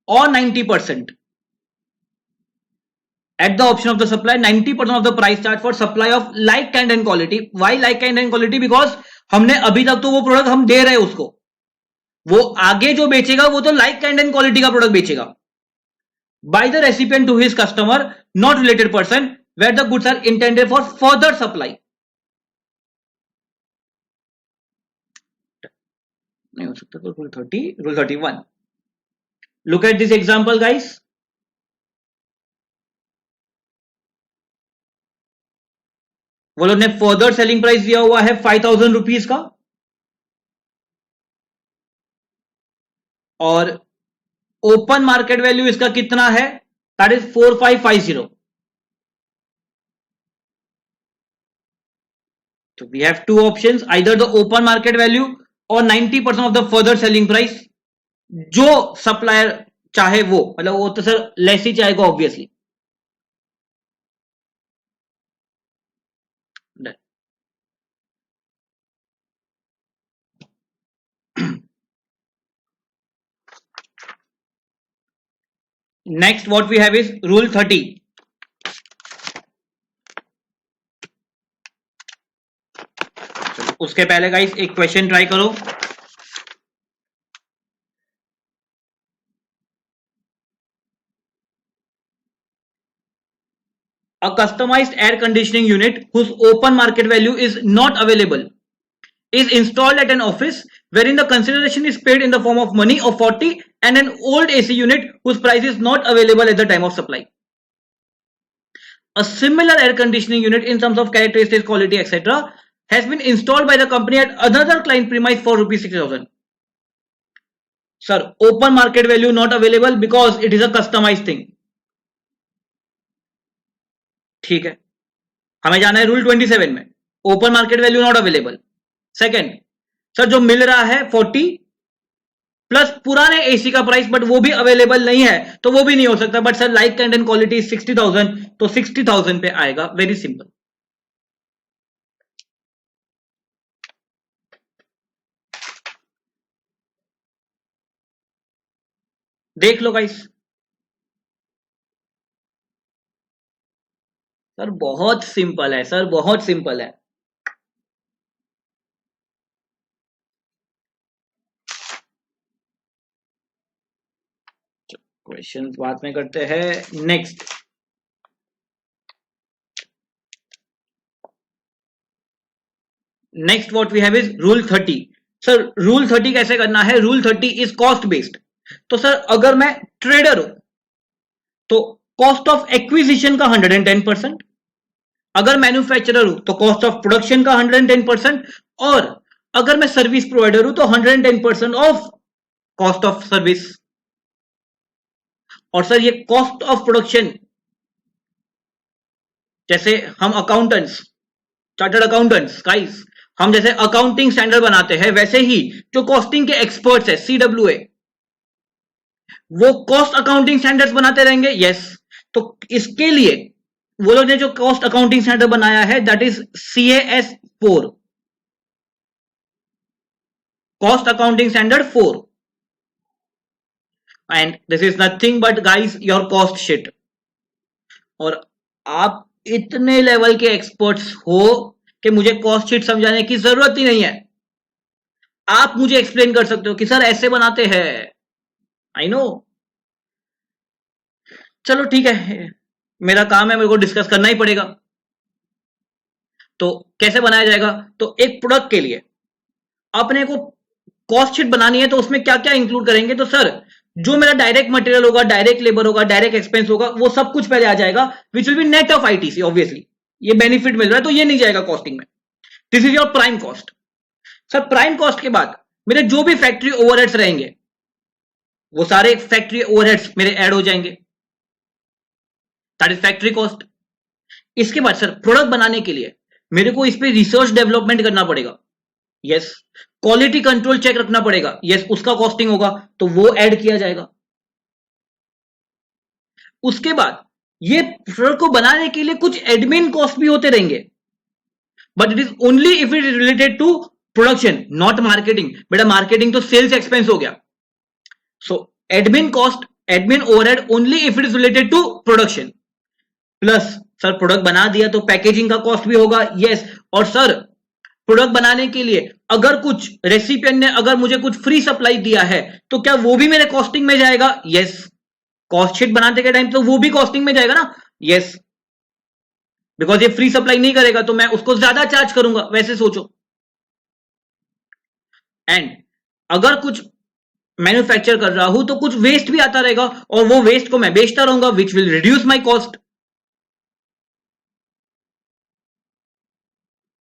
or 90% at the option of the supply, 90% of the price chart for supply of like kind and quality. Why like kind and quality? Because हमने अभी तक तो वो product हम दे रहे हैं उसको, वो आगे जो बेचेगा वो तो लाइक काइंड एंड क्वालिटी का प्रोडक्ट बेचेगा। By the recipient to his customer, not related person, where the goods are intended for further supply. नहीं हो सकता तो rule 31। Look at this example guys. वो लोग ने फर्दर सेलिंग प्राइस दिया हुआ है 5000 रुपीज का, और ओपन मार्केट वैल्यू इसका कितना है? That is 4550। तो we have two options, either the open market value और 90% of the further selling price, जो सप्लायर चाहे वो, मतलब वो तो सर लेस ही चाहेगा obviously. Next what we have is rule 30। उसके पहले गाइस एक क्वेश्चन ट्राई करो। A customized air conditioning unit whose open market value is not available is installed at an office wherein the consideration is paid in the form of money of 40 and an old AC unit whose price is not available at the time of supply. A similar air conditioning unit in terms of characteristics, quality, etc. has been installed by the company at another client premise for rupees 60,000. Sir, open market value not available because it is a customized thing. ठीक है, हमें जाना है rule 27 में, open market value not available. Second, sir जो मिल रहा है 40 plus पुराने एसी का प्राइस, बट वो भी अवेलेबल नहीं है, तो वो भी नहीं हो सकता। But sir like kind and quality 60,000, तो 60,000 पे आएगा। Very simple. देख लो गाइस, सर बहुत सिंपल है, सर बहुत सिंपल है। क्वेश्चन बाद में करते हैं। Next, next what we have is rule 30। Sir rule 30 कैसे करना है? Rule 30 is cost based. तो सर अगर मैं ट्रेडर हूं तो कॉस्ट ऑफ एक्विजिशन का 110%, अगर मैन्युफैक्चरर हूं तो कॉस्ट ऑफ प्रोडक्शन का 110%, और अगर मैं सर्विस प्रोवाइडर हूं तो 110% ऑफ कॉस्ट ऑफ सर्विस। और सर ये कॉस्ट ऑफ प्रोडक्शन, जैसे हम अकाउंटेंट्स, चार्टर्ड अकाउंटेंट्स गाइस, हम जैसे अकाउंटिंग स्टैंडर्ड बनाते हैं, वैसे ही जो कॉस्टिंग के एक्सपर्ट्स है CWA, वो कॉस्ट अकाउंटिंग स्टैंडर्ड्स बनाते रहेंगे। यस, तो इसके लिए वो लोग ने जो कॉस्ट अकाउंटिंग स्टैंडर्ड बनाया है that is CAS 4, cost accounting standard 4, and this is nothing but guys your cost sheet. और आप इतने लेवल के एक्सपर्ट्स हो कि मुझे कॉस्ट शीट समझाने की जरूरत ही नहीं है, आप मुझे एक्सप्लेन कर सकते हो कि सर ऐसे बनाते हैं। आई नो, चलो ठीक है, मेरा काम है, मेरे को डिस्कस करना ही पड़ेगा। तो कैसे बनाया जाएगा? तो एक प्रोडक्ट के लिए अपने को कॉस्ट शीट बनानी है, तो उसमें क्या क्या इंक्लूड करेंगे? तो सर जो मेरा डायरेक्ट मटेरियल होगा, डायरेक्ट लेबर होगा, डायरेक्ट एक्सपेंस होगा, वो सब कुछ पहले आ जाएगा, which will be net of ITC. Obviously ये बेनिफिट मिल रहा है तो ये नहीं जाएगा कॉस्टिंग में। This is your prime cost. Sir prime cost के बाद मेरे जो भी फैक्ट्री ओवरहेड्स रहेंगे वो सारे फैक्ट्री ओवरहेड्स मेरे ऐड हो जाएंगे, दैट इज फैक्ट्री कॉस्ट। इसके बाद सर प्रोडक्ट बनाने के लिए मेरे को इस पे रिसर्च डेवलपमेंट करना पड़ेगा, यस। क्वालिटी कंट्रोल चेक रखना पड़ेगा, यस, उसका कॉस्टिंग होगा तो वो ऐड किया जाएगा। उसके बाद ये प्रोडक्ट को बनाने के लिए कुछ एडमिन कॉस्ट भी होते रहेंगे, but it is only if it is related to production, not marketing. बेटा मार्केटिंग तो सेल्स एक्सपेंस हो गया। So admin cost, admin overhead only if it is related to production. Plus sir product बना दिया तो पैकेजिंग का cost भी होगा, यस। और सर प्रोडक्ट बनाने के लिए अगर कुछ रेसिपिएंट ने अगर मुझे कुछ फ्री सप्लाई दिया है तो क्या वो भी मेरे कॉस्टिंग में जाएगा? यस। कॉस्ट शीट बनाते के टाइम तो वो भी कॉस्टिंग में जाएगा ना, यस। बिकॉज ये फ्री सप्लाई नहीं करेगा तो मैं उसको ज्यादा चार्ज करूंगा, वैसे सोचो। एंड अगर कुछ मैन्युफैक्चर कर रहा हूं तो कुछ वेस्ट भी आता रहेगा और वो वेस्ट को मैं बेचता रहूंगा, which will reduce my cost.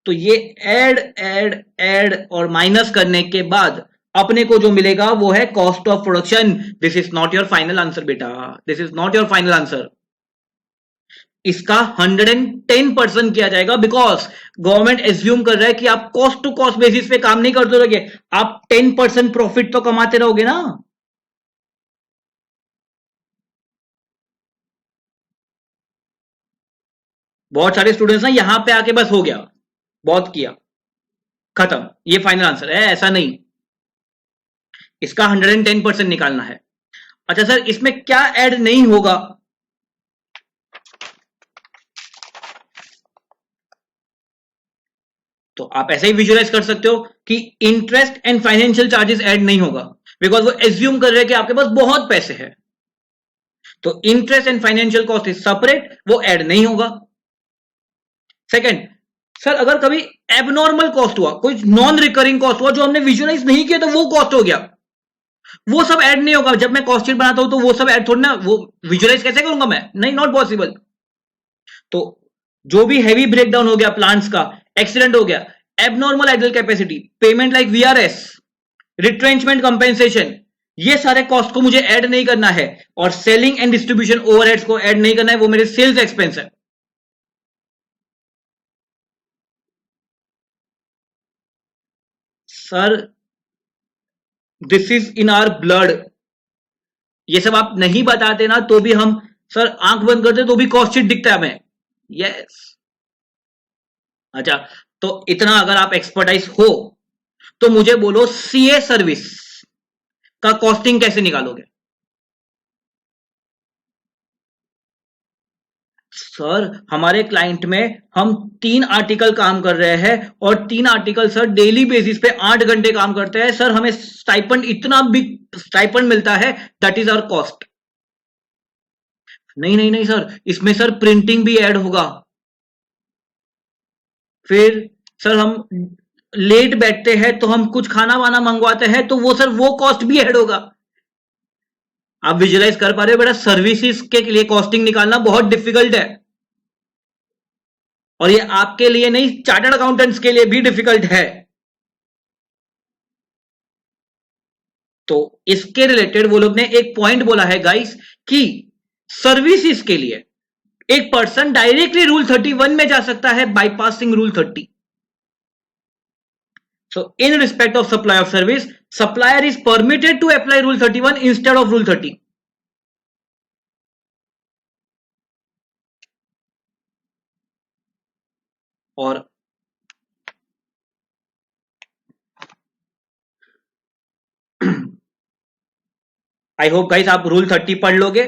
तो ये ऐड ऐड ऐड और माइनस करने के बाद अपने को जो मिलेगा वो है cost of production. This is not your final answer बेटा, this is not your final answer. इसका 110% किया जाएगा, बिकॉज गवर्नमेंट एज्यूम कर रहा है कि आप कॉस्ट टू कॉस्ट बेसिस पे काम नहीं करते रहोगे, आप 10% प्रॉफिट तो कमाते रहोगे ना। बहुत सारे स्टूडेंट्स ना यहां पे आके बस हो गया, बहुत किया, खत्म, ये फाइनल आंसर है, ऐसा नहीं। इसका 110% निकालना है। अच्छा सर इसमें क्या ऐड नहीं होगा? तो आप ऐसे ही विजुअलाइज कर सकते हो कि interest and financial charges add नहीं होगा, बिकॉज वो एज्यूम कर रहे हैं कि आपके पास बहुत पैसे हैं। तो interest and financial cost is separate, वो ऐड नहीं होगा। सेकंड, सर अगर कभी एबनॉर्मल कॉस्ट हुआ, कोई नॉन रिकरिंग कॉस्ट हुआ जो हमने विजुअलाइज नहीं किया तो वो कॉस्ट हो गया, वो सब ऐड नहीं होगा। जब मैं कॉस्ट शीट बनाता हूं तो वो सब ऐड थोड़ी ना, वो विजुअलाइज कैसे करूंगा मैं? नहीं, नॉट पॉसिबल। तो जो भी हैवी ब्रेकडाउन हो गया प्लांट्स का, एक्सीडेंट हो गया, abnormal idle capacity, payment like VRS, retrenchment compensation, ये सारे कॉस्ट को मुझे ऐड नहीं करना है। और सेलिंग एंड डिस्ट्रीब्यूशन ओवरहेड्स को ऐड नहीं करना है, वो मेरे सेल्स एक्सपेंस है। Sir this is in our blood, ये सब आप नहीं बताते ना तो भी हम, सर आंख बंद करते तो भी कॉस्ट शीट दिखता है हमें, यस। अच्छा, तो इतना अगर आप एक्सपर्टाइज हो तो मुझे बोलो सीए सर्विस का कॉस्टिंग कैसे निकालोगे? सर हमारे क्लाइंट में हम 3 आर्टिकल काम कर रहे हैं और 3 आर्टिकल सर डेली बेसिस पे 8 घंटे काम करते हैं। सर हमें स्टाइपेंड, इतना बिग स्टाइपेंड मिलता है, दैट इज आवर कॉस्ट। नहीं नहीं नहीं सर, इसमें सर प्रिंटिंग भी ऐड होगा। फिर सर हम लेट बैठते हैं तो हम कुछ खाना वाना मंगवाते हैं तो वो सर वो कॉस्ट भी ऐड होगा। आप विजुअलाइज कर पा रहे हो बेटा, सर्विसेज के लिए कॉस्टिंग निकालना बहुत डिफिकल्ट है, और ये आपके लिए नहीं, चार्टर्ड अकाउंटेंट्स के लिए भी डिफिकल्ट है। तो इसके रिलेटेड वो लोग ने एक पॉइंट बोला है गाइस कि सर्विसेज के लिए एक पर्सन डायरेक्टली रूल 31 में जा सकता है bypassing rule 30। So in respect of supply of service, supplier is permitted to apply rule 31 instead of rule 30. और आई होप गाइस आप रूल 30 पढ़ लोगे।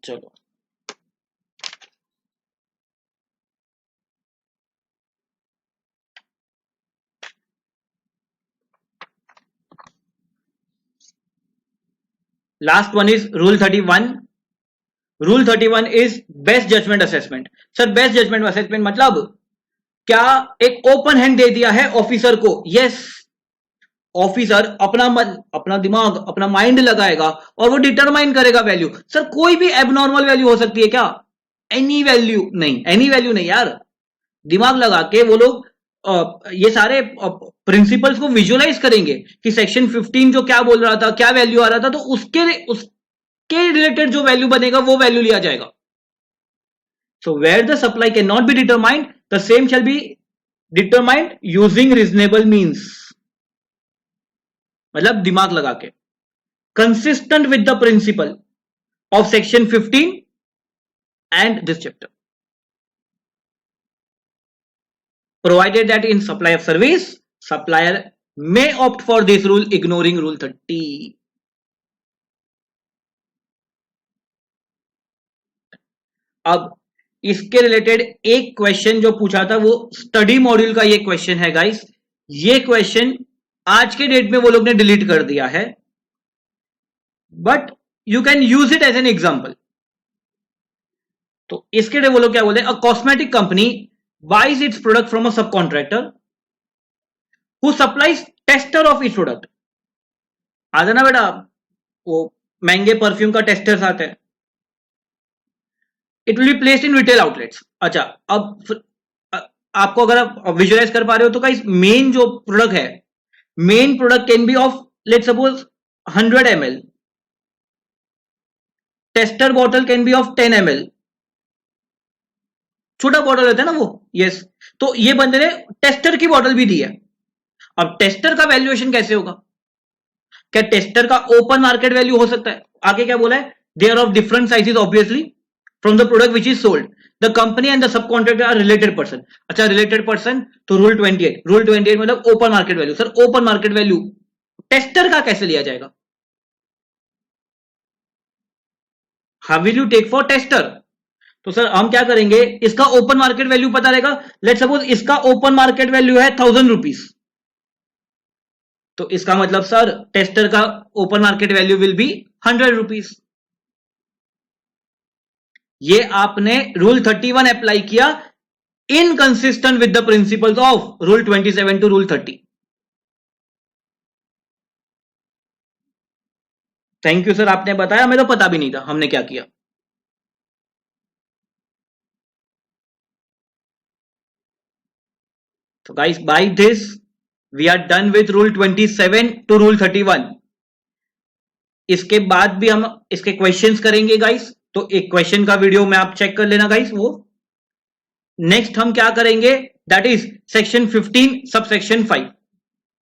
चलो last one is rule 31. Rule 31 is best judgement assessment. Sir best judgement assessment मतलब क्या एक open hand दे दिया है ऑफिसर को. यस, ऑफिसर अपना मन, अपना दिमाग, अपना माइंड लगाएगा और वो डिटरमाइन करेगा वैल्यू. सर कोई भी एबनॉर्मल वैल्यू हो सकती है क्या? एनी वैल्यू नहीं, एनी वैल्यू नहीं यार. दिमाग लगा के वो लोग ये सारे प्रिंसिपल्स को विजुअलाइज करेंगे कि सेक्शन 15 जो क्या बोल रहा था, क्या वैल्यू आ रहा था, तो उसके रिलेटेड जो वैल्यू बनेगा वो वैल्यू लिया जाएगा. So where the supply can not be determined, the same shall be determined using reasonable means. मतलब दिमाग लगा के, consistent with the principle of section 15 and this chapter. Provided that in supply of service, supplier may opt for this rule, ignoring rule 30. अब इसके related एक question जो पूछा था वो स्टडी मॉड्यूल का ये क्वेश्चन है गाइस. ये क्वेश्चन आज के डेट में वो लोग ने डिलीट कर दिया है, but you can use it as an example. तो इसके लिए वो लोग क्या बोले, a cosmetic company buys its product from a subcontractor who supplies tester of its product. आता ना बेटा वो महंगे परफ्यूम का टेस्टर्स आते हैं. It will be placed in retail outlets. अच्छा, अब आपको अगर आप विजुअलाइज कर पा रहे हो तो गाइस मेन जो प्रोडक्ट है, main product can be of let's suppose 100 ml. Tester bottle can be of 10 ml. छोटा बॉटल होता है ना वो. यस, तो ये बंदे ने टेस्टर की बॉटल भी दी है. अब टेस्टर का वैल्यूएशन कैसे होगा? क्या टेस्टर का ओपन मार्केट वैल्यू हो सकता है? आगे क्या बोला है, they are of different sizes obviously from the product which is sold. The company and the sub contractor are related person. अच्छा, रिलेटेड पर्सन, तो रूल 28 मतलब open market value. Sir open market value tester का कैसे लिया जाएगा? How will you take for tester? तो sir हम क्या करेंगे, इसका ओपन मार्केट वैल्यू पता रहेगा. लेट सपोज इसका ओपन मार्केट वैल्यू है 1000 रुपीज, तो इसका मतलब सर टेस्टर का open market value will be 100 rupees. ये आपने रूल 31 अप्लाई किया inconsistent with the principles of rule 27 to rule 30. Thank you sir, आपने बताया, हमें तो पता भी नहीं था हमने क्या किया. So guys, by this we are done with rule 27 to rule 31. इसके बाद भी हम इसके क्वेश्चंस करेंगे गाइस, तो एक क्वेश्चन का वीडियो में आप चेक कर लेना गाइस. वो नेक्स्ट हम क्या करेंगे, दैट इज सेक्शन 15 सबसेक्शन 5.